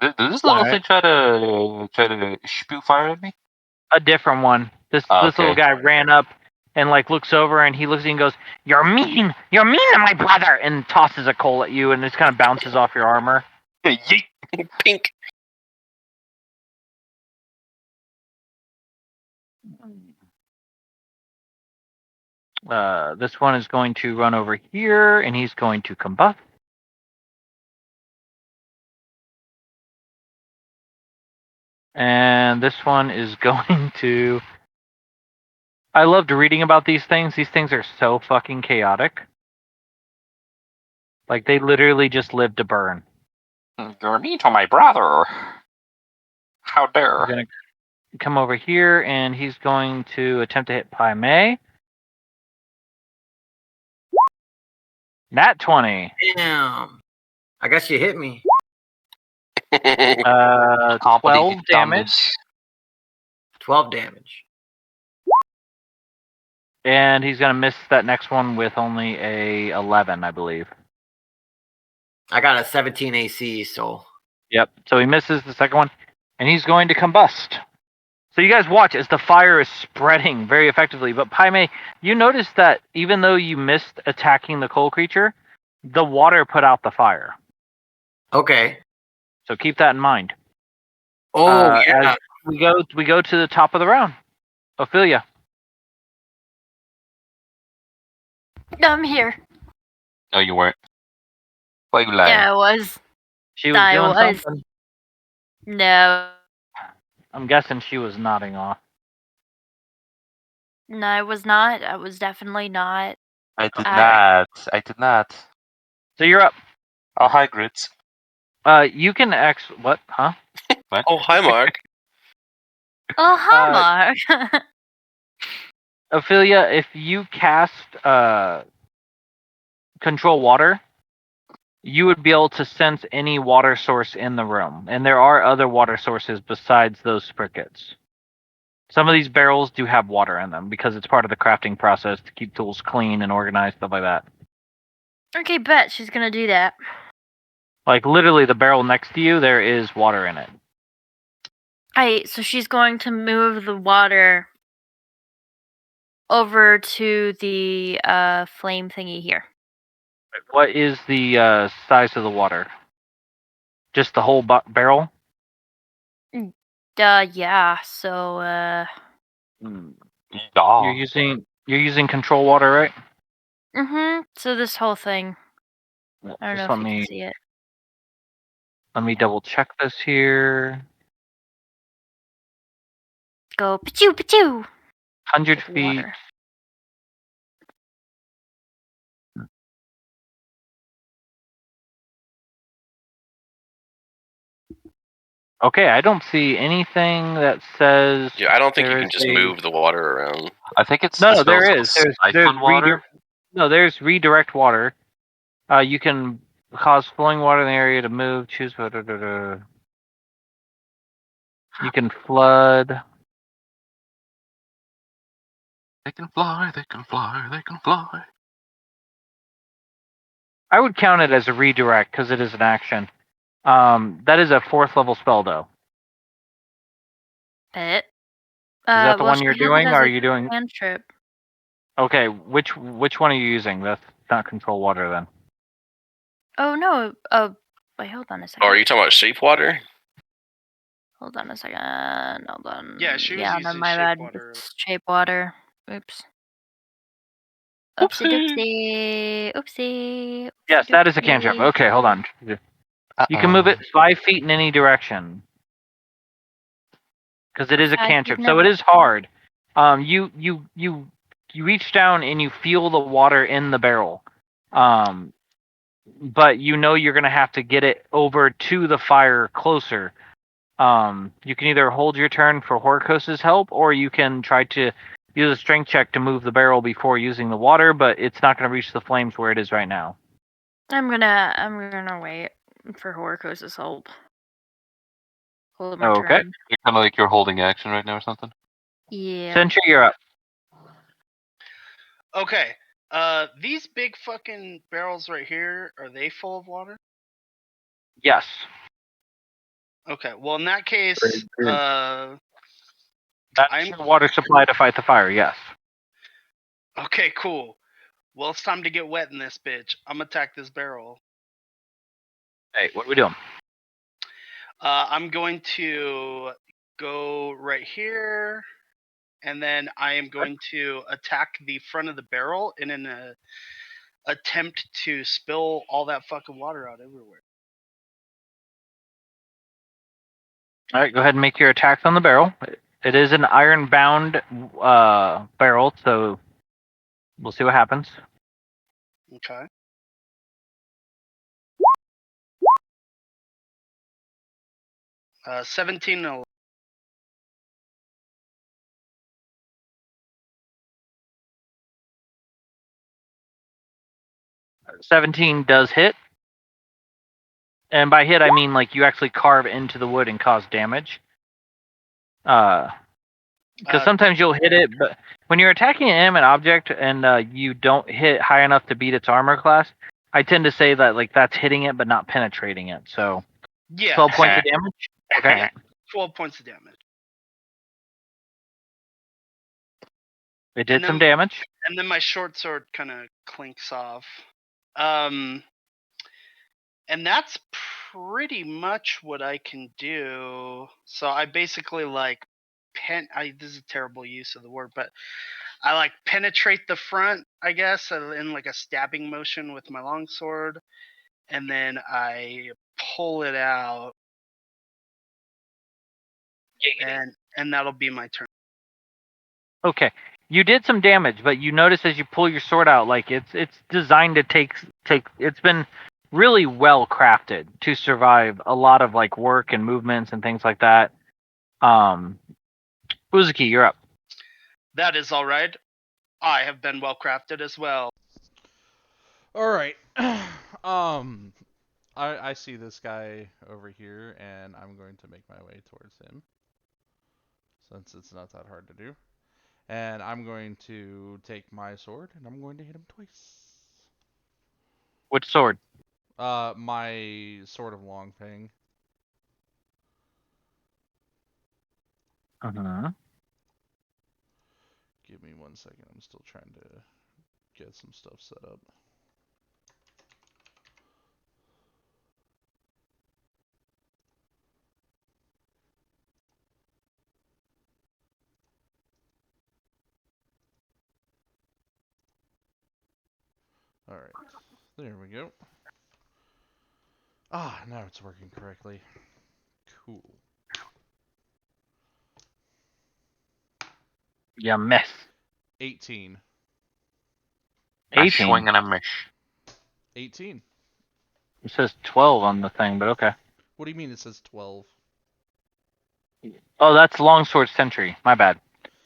Does this little thing try to spew fire at me? A different one. This little guy ran up and like looks over and he looks at you and goes, you're mean to my brother," and tosses a coal at you and it kind of bounces off your armor. Yeet. Pink. This one is going to run over here and he's going to combust. And this one is going to... I loved reading about these things. These things are so fucking chaotic. Like, they literally just live to burn. You're mean to my brother. How dare. He's going to come over here, and he's going to attempt to hit Pai Mei. Nat 20. Damn. I guess you hit me. 12 damage. 12 damage. And he's going to miss that next one with only a 11, I believe. I got a 17 AC, so... Yep, so he misses the second one, and he's going to combust. So you guys watch as the fire is spreading very effectively. But Pai Mei, you notice that even though you missed attacking the coal creature, the water put out the fire. Okay. So keep that in mind. Oh, yeah. As we go to the top of the round. Ophelia. I'm here. No, you weren't. Why you lying? Yeah, I was. She was I doing was. something. No. I'm guessing she was nodding off. No, I was not. I was definitely not. I did not. So you're up. Oh, hi, Grits. You can what? Huh? What? Oh, hi, Mark. Oh, hi, Mark. Ophelia, if you cast control water, you would be able to sense any water source in the room. And there are other water sources besides those sprickets. Some of these barrels do have water in them because it's part of the crafting process to keep tools clean and organized, stuff like that. Okay, bet she's gonna do that. Like, literally, the barrel next to you, there is water in it. Alright, so she's going to move the water over to the flame thingy here. What is the size of the water? Just the whole barrel? Yeah, so, Yeah. You're using control water, right? so this whole thing. I don't know if you can see it. Let me double check this here. Go, pachoo, pachoo! 100 feet. Water. Okay, I don't see anything that says... Yeah, I don't think you there can is just a- move the water around. I think it's No, there is. There's water. there's redirect water. You can cause flowing water in the area to move. Choose. You can flood. They can fly, they can fly, they can fly. I would count it as a redirect because it is an action. That is a 4th level spell, though. But Is that the well, one she you're has it doing, as or are a you doing? cantrip. Okay, which one are you using? That's not control water then. Oh no. Oh, wait. Hold on a Oh, second. are you talking about shape water? Hold on a second. Hold on. Yeah, she was Yeah, no, using my shape bad. water. It's shape water. Oops. Oopsie doopsie. Oopsie. Yes, that is a cantrip. doopsie. Okay, hold on. You can move it 5 feet in any direction because it is a 5 feet cantrip, in so every- it is hard. You reach down and you feel the water in the barrel, but you know you're gonna have to get it over to the fire closer. You can either hold your turn for Horakos' help, or you can try to use a strength check to move the barrel before using the water, but it's not going to reach the flames where it is right now. I'm gonna wait for Horakos' help. Hold my Okay. turn. You're kind of like you're holding action right now or something. Yeah. Sentry, you're up. Okay. These big fucking barrels right here, are they full of water? Yes. Okay. Well, in that case, That's I'm your water supply to fight the fire, yes. okay. Cool. Well, it's time to get wet in this bitch. I'm gonna attack this barrel. Hey, what are we doing? I'm going to go right here, and then I am going to attack the front of the barrel in an attempt to spill all that fucking water out everywhere. All right, go ahead and make your attacks on the barrel. It is an iron-bound barrel, so we'll see what happens. Okay. Uh, 17 and 17 does hit. And by hit, I mean like you actually carve into the wood and cause damage. Because sometimes you'll hit it, but when you're attacking an inanimate object and you don't hit high enough to beat its armor class, I tend to say that like that's hitting it but not penetrating it. So yeah, 12 points of damage. Okay. 12 points of damage. It did And some then- damage. And then my short sword kind of clinks off. And that's pretty much what I can do. So I basically like this is a terrible use of the word, but I like penetrate the front, I guess, in like a stabbing motion with my longsword, and then I pull it out, and that'll be my turn. Okay. You did some damage, but you notice as you pull your sword out, like it's designed to take. It's been really well crafted to survive a lot of like work and movements and things like that. Uzuki, you're up. That is all right. I have been well crafted as well. All right. I see this guy over here, and I'm going to make my way towards him, since it's not that hard to do. And I'm going to take my sword, and I'm going to hit him twice. Which sword? My sword of long fang. Uh-huh. Give me 1 second. I'm still trying to get some stuff set up. Alright, there we go. Ah, now it's working correctly. Cool. You miss. 18. A 18. swing and a miss. 18. It says 12 on the thing, but okay. What do you mean it says 12? Oh, that's longsword sentry. My bad.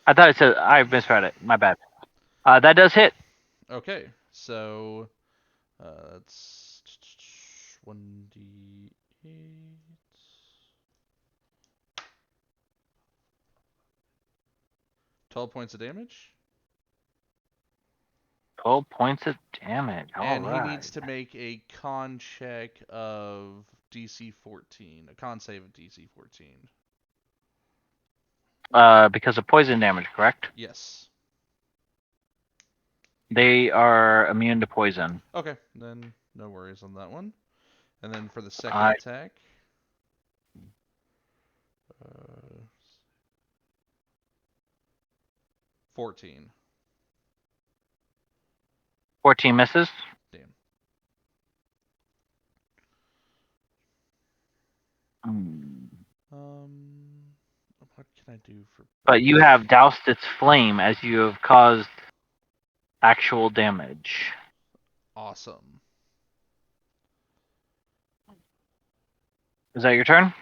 I thought it said I misread it. My bad. That does hit. Okay, so that's 1d8. 12 points of damage. 12 points of damage. And Alright. he needs to make a con check of DC 14. A con save of DC 14. Because of poison damage, correct? Yes. They are immune to poison. Okay, then no worries on that one. And then for the second attack. 14. 14 misses. Damn. What can I do for... But you have doused its flame as you have caused actual damage. Awesome. Is that your turn?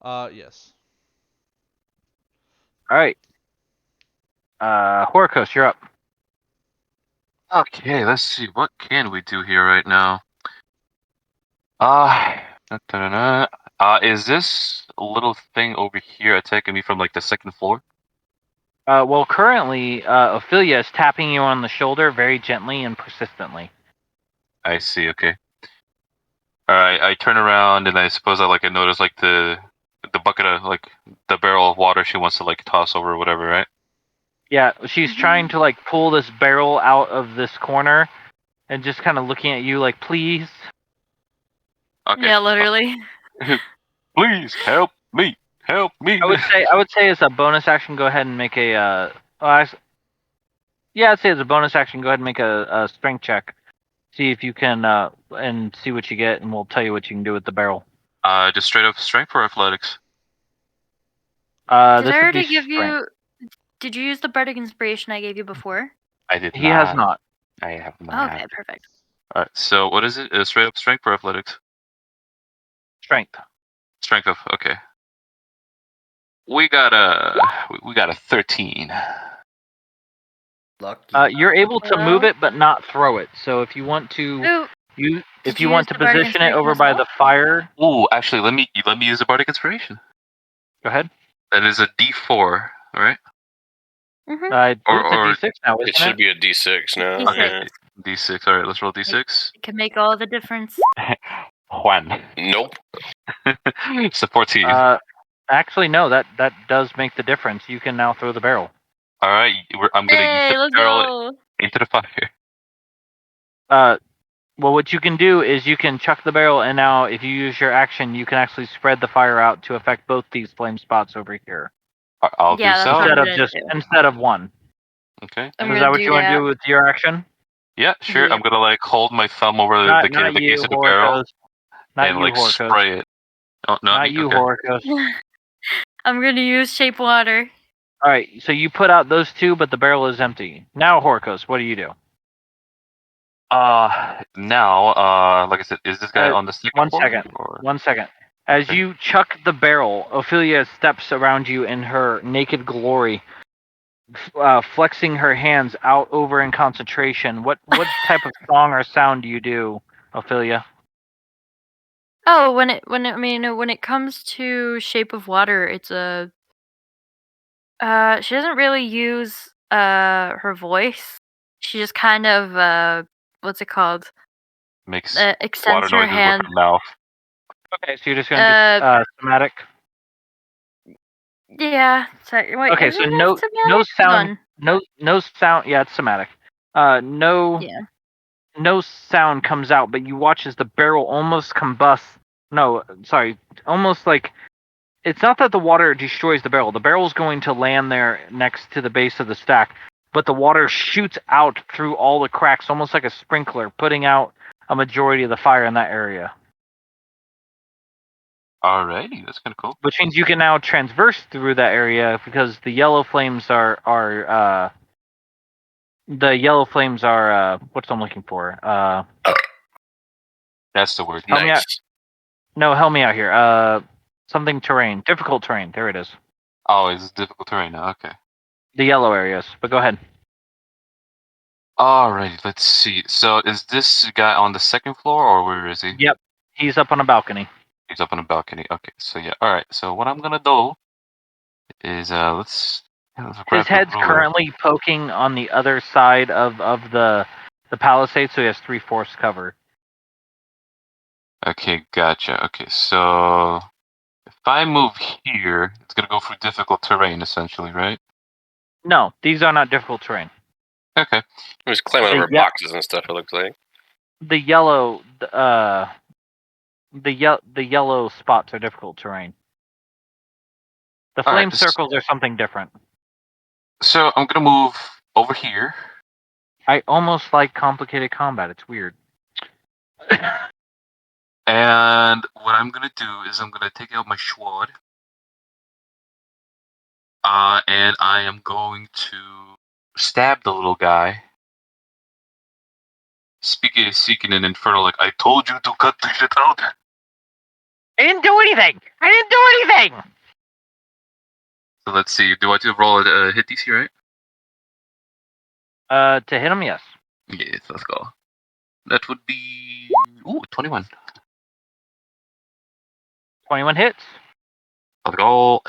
Yes. Alright. Horakos, you're up. Okay, let's see. What can we do here right now? Is this little thing over here attacking me from like the second floor? Well, currently, Ophelia is tapping you on the shoulder very gently and persistently. I see. Okay. All right. I turn around and I suppose I notice like the bucket of like the barrel of water she wants to like toss over or whatever, right? Yeah, she's trying to like pull this barrel out of this corner, and just kind of looking at you like, please. Okay. Yeah, literally. Please help me. Help me. I would say as a bonus action, go ahead and make a. Yeah, I'd say as a bonus action, go ahead and make a strength check. See if you can, and see what you get, and we'll tell you what you can do with the barrel. Just straight up strength or athletics? Did I This would already be give strength. you? Did you use the bardic inspiration I gave you before? I did He has not. I have not. Okay, perfect. All right. So what is it? Straight up strength or athletics? Strength. Strength of okay. We got a 13. Lucky. You're able to move it, but not throw it. So if you want to, Ooh, if did you you want use to the bardic position it over inspiration as by well? the fire, Oh, actually, let me use the bardic inspiration. go ahead. That is a D4. All right. Mm-hmm. I believe Or- it's a D6 now, It should should be a D6 now. D6. Yeah. D6. All right. Let's roll D6. It can make all the difference. Juan. Nope. It's a 14. Actually, no. That does make the difference. You can now throw the barrel. All right. I'm gonna use Hey, the let's barrel go. into the fire. Well, what you can do is you can chuck the barrel, and now if you use your action, you can actually spread the fire out to affect both these flame spots over here I'll Yeah, do that's so. what instead I'm of gonna just do. instead of one. Okay. I'm Is gonna that what do you want to that. do with your action? Yeah, sure. Yep. I'm gonna hold my thumb over Not the you, case of the barrel Horakos. Not and you, Horakos. spray it. Oh, not me? You, Okay. Horakos. I'm gonna use shape water. All right, so you put out those two, but the barrel is empty. Now, Horakos, what do you do? Now, like I said, is this guy on the second One floor? second. Or? 1 second. As Okay. you chuck the barrel, Ophelia steps around you in her naked glory, flexing her hands out over in concentration. What type of song or sound do you do, Ophelia? Oh, when it comes to shape of water, it's a. She doesn't really use her voice. She just kind of what's it called? Makes Extends water her noises hand. with her mouth. Okay, so you're just gonna do somatic. Yeah. Sorry. Wait, Okay, is so it no somatic? sound, Hold no sound. Yeah, it's somatic. on. Yeah. No sound comes out, but you watch as the barrel almost combusts. No, sorry, almost like it's not that the water destroys the barrel. The barrel's going to land there next to the base of the stack, but the water shoots out through all the cracks, almost like a sprinkler, putting out a majority of the fire in that area. Alrighty, that's kind of cool. Which means you can now transverse through that area because the yellow flames are what's I'm looking for? That's the word. Help me out. Nice. No, help me out here. Something terrain. Difficult terrain. There it is. Oh, it's difficult terrain now. Okay. The yellow areas. But go ahead. Alrighty, let's see. So, is this guy on the second floor, or where is he? Yep. He's up on a balcony. He's up on a balcony. Okay, so yeah. Alright, so what I'm gonna do is, let's His head's currently poking on the other side of the palisade, so he has 3/4 cover. Okay, gotcha. Okay, so if I move here, it's gonna go through difficult terrain, essentially, right? No, these are not difficult terrain. Okay. He was climbing over boxes and stuff. It looks like. The yellow, the yellow spots are difficult terrain. The flame Alright, circles are something different. So I'm gonna move over here. I almost like complicated combat. It's weird. And what I'm gonna do is I'm gonna take out my sword. And I am going to stab the little guy. Seeking an infernal, like, I told you to cut the shit out. I didn't do anything! I didn't do anything! So let's see. Do I have to roll a hit DC, right? To hit him, yes. Yes, let's go. That would be 21. 21 hits. Let's go.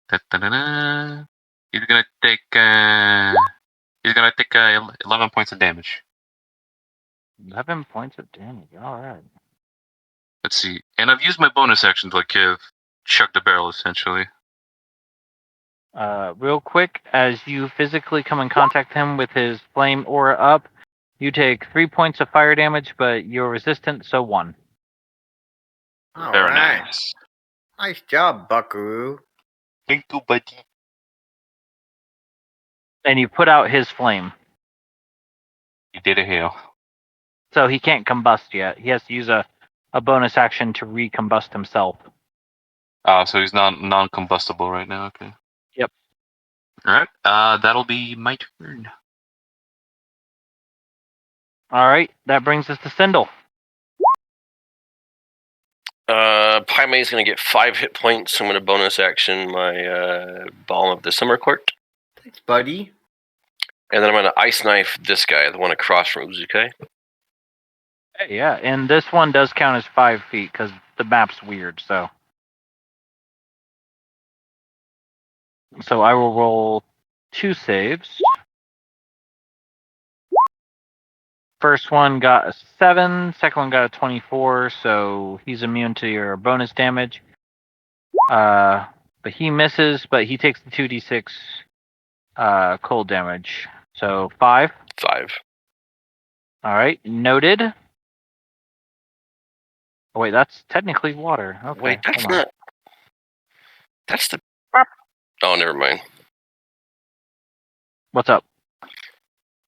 Da-da-da-da. He's gonna take 11 points of damage. 11 points of damage. All right. Let's see. And I've used my bonus action to like chuck the barrel essentially. Real quick, as you physically come in contact him with his flame aura up, you take 3 points of fire damage, but you're resistant, so 1. Very nice. Nice job, Buckaroo. Thank you, buddy. And you put out his flame. You did a hail. So he can't combust yet. He has to use a bonus action to recombust himself. So he's non-combustible right now. Okay. Yep. All right. That'll be my turn. All right. That brings us to Cyndal. Pai Mei is going to get 5 hit points. I'm going to bonus action my Balm of the Summer Court. Thanks, buddy. And then I'm going to Ice Knife this guy, the one across from Uzukai. Yeah, and this one does count as 5 feet because the map's weird, so. So I will roll 2 saves. First one got a 7, second one got a 24, so he's immune to your bonus damage. But he misses, but he takes the 2d6 cold damage. So 5. 5. All right, noted. Oh, wait, that's technically water. Okay. Wait, that's hold on. not. That's the. Oh, never mind. What's up?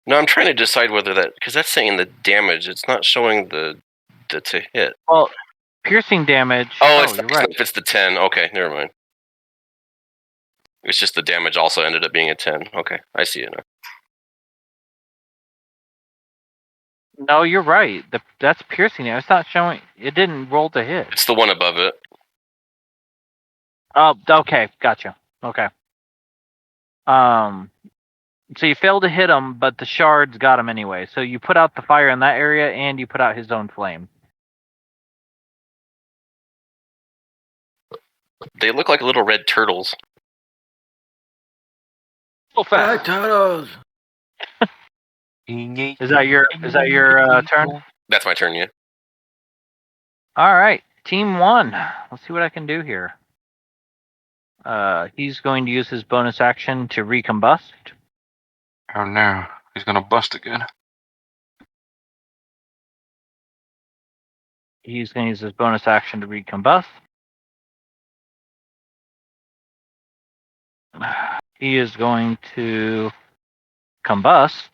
No, I'm trying to decide whether that, because that's saying the damage. It's not showing the to hit. Well, piercing damage. Oh, you're right. It's the 10. Okay, never mind. It's just the damage also ended up being a 10. Okay, I see it now. No, you're right. That's piercing damage. It's not showing. It didn't roll to hit. It's the one above it. Oh, okay, gotcha. Okay. So you failed to hit him, but the shards got him anyway. So you put out the fire in that area, and you put out his own flame. They look like little red turtles. So fast. Turtles. Is that your turn? That's my turn, yeah. All right, team 1. Let's see what I can do here. He's going to use his bonus action to recombust. Oh no, he's gonna bust again. He's going to use his bonus action to recombust. He is going to combust.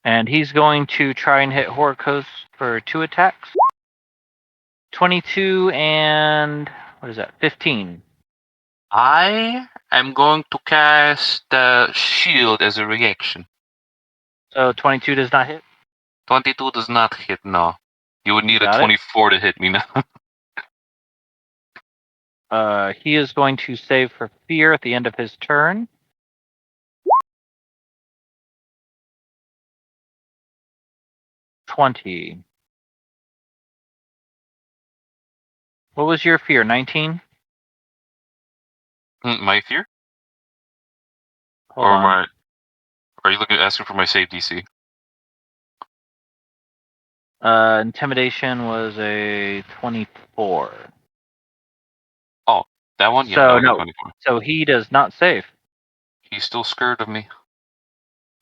And he's going to try and hit Horakos for 2 attacks. 22 and, what is that, 15. I am going to cast Shield as a reaction. So 22 does not hit? 22 does not hit, no. You would need Got a 24 to hit me now. He is going to save for fear at the end of his turn. $20. What was your fear? 19? My fear? Hold or on. are you asking for my save DC? Intimidation was a 24. Oh, that one? Yeah, So, that would be no. 24. So he does not save. He's still scared of me.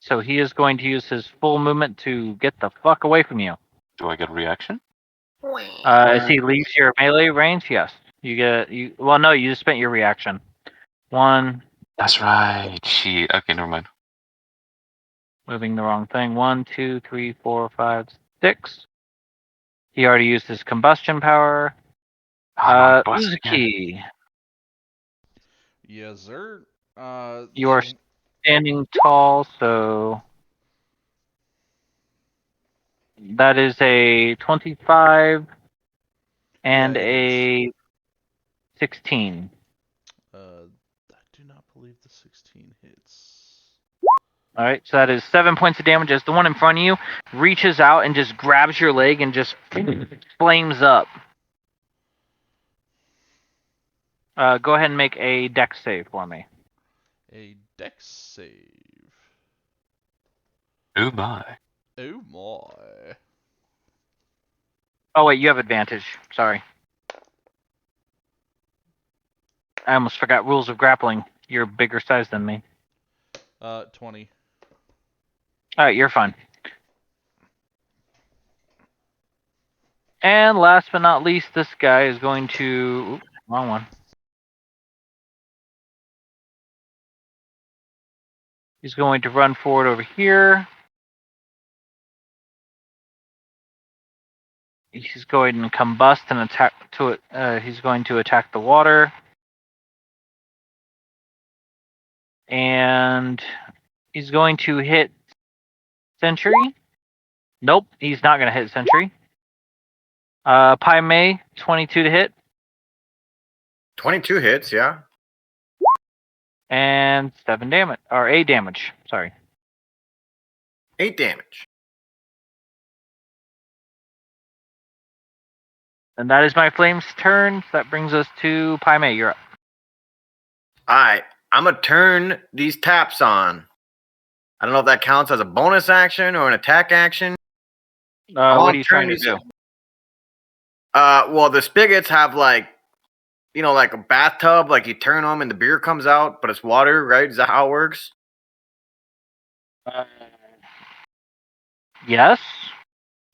So he is going to use his full movement to get the fuck away from you. Do I get a reaction? As he leaves your melee range, yes. Well, no, you just spent your reaction. 1, That's right. Shit. Okay, never mind. moving the wrong thing. 1, 2, 3, 4, 5, 6. He already used his combustion power. Uzukai, Yes, sir. you are standing tall, so that is a 25 and Yeah, it a 16. I do not believe the 16 hits. All right, so that is 7 points of damage as the one in front of you reaches out and just grabs your leg and just flames up. Go ahead and make a dex save for me. A dex save. Oh my. Oh my. Oh wait, you have advantage. Sorry. I almost forgot rules of grappling. You're bigger size than me. 20. All right, you're fine. And last but not least, this guy is going to... Oops, wrong one. He's going to run forward over here. He's going to combust and attack to it. He's going to attack the water. And he's going to hit Sentry. Nope, he's not going to hit Sentry. Pai Mei, 22 to hit. 22 hits, yeah. And 7 damage. Or 8 damage. Sorry. 8 damage. And that is my flame's turn. So that brings us to Pai Mei. You're up. Alright, I'm gonna turn these taps on. I don't know if that counts as a bonus action or an attack action. What are you trying to do? Well, the spigots have like a bathtub, like you turn them and the beer comes out, but it's water, right? Is that how it works? Yes.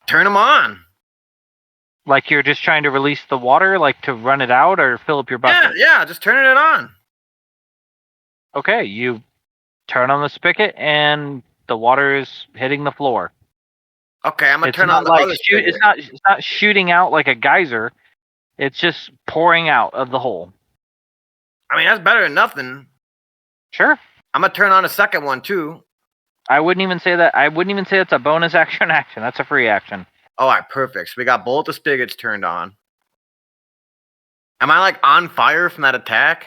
Turn them on. Like you're just trying to release the water, like to run it out or fill up your bucket? Yeah, just turning it on. Okay, you turn on the spigot and the water is hitting the floor. Okay, I'm gonna It's turn on not the like other spigot. it's not shooting out like a geyser. It's just pouring out of the hole. I mean, that's better than nothing. Sure. I'm gonna turn on a second one too. I wouldn't even say that. I wouldn't even say it's a bonus action. That's a free action. All right, perfect. So we got both the spigots turned on. Am I like on fire from that attack?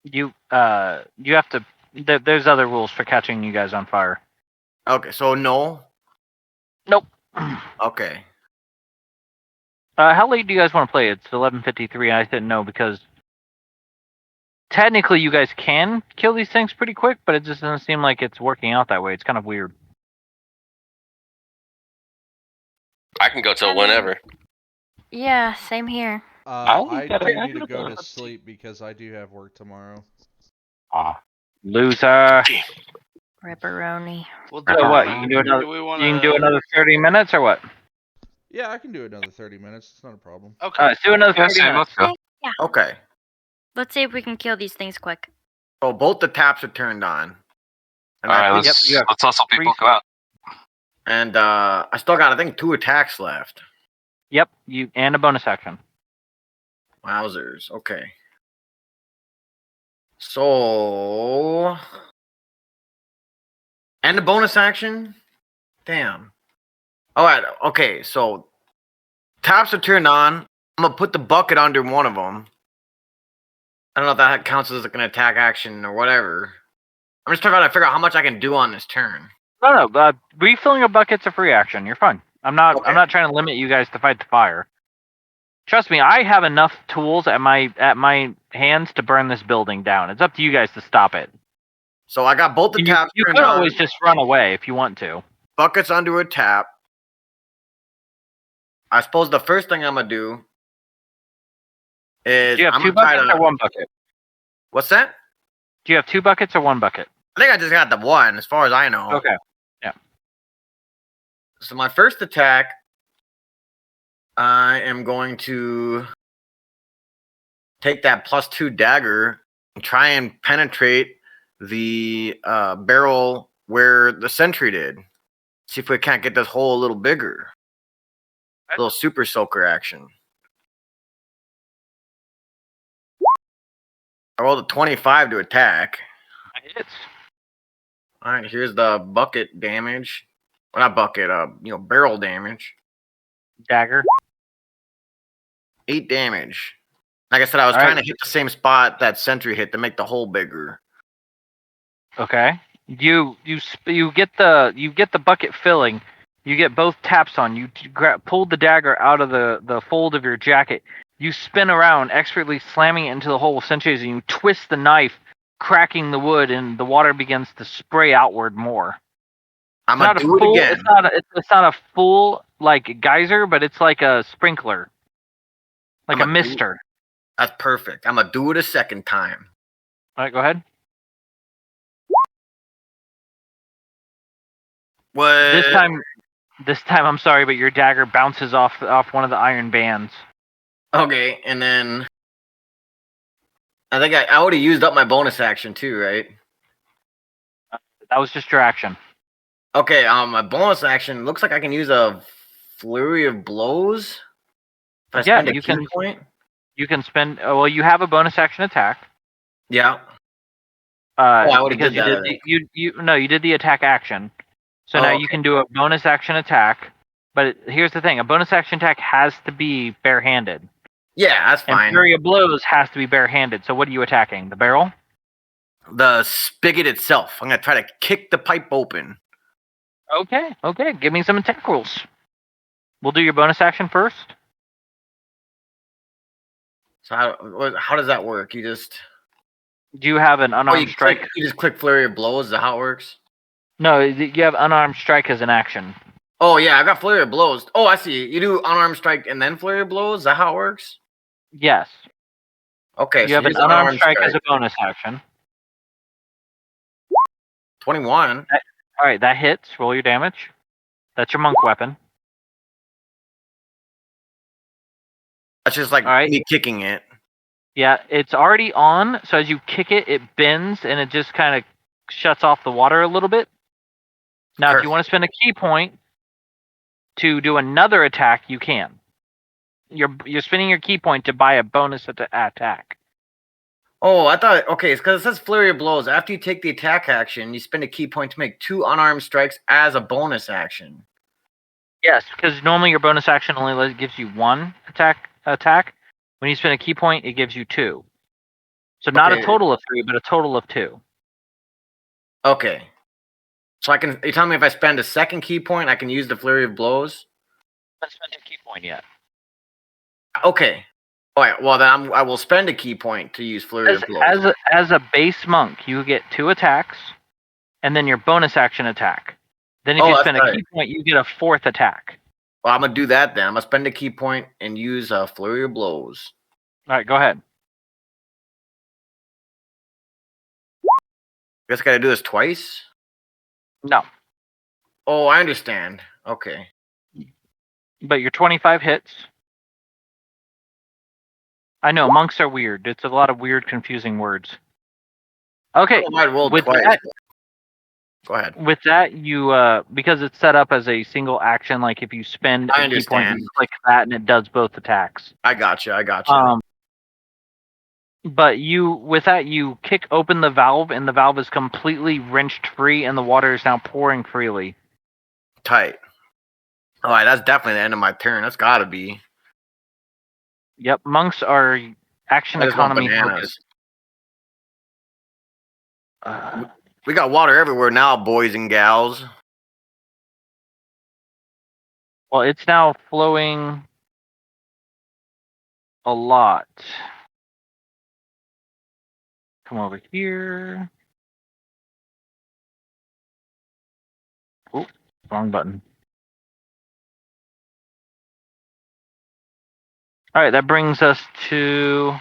You have to. There's other rules for catching you guys on fire. Okay, so no. Nope. Okay. How late do you guys want to play? It's 11:53. I didn't know because technically you guys can kill these things pretty quick, but it just doesn't seem like it's working out that way. It's kind of weird. I can go till whenever. Yeah, same here. I do need to go to sleep because I do have work tomorrow. Loser. Ripperoni. We'll So what? it. You can do another. Do we wanna... You can do another 30 minutes or what? Yeah, I can do another 30 minutes. It's not a problem. Okay. Let's do another 30 minutes. Let's go. Yeah. Okay. Let's see if we can kill these things quick. So both the taps are turned on. And All right, I think- let's hustle people go out. And I still got, I think, 2 attacks left. Yep. You and a bonus action. Wowzers. Okay. So. And the bonus action? Damn. Alright, okay, so. Taps are turned on. I'm gonna put the bucket under one of them. I don't know if that counts as like an attack action or whatever. I'm just trying to figure out how much I can do on this turn. No. Refilling a bucket's a free action. You're fine. I'm not Okay. trying to limit you guys to fight the fire. Trust me, I have enough tools at my hands to burn this building down. It's up to you guys to stop it. So I got both the And taps you turned could on. always just run away if you want to. Buckets under a tap. I suppose the first thing I'm gonna do is Do you have I'm 2 gonna try buckets to. or 1 bucket? What's that? Do you have 2 buckets or 1 bucket? I think I just got the one, as far as I know. Okay. So my first attack, I am going to take that +2 dagger and try and penetrate the barrel where the sentry did. See if we can't get this hole a little bigger. A little super soaker action. I rolled a 25 to attack. That hits. All right, here's the bucket damage. Well, not bucket, barrel damage. Dagger. 8 damage. Like I said, I was All trying right. to hit the same spot that sentry hit to make the hole bigger. Okay. You get the bucket filling. You get both taps on. You pull the dagger out of the fold of your jacket. You spin around, expertly slamming it into the hole with sentries, and you twist the knife, cracking the wood, and the water begins to spray outward more. I'm gonna do it again. It's not a full like geyser, but it's like a sprinkler, like a mister. That's perfect. I'm gonna do it a second time. All right, go ahead. What? This time, I'm sorry, but your dagger bounces off one of the iron bands. Okay, and then I think I would have used up my bonus action too, right? That was just your action. Okay, my bonus action looks like I can use a flurry of blows. If I spend a key point. You can spend. Well, you have a bonus action attack. Yeah. I would have because did that. You did the attack action. So now you can do a bonus action attack. But here's the thing: a bonus action attack has to be barehanded. Yeah, that's fine. And flurry of blows has to be barehanded. So what are you attacking? The barrel? The spigot itself. I'm gonna try to kick the pipe open. Okay. Give me some attack rules. We'll do your bonus action first. So how does that work? You just Do you have an unarmed strike? You just click flurry of blows. Is that how it works? No, you have unarmed strike as an action. Oh yeah, I got flurry of blows. Oh, I see. You do unarmed strike and then flurry of blows. Is that how it works? Yes. Okay. You have an unarmed strike as a bonus action. 21. All right, that hits. Roll your damage. That's your monk weapon. That's just like me kicking it. Yeah, it's already on, so as you kick it, it bends, and it just kind of shuts off the water a little bit. Now, if you want to spend a key point to do another attack, you can. You're spending your key point to buy a bonus attack. Oh, I thought, okay, it's because it says flurry of blows. After you take the attack action, you spend a key point to make 2 unarmed strikes as a bonus action. Yes, because normally your bonus action only gives you 1 attack. When you spend a key point, it gives you 2. So not a total of 3, but a total of 2. Okay. So you're telling me if I spend a second key point, I can use the flurry of blows? I haven't spent a key point yet. Okay. All right. Well, then I will spend a key point to use flurry of blows. As a base monk, you get 2 attacks, and then your bonus action attack. Then if you spend a key point, you get a 4th attack. Well, I'm gonna do that then. I'm gonna spend a key point and use a flurry of blows. All right, go ahead. Guess I gotta do this twice? No. Oh, I understand. Okay. But your 25 hits. I know, monks are weird. It's a lot of weird, confusing words. Okay. I rolled twice. Go ahead. With that, you because it's set up as a single action, like if you spend a key point, you click that and it does both attacks. I gotcha. But with that, you kick open the valve, and the valve is completely wrenched free, and the water is now pouring freely. Tight. All right, that's definitely the end of my turn. That's got to be. Yep, monks are action economy focused. We got water everywhere now, boys and gals. Well, it's now flowing a lot. Come over here. Oh, wrong button. All right, that brings us to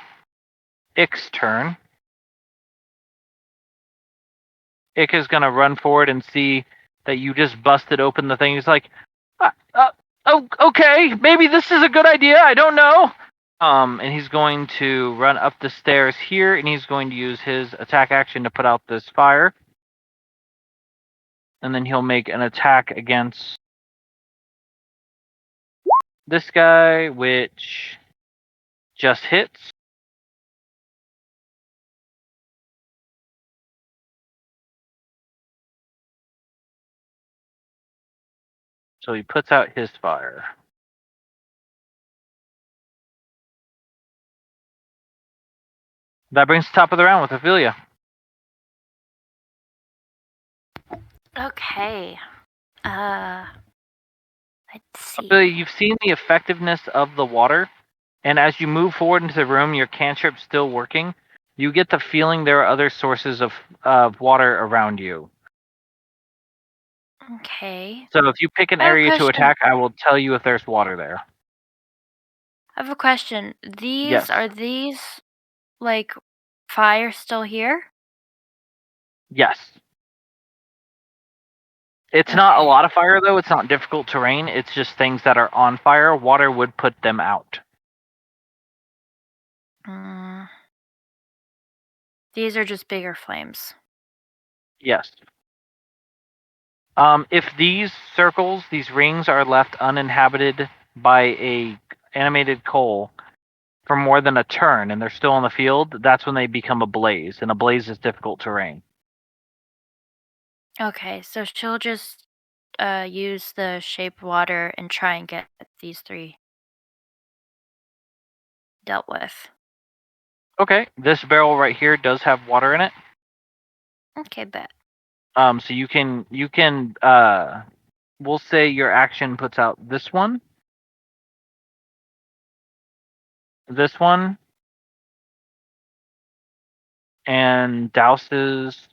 Ick's turn. Ick is going to run forward and see that you just busted open the thing. He's like, oh, okay, maybe this is a good idea. I don't know. And he's going to run up the stairs here, and he's going to use his attack action to put out this fire. And then he'll make an attack against this guy, which just hits. So he puts out his fire. That brings the top of the round with Ophelia. Okay. Let's see. Ophelia, you've seen the effectiveness of the water, and as you move forward into the room, your cantrip's still working. You get the feeling there are other sources of water around you. Okay. So if you pick an I have a area to question. attack, I will tell you if there's water there. I have a question. Yes. Are these like fire still here? Yes. It's not a Okay. lot of fire, though. It's not difficult terrain. It's just things that are on fire. Water would put them out. These are just bigger flames. Yes. If these circles, these rings, are left uninhabited by a animated coal for more than a turn and they're still on the field, that's when they become a blaze, and a blaze is difficult terrain. Okay, so she'll just use the shape water and try and get these three dealt with. Okay, this barrel right here does have water in it. Okay, bet. So you can we'll say your action puts out this one, and douses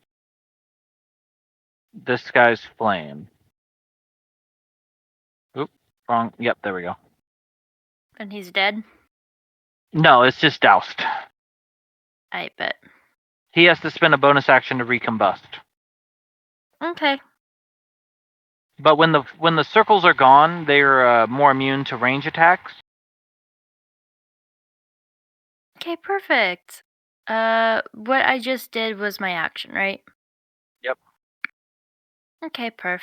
this guy's flame. Oop, wrong. Yep, there we go. And he's dead? No, it's just doused. I bet. He has to spend a bonus action to recombust. Okay. But when the circles are gone, they're more immune to range attacks. Okay, perfect. What I just did was my action, right? Yep. Okay, perf.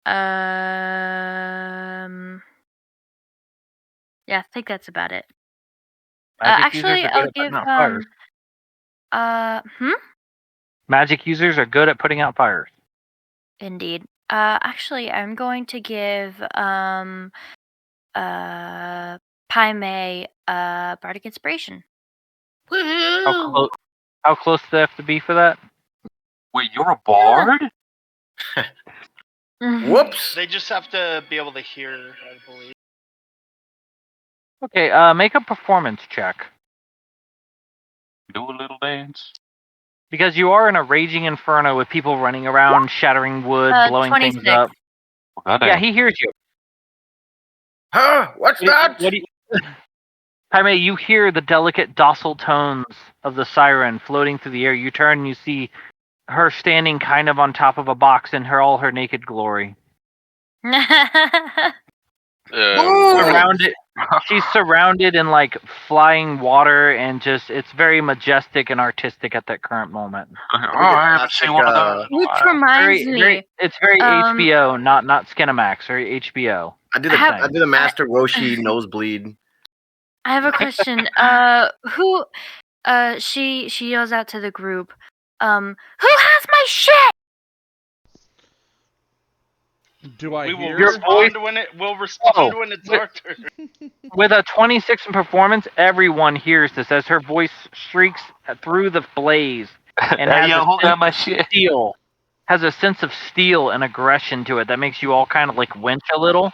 Yeah, I think that's about it. Magic users Actually, are good I'll at putting give out fires. Magic users are good at putting out fires. Indeed. Actually, I'm going to give Pai Mei bardic inspiration. How close do they have to be for that? Wait, you're a bard? Whoops. They just have to be able to hear, I believe. Okay, make a performance check. Do a little dance. Because you are in a raging inferno with people running around, shattering wood, blowing 26. things up. Well, Yeah, he hears you. Huh? What's that? What do you... Pai Mei, you hear the delicate, docile tones of the siren floating through the air. You turn and you see her standing kind of on top of a box in all her naked glory. Surrounded, she's surrounded in like flying water, and just it's very majestic and artistic at that current moment. Oh, I haven't seen one of those. Which reminds me, It's very HBO, not Skinamax, or HBO. I do the Master Roshi nosebleed. I have a question. Who? She yells out to the group. Who has my shit? Do I We will hear? respond when it's our turn. With a 26 in performance, everyone hears this as her voice shrieks through the blaze and Hey, yo, who got my shit? has a sense of steel and aggression to it that makes you all kind of like winch a little.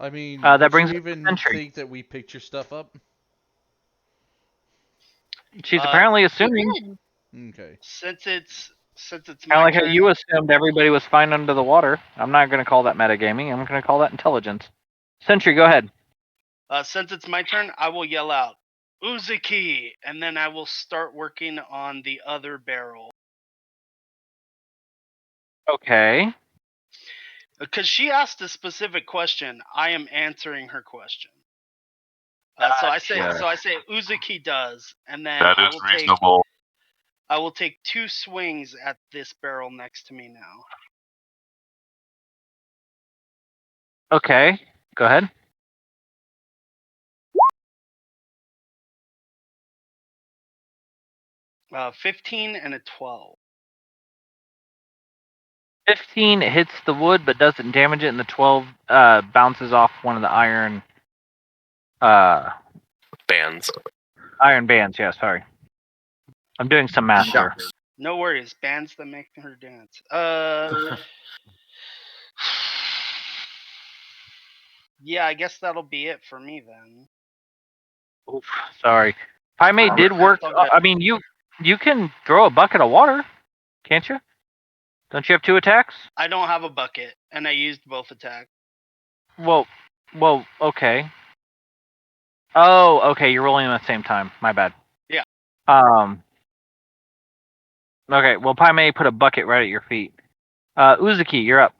I mean, That would brings you us to even Sentry. think that we picked your stuff up? She's apparently assuming. Good. Okay. Since it's Kind of my like how turn, you assumed everybody was fine under the water. I'm not going to call that metagaming. I'm going to call that intelligence. Sentry, go ahead. since it's my turn, I will yell out Uzukai, and then I will start working on the other barrel. Okay. Because she asked a specific question, I am answering her question. So I say Uzukai does, and then That is reasonable. I will take 2 swings at this barrel next to me now. Okay. Go ahead. 15 and a 12. 15 hits the wood but doesn't damage it, and the 12 bounces off one of the iron Bands. iron bands. Yeah, sorry. I'm doing some math here. No worries, bands that make her dance. Yeah, I guess that'll be it for me then. Oof, sorry. Pai Mei did work. It's all good. I mean, you can throw a bucket of water, can't you? Don't you have 2 attacks? I don't have a bucket, and I used both attacks. Well, okay. Oh, okay. You're rolling them at the same time. My bad. Yeah. Okay. Well, Pai Mei put a bucket right at your feet. Uzuki, you're up.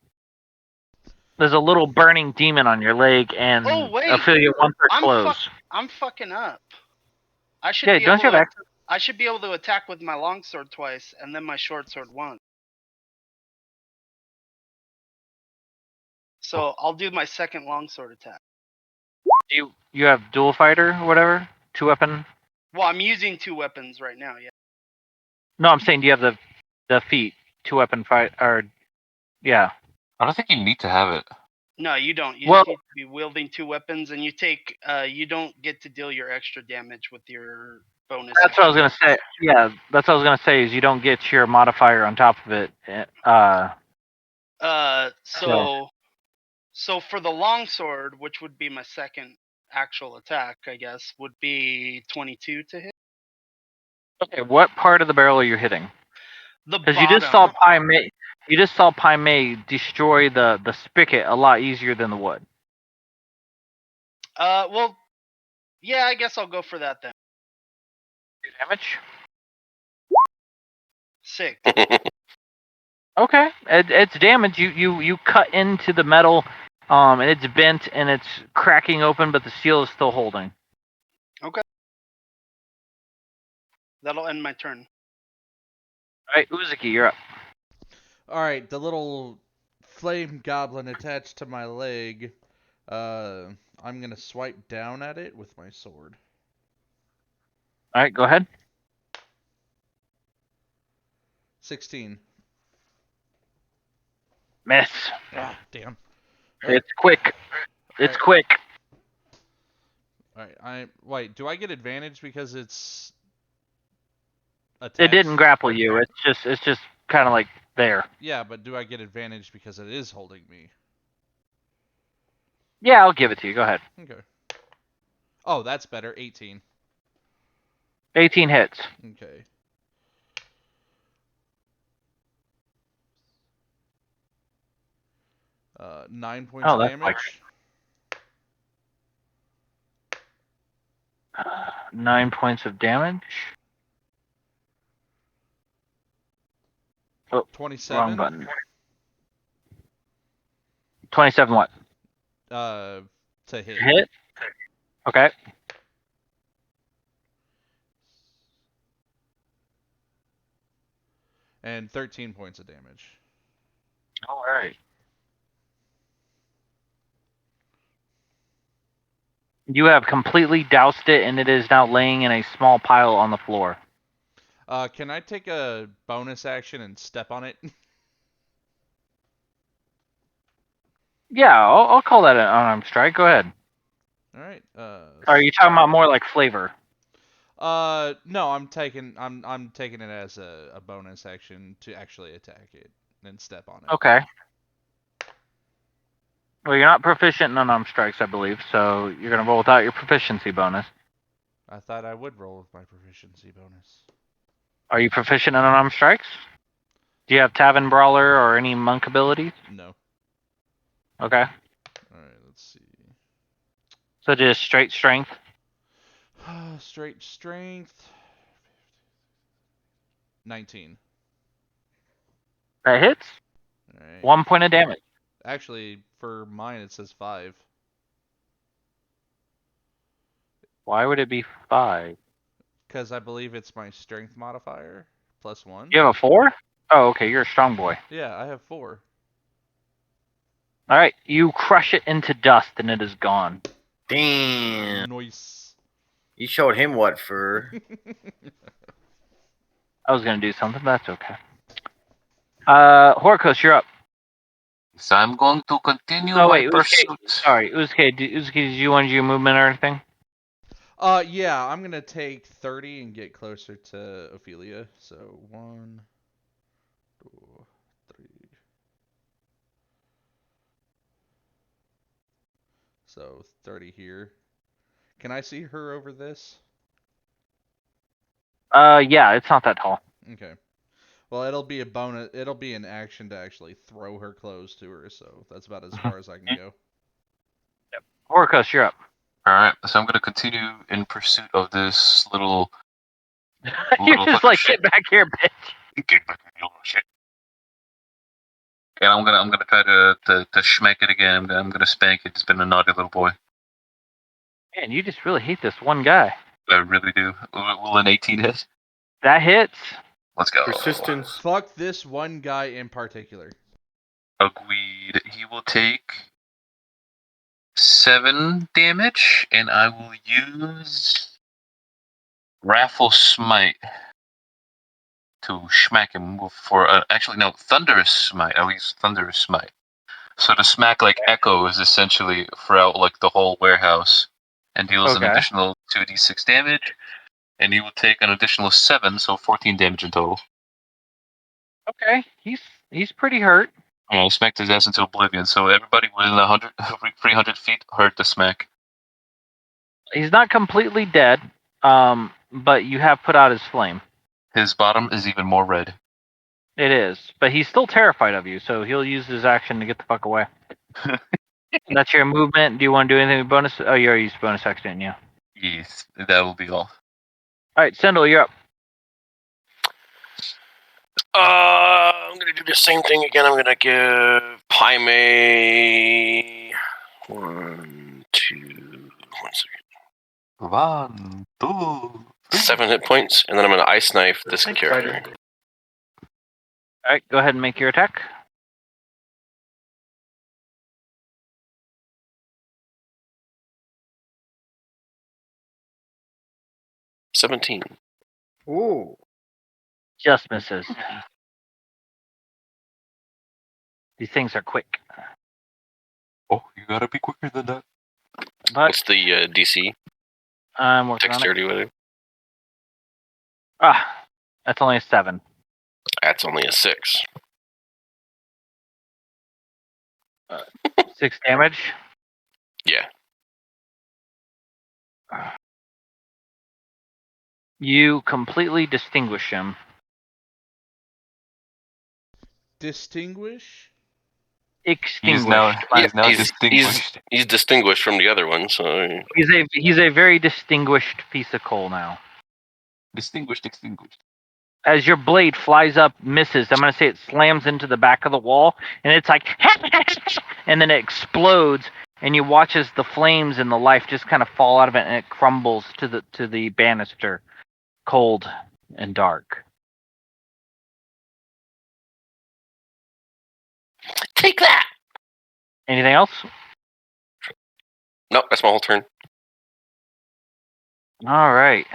There's a little burning demon on your leg, and Oh, wait. Ophelia wants her clothes. I'm fucking up. I should Yeah, be don't able you have to. I should be able to attack with my longsword twice, and then my short sword once. So I'll do my second longsword attack. You have dual fighter or whatever? 2-weapon? Well, I'm using 2 weapons right now. Yeah. No, I'm saying do you have the feet 2-weapon fight or yeah? I don't think you need to have it. No, you don't. You Well- just need to be wielding 2 weapons, and you take. You don't get to deal your extra damage with your bonus. That's what I was action. gonna say. Yeah, that's what I was gonna say. Is you don't get your modifier on top of it. So for the longsword, which would be my second actual attack, I guess, would be 22 to hit. Okay, what part of the barrel are you hitting? The Because bottom. you just saw Pai Mei. You just saw Pai Mei destroy the spigot a lot easier than the wood. Well, yeah, I guess I'll go for that then. Damage. 6. Okay, it's damage. You cut into the metal, and it's bent and it's cracking open, but the steel is still holding. That'll end my turn. All right, Uzuki, you're up. All right, the little flame goblin attached to my leg. I'm gonna swipe down at it with my sword. All right, go ahead. 16. Miss. Ah, damn. It's quick. It's quick. All right. Wait. Do I get advantage because it's attached? It didn't grapple you. It's just kind of like there. Yeah, but do I get advantage because it is holding me? Yeah, I'll give it to you. Go ahead. Okay. Oh, that's better. 18. 18 hits. Okay. Uh, 9 points of that's damage. 9 points of damage. Oh, 27. wrong button. 27 what? To hit. Hit? Okay. And 13 points of damage. All right. You have completely doused it, and it is now laying in a small pile on the floor. Can I take a bonus action and step on it? Yeah, I'll call that an unarmed strike. Go ahead. All right. Are you talking about more like flavor? No, I'm taking it as a bonus action to actually attack it and step on it. Okay. Well, you're not proficient in unarmed strikes, I believe, so you're gonna roll without your proficiency bonus. I thought I would roll with my proficiency bonus. Are you proficient in unarmed strikes? Do you have Tavern Brawler or any monk abilities? No. Okay. Alright, let's see. So just straight strength. Straight strength. 19. That hits. Alright. 1 point of damage. Actually, for mine it says 5. Why would it be 5? Because I believe it's my strength modifier. Plus 1. You have a 4? Oh, okay, you're a strong boy. Yeah, I have 4. Alright, you crush it into dust and it is gone. Damn. Nice. You showed him what for. I was gonna do something, but that's okay. Horakos, you're up. So I'm going to continue Oh my wait, Uzukai. pursuit. Sorry, Uzukai, did you want to do your movement or anything? Yeah, I'm gonna take 30 and get closer to Ophelia. So 1, 2, 3. So 30 here. Can I see her over this? Yeah, it's not that tall. Okay. Well, it'll be a bonus. It'll be an action to actually throw her clothes to her. So that's about as far as I can go. Horakos, you're up. Alright, so I'm going to continue in pursuit of this little You're little just fucking like, shit. get back here, bitch. Get back in, you little shit. And I'm gonna try to schmack it again. I'm gonna spank it. It's been a naughty little boy. Man, you just really hate this one guy. I really do. Will an 18 hit? That hits. Let's go. Persistence. Fuck this one guy in particular. Agreed. He will take 7 damage, and I will use Raffle Smite to smack him for. Actually, no, Thunderous Smite. I'll use Thunderous Smite. So the smack like echoes essentially throughout like the whole warehouse, and deals an Okay. additional 2d6 damage, and he will take an additional 7, so 14 damage in total. Okay, he's pretty hurt. Yeah, I smacked his ass into oblivion, so everybody within 300 feet heard the smack. He's not completely dead, but you have put out his flame. His bottom is even more red. It is, but he's still terrified of you, so he'll use his action to get the fuck away. That's your movement. Do you want to do anything with bonus? Oh, you already used bonus action, didn't you? Yes, that will be all. All right, Cyndal, you're up. I'm gonna do the same thing again. I'm gonna give Pai Mei 1 second. 1, 2, 7 hit points, and then I'm gonna ice knife this character. All right, go ahead and make your attack. $17. Ooh. Just misses. These things are quick. Oh, you gotta be quicker than that. But What's the DC? I'm working on it. Dexterity, whatever. That's only a 7. That's only a 6. 6 damage. Yeah. You completely distinguish him. Distinguish? Extinguished. He's now distinguished. He's distinguished from the other one, so He's a very distinguished piece of coal now. Distinguished. As your blade flies up, misses, I'm going to say it slams into the back of the wall, and it's like, and then it explodes, and you watch as the flames and the life just kind of fall out of it, and it crumbles to the banister, cold and dark. take that. Anything else? Nope, that's my whole turn. All right.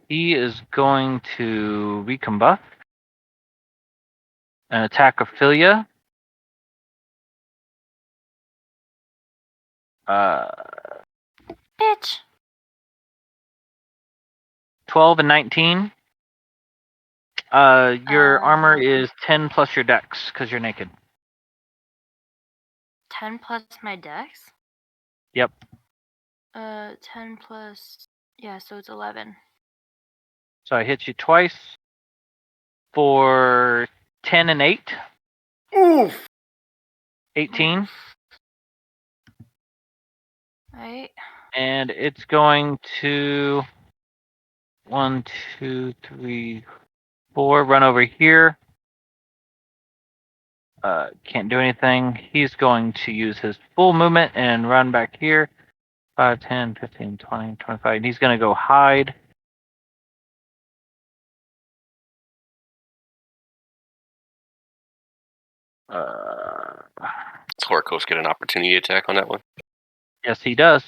He is going to recombust and attack Ophelia. 12 and 19. Your armor is 10 plus your dex because you're naked. 10 plus my dex? Yep. 10 plus... Yeah, so it's 11. So I hit you twice for 10 and 8. Oof. 18. Right? And it's going to 1, 2, 3, 4 run over here. Can't do anything. He's going to use his full movement and run back here. 5, 10, 15, 20, 25. And he's going to go hide. Does Horakos get an opportunity attack on that one? Yes, he does.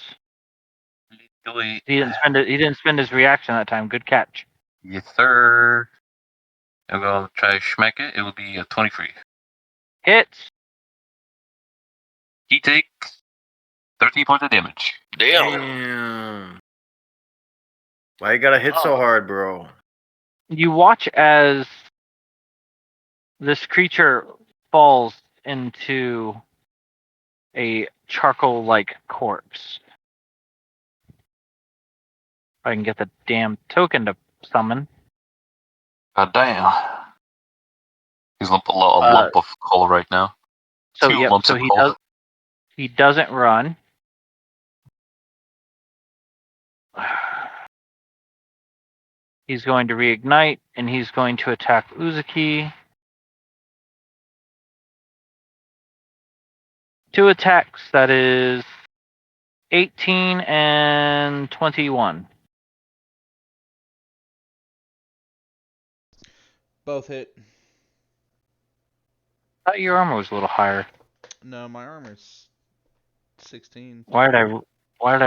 Delete. He didn't spend his reaction that time. Good catch. Yes, sir. I'm going to try to schmack it. It will be a 23. Hits. He takes 13 points of damage. Damn. Why you gotta hit so hard, bro? You watch as this creature falls into a charcoal-like corpse. If I can get the damn token to summon. God damn. He's a lump of coal right now. So Two yep, lumps so of coal. he doesn't run. He's going to reignite, and he's going to attack Uzukai. 2 attacks, that is 18 and 21. Both hit. I thought your armor was a little higher. No, my armor's 16. Why did I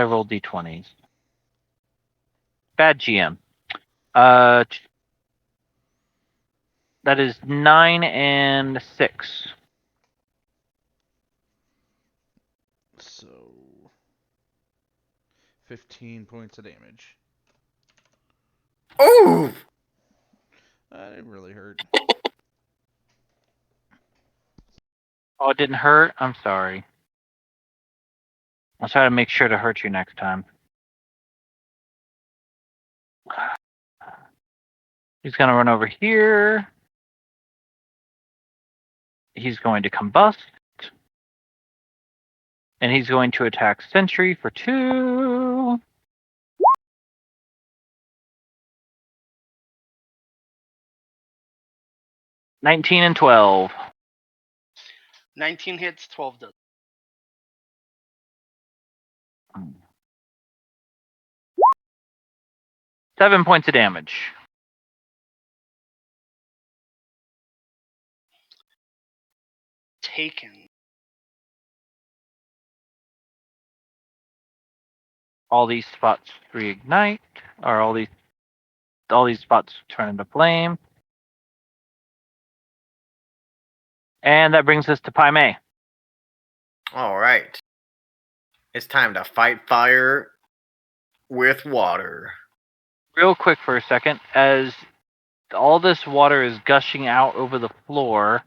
roll d20s? Bad GM. That is 9 and 6. So 15 points of damage. Ooh. That didn't really hurt. Oh, it didn't hurt? I'm sorry. I'll try to make sure to hurt you next time. He's going to run over here. He's going to combust. And he's going to attack Sentry for 2. $19 and 12. 19 hits, 12 does. Seven points of damage. Taken. All these spots reignite, or all these spots turn into flame. And that brings us to Pai Mei. All right. It's time to fight fire with water. Real quick for a second, as all this water is gushing out over the floor,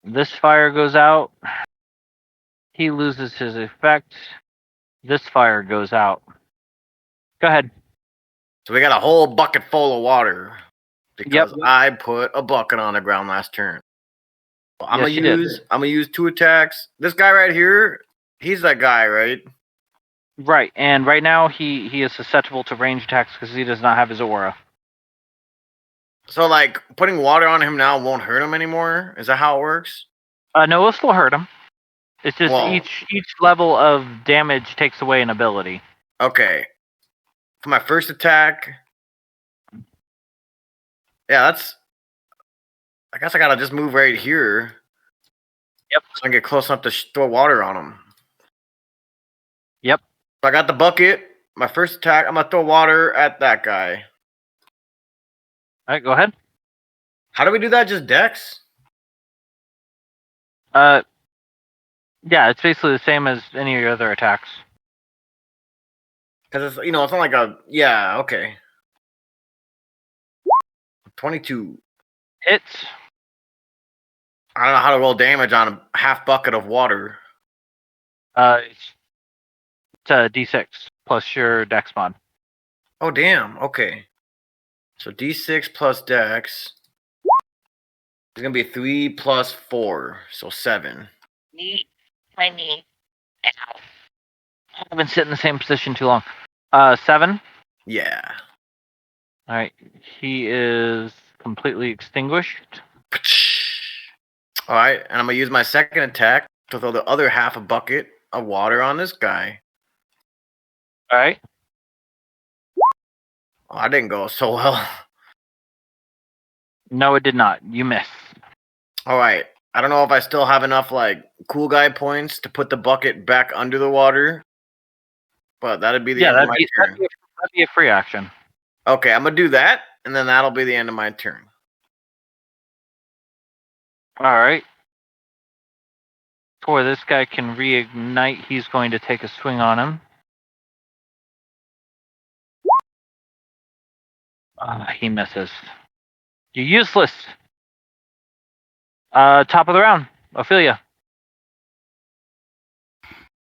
this fire goes out. He loses his effect. This fire goes out. Go ahead. So we got a whole bucket full of water because Yep. I put a bucket on the ground last turn. So I'm Yes, you did. gonna use 2 attacks. This guy right here, he's that guy, right? Right, and right now he is susceptible to range attacks because he does not have his aura. So like putting water on him now won't hurt him anymore. Is that how it works? No, it'll still hurt him. It's just Whoa. each level of damage takes away an ability. Okay. For my first attack, yeah, I guess I gotta just move right here. Yep. So I can get close enough to throw water on him. Yep. So I got the bucket. My first attack, I'm gonna throw water at that guy. All right, go ahead. How do we do that? Just dex? Yeah, it's basically the same as any of your other attacks. Because it's not like a okay. 22. Hits. I don't know how to roll damage on a half bucket of water. It's a D6 plus your dex mod. Oh, damn. Okay. So D6 plus Dex is going to be 3 plus 4. So 7. My knee. Ow. I've been sitting in the same position too long. 7. Yeah. All right. He is completely extinguished. All right. And I'm going to use my second attack to throw the other half a bucket of water on this guy. All right. Oh, I didn't go so well. No, it did not. You missed. All right. I don't know if I still have enough like cool guy points to put the bucket back under the water, but that'd be the end of my turn. That'd be a free action. Okay, I'm gonna do that, and then that'll be the end of my turn. All right. Before this guy can reignite, he's going to take a swing on him. He misses. You're useless. Top of the round, Ophelia.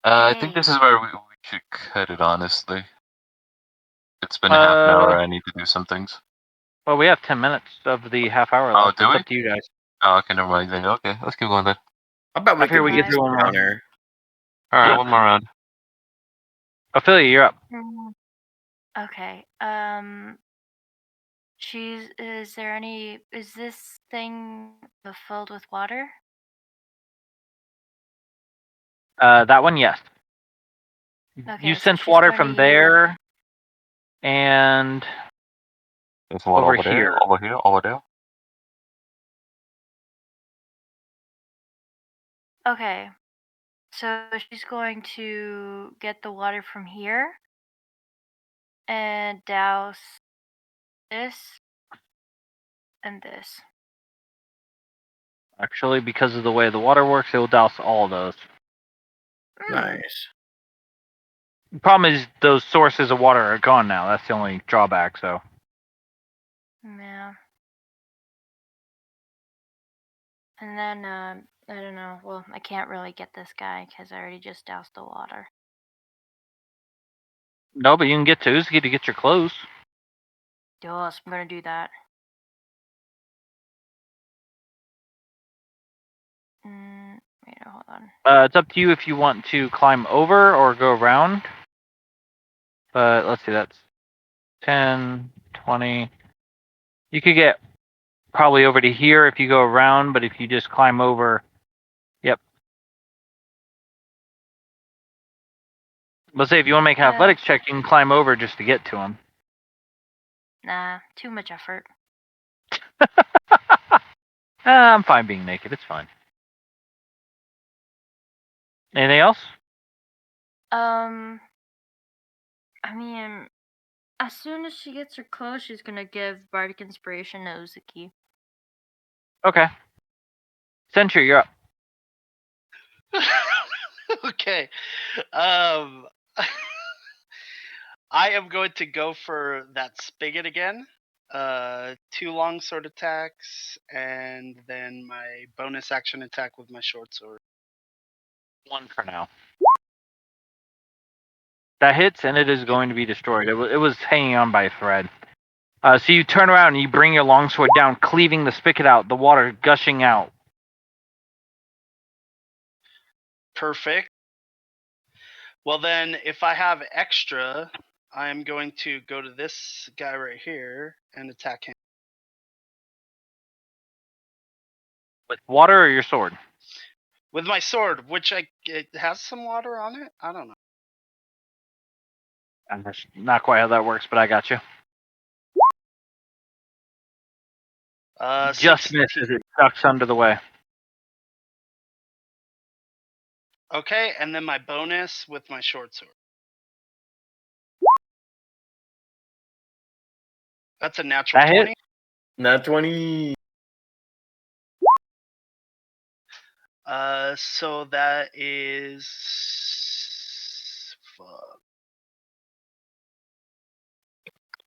I think this is where we should cut it, honestly. It's been half an hour. I need to do some things. Well, we have 10 minutes of the half hour Oh, left. do It's we? up to you guys. Oh, okay, never mind then. Okay, let's keep going then. I bet we I figure can we get beat through one more. counter. Alright, one more round. Ophelia, you're up. Okay. Is this thing filled with water? That one, yes. Okay, You so sense she's water going from to there, and There's one over over there, here. over here, over there. Okay. So she's going to get the water from here and douse this and this. Actually, because of the way the water works, it will douse all those. Nice. The problem is those sources of water are gone now. That's the only drawback, so. Yeah. And then, I don't know. Well, I can't really get this guy because I already just doused the water. No, but you can get to Uzukai to get your clothes. Yes, I'm gonna do that. Wait, hold on. It's up to you if you want to climb over or go around. But let's see, that's 10, 20. You could get probably over to here if you go around, but if you just climb over, yep. Let's say if you want to make an athletics check, you can climb over just to get to him. Nah, too much effort. I'm fine being naked. It's fine. Anything else? I mean, as soon as she gets her clothes, she's gonna give Bardic Inspiration to Uzukai. Okay. Sentry, you're up. Okay. I am going to go for that spigot again. 2 long sword attacks, and then my bonus action attack with my short sword. 1 for now. That hits, and it is going to be destroyed. It was hanging on by a thread. So you turn around and you bring your longsword down, cleaving the spigot out, the water gushing out. Perfect. Well then, if I have extra, I'm going to go to this guy right here and attack him. With water or your sword? With my sword, which it has some water on it? I don't know. That's not quite how that works, but I got you. Just 16. misses. It ducks under the way. Okay, and then my bonus with my short sword. That's a natural That 20. hit. Nat 20. So that is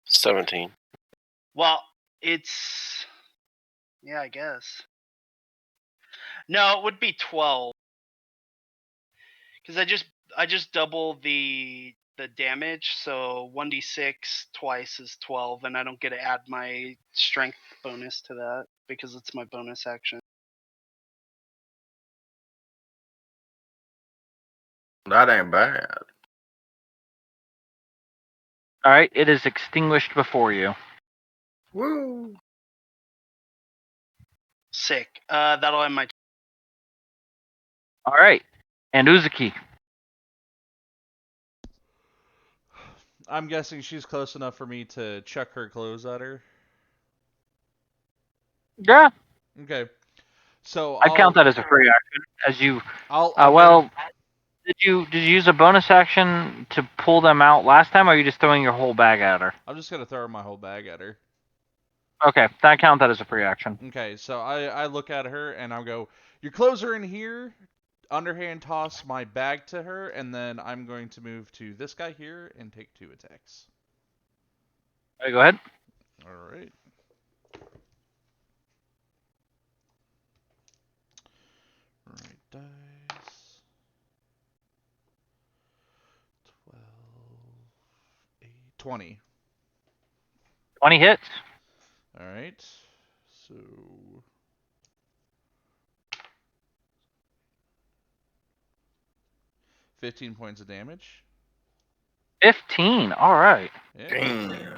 17. Well, it's I guess. No, it would be 12. Because I just double the damage, so 1d6 twice is 12, and I don't get to add my strength bonus to that because it's my bonus action. That ain't bad. All right, it is extinguished before you. Woo! Sick. That'll end my. All right, and Uzuki. I'm guessing she's close enough for me to chuck her clothes at her. Yeah, Okay. So I count that as a free action. As you, I'll did you use a bonus action to pull them out last time, or are you just throwing your whole bag at her? I'm just gonna throw my whole bag at her. Okay, I count that as a free action. Okay, so I look at her and I'll go, your clothes are in here. Underhand toss my bag to her, and then I'm going to move to this guy here and take 2 attacks. All right, go ahead. Alright. Right dice. 12, 8, 20. 20 hits. Alright. So 15 points of damage. 15. All right. Yeah.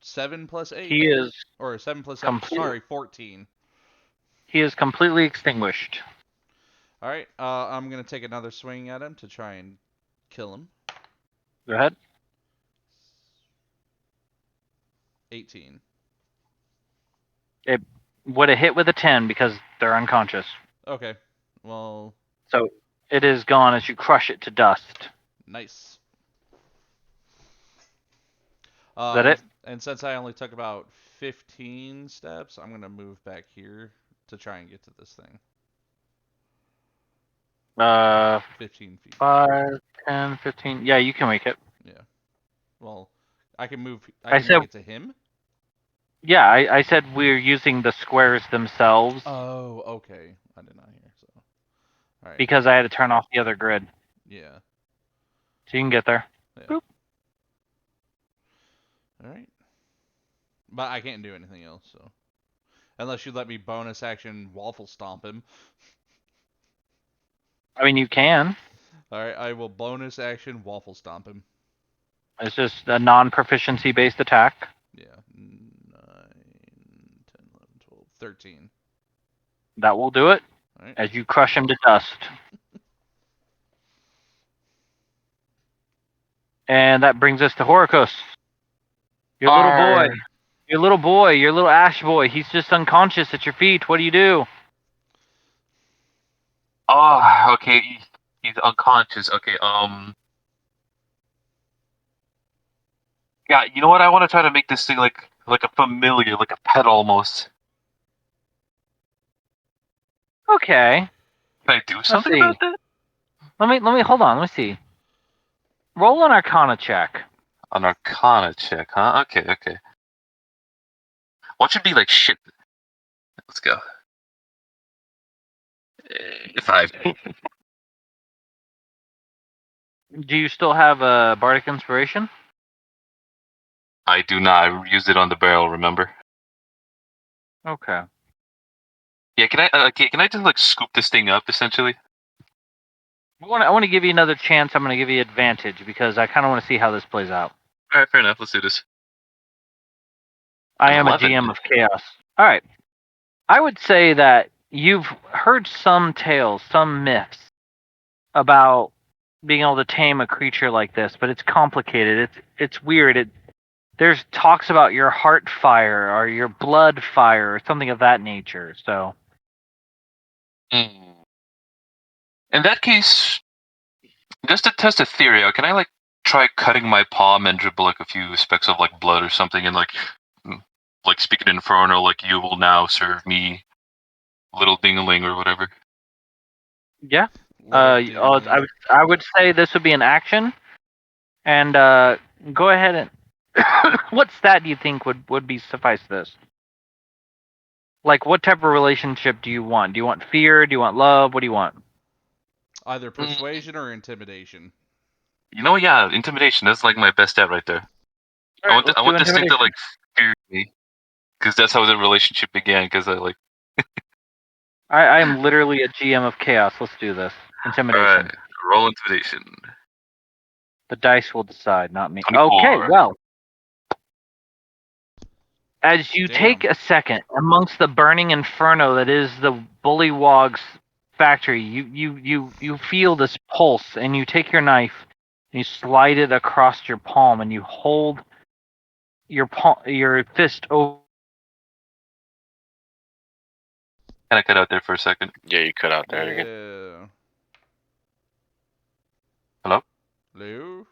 7 plus 8. He is Or 7 plus 7. Sorry, 14. He is completely extinguished. Alright, I'm going to take another swing at him to try and kill him. Go ahead. 18. It would have hit with a 10 because they're unconscious. Okay, well... So it is gone as you crush it to dust. Nice. Is that it? And since I only took about 15 steps, I'm going to move back here to try and get to this thing. 15 feet. 5, 10, 15. Yeah, you can make it. Yeah. Well, I can move. I can make it to him? Yeah, I said we're using the squares themselves. Oh, okay. I did not hear. So, all right. Because I had to turn off the other grid. Yeah. So you can get there. Yeah. Boop. All right. But I can't do anything else, so. Unless you let me bonus action waffle stomp him. I mean, you can. All right, I will bonus action waffle stomp him. It's just a non-proficiency based attack. Yeah. 9, 10, 11, 12, 13. That will do it. All right. As you crush him to dust. And that brings us to Horakos. Your little boy. Your little boy. Your little ash boy. He's just unconscious at your feet. What do you do? Oh, okay. He's unconscious. Okay. Yeah. You know what? I want to try to make this thing like a familiar, like a pet almost. Okay. Can I do something about that? Let me hold on. Let me see. Roll an Arcana check. An Arcana check, huh? Okay. What should be like shit? Let's go. 5. Do you still have a Bardic Inspiration? I do not. I used it on the barrel. Remember? Okay. Yeah. Can I just like scoop this thing up essentially? I want to give you another chance. I'm going to give you advantage because I kind of want to see how this plays out. All right, fair enough. Let's do this. I am 11. a GM of Chaos. All right. I would say that you've heard some tales, some myths about being able to tame a creature like this, but it's complicated. It's weird. There's talks about your heart fire or your blood fire or something of that nature. So. In that case, just to test a theory, can I like try cutting my palm and dribble like a few specks of like blood or something, and like speak in Inferno, like you will now serve me, little dingaling or whatever. Yeah. I would say this would be an action, and go ahead and what stat do you think would be suffice this? Like, what type of relationship do you want? Do you want fear? Do you want love? What do you want? Either persuasion or intimidation. You know, yeah, intimidation. That's like my best stat right there. All right, I want let's this do thing to intimidation. like fear me, because that's how the relationship began. Because I like. I am literally a GM of chaos. Let's do this. Intimidation. All right, roll intimidation. The dice will decide, not me. 24. Okay, well. As you Damn. take a second amongst the burning inferno that is the Bullywog's factory, you feel this pulse, and you take your knife and you slide it across your palm, and you hold your fist over. Kind of cut out there for a second. Yeah, you cut out there again. Yeah. Hello? Hello?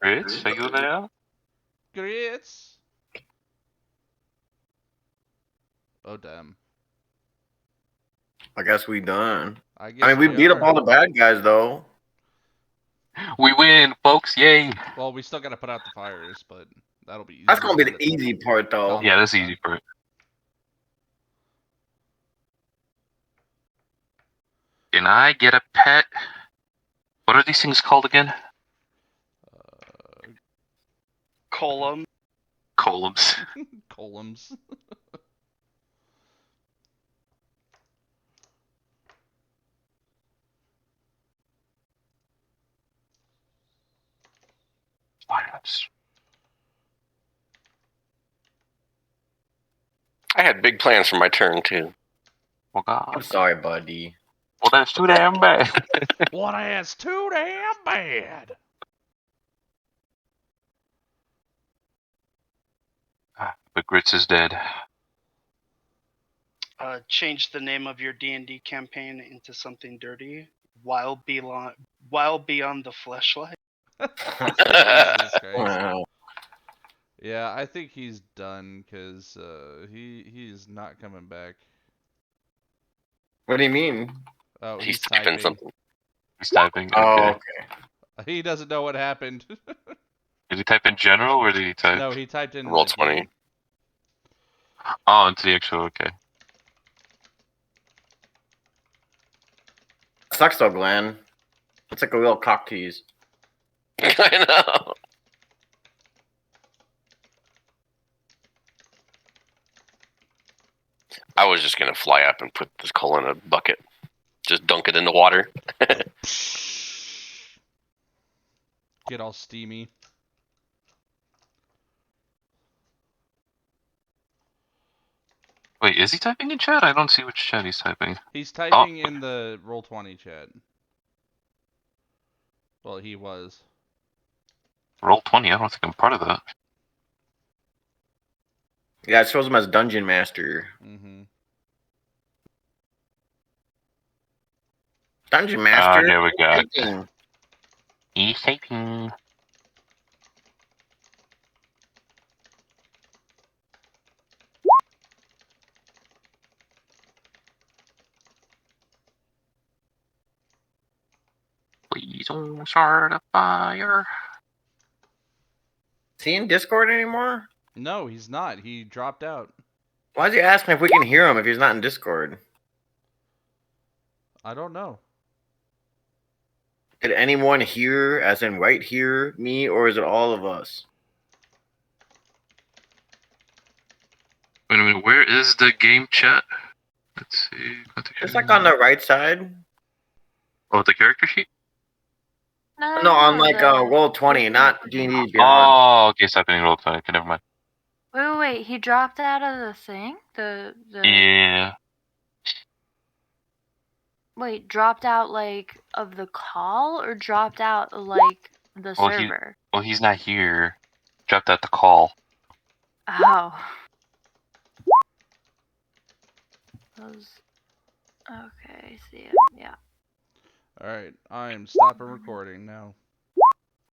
Rich, are you there? Grits? Oh, damn. I guess we done. I guess I mean, we beat up all the bad guys, though. We win, folks! Yay! Well, we still gotta put out the fires, but that'll be easy. That's gonna be the easy part, though. Yeah, that's easy for it. Can I get a pet? What are these things called again? Column. Columns. Columns. Violence. I had big plans for my turn too. Oh god. I'm sorry, buddy. Well, that's too damn bad. What ass too damn bad. But Grits is dead. Change the name of your D&D campaign into something dirty. While beyond the fleshlight. Jesus Christ. Wow. Yeah, I think he's done because he's not coming back. What do you mean? Oh, He's typing something. He's typing. Okay. Oh, okay. He doesn't know what happened. Did he type in general or did he type? No, he typed in Roll the 20. game. Oh, into the actual. Okay. Sucks though, Glenn. It's like a real cock tease. I know. I was just gonna fly up and put this coal in a bucket. Just dunk it in the water. Get all steamy. Wait, is he typing in chat? I don't see which chat he's typing. He's typing in the Roll20 chat. Well, he was. Roll20. I don't think I'm part of that. Yeah, it shows him as Dungeon Master. Mm-hmm. Dungeon Master. There we go. Typing. He's typing. Please don't start a fire. Is he in Discord anymore? No, he's not. He dropped out. Why is he asking if we can hear him if he's not in Discord? I don't know. Did anyone hear, as in right here, me, or is it all of us? Wait a minute, where is the game chat? Let's see. It's like on the right side. Oh, the character sheet? No, on like Roll20, not D&D Beyond. Oh, okay, it's happening roll 20. Okay, never mind. Wait, he dropped out of the thing? The Yeah. Wait, dropped out like of the call or dropped out like the Well, server? Well, he's not here. Dropped out the call. Oh. Those... Okay, I see it. Yeah. Alright, I'm stopping recording now.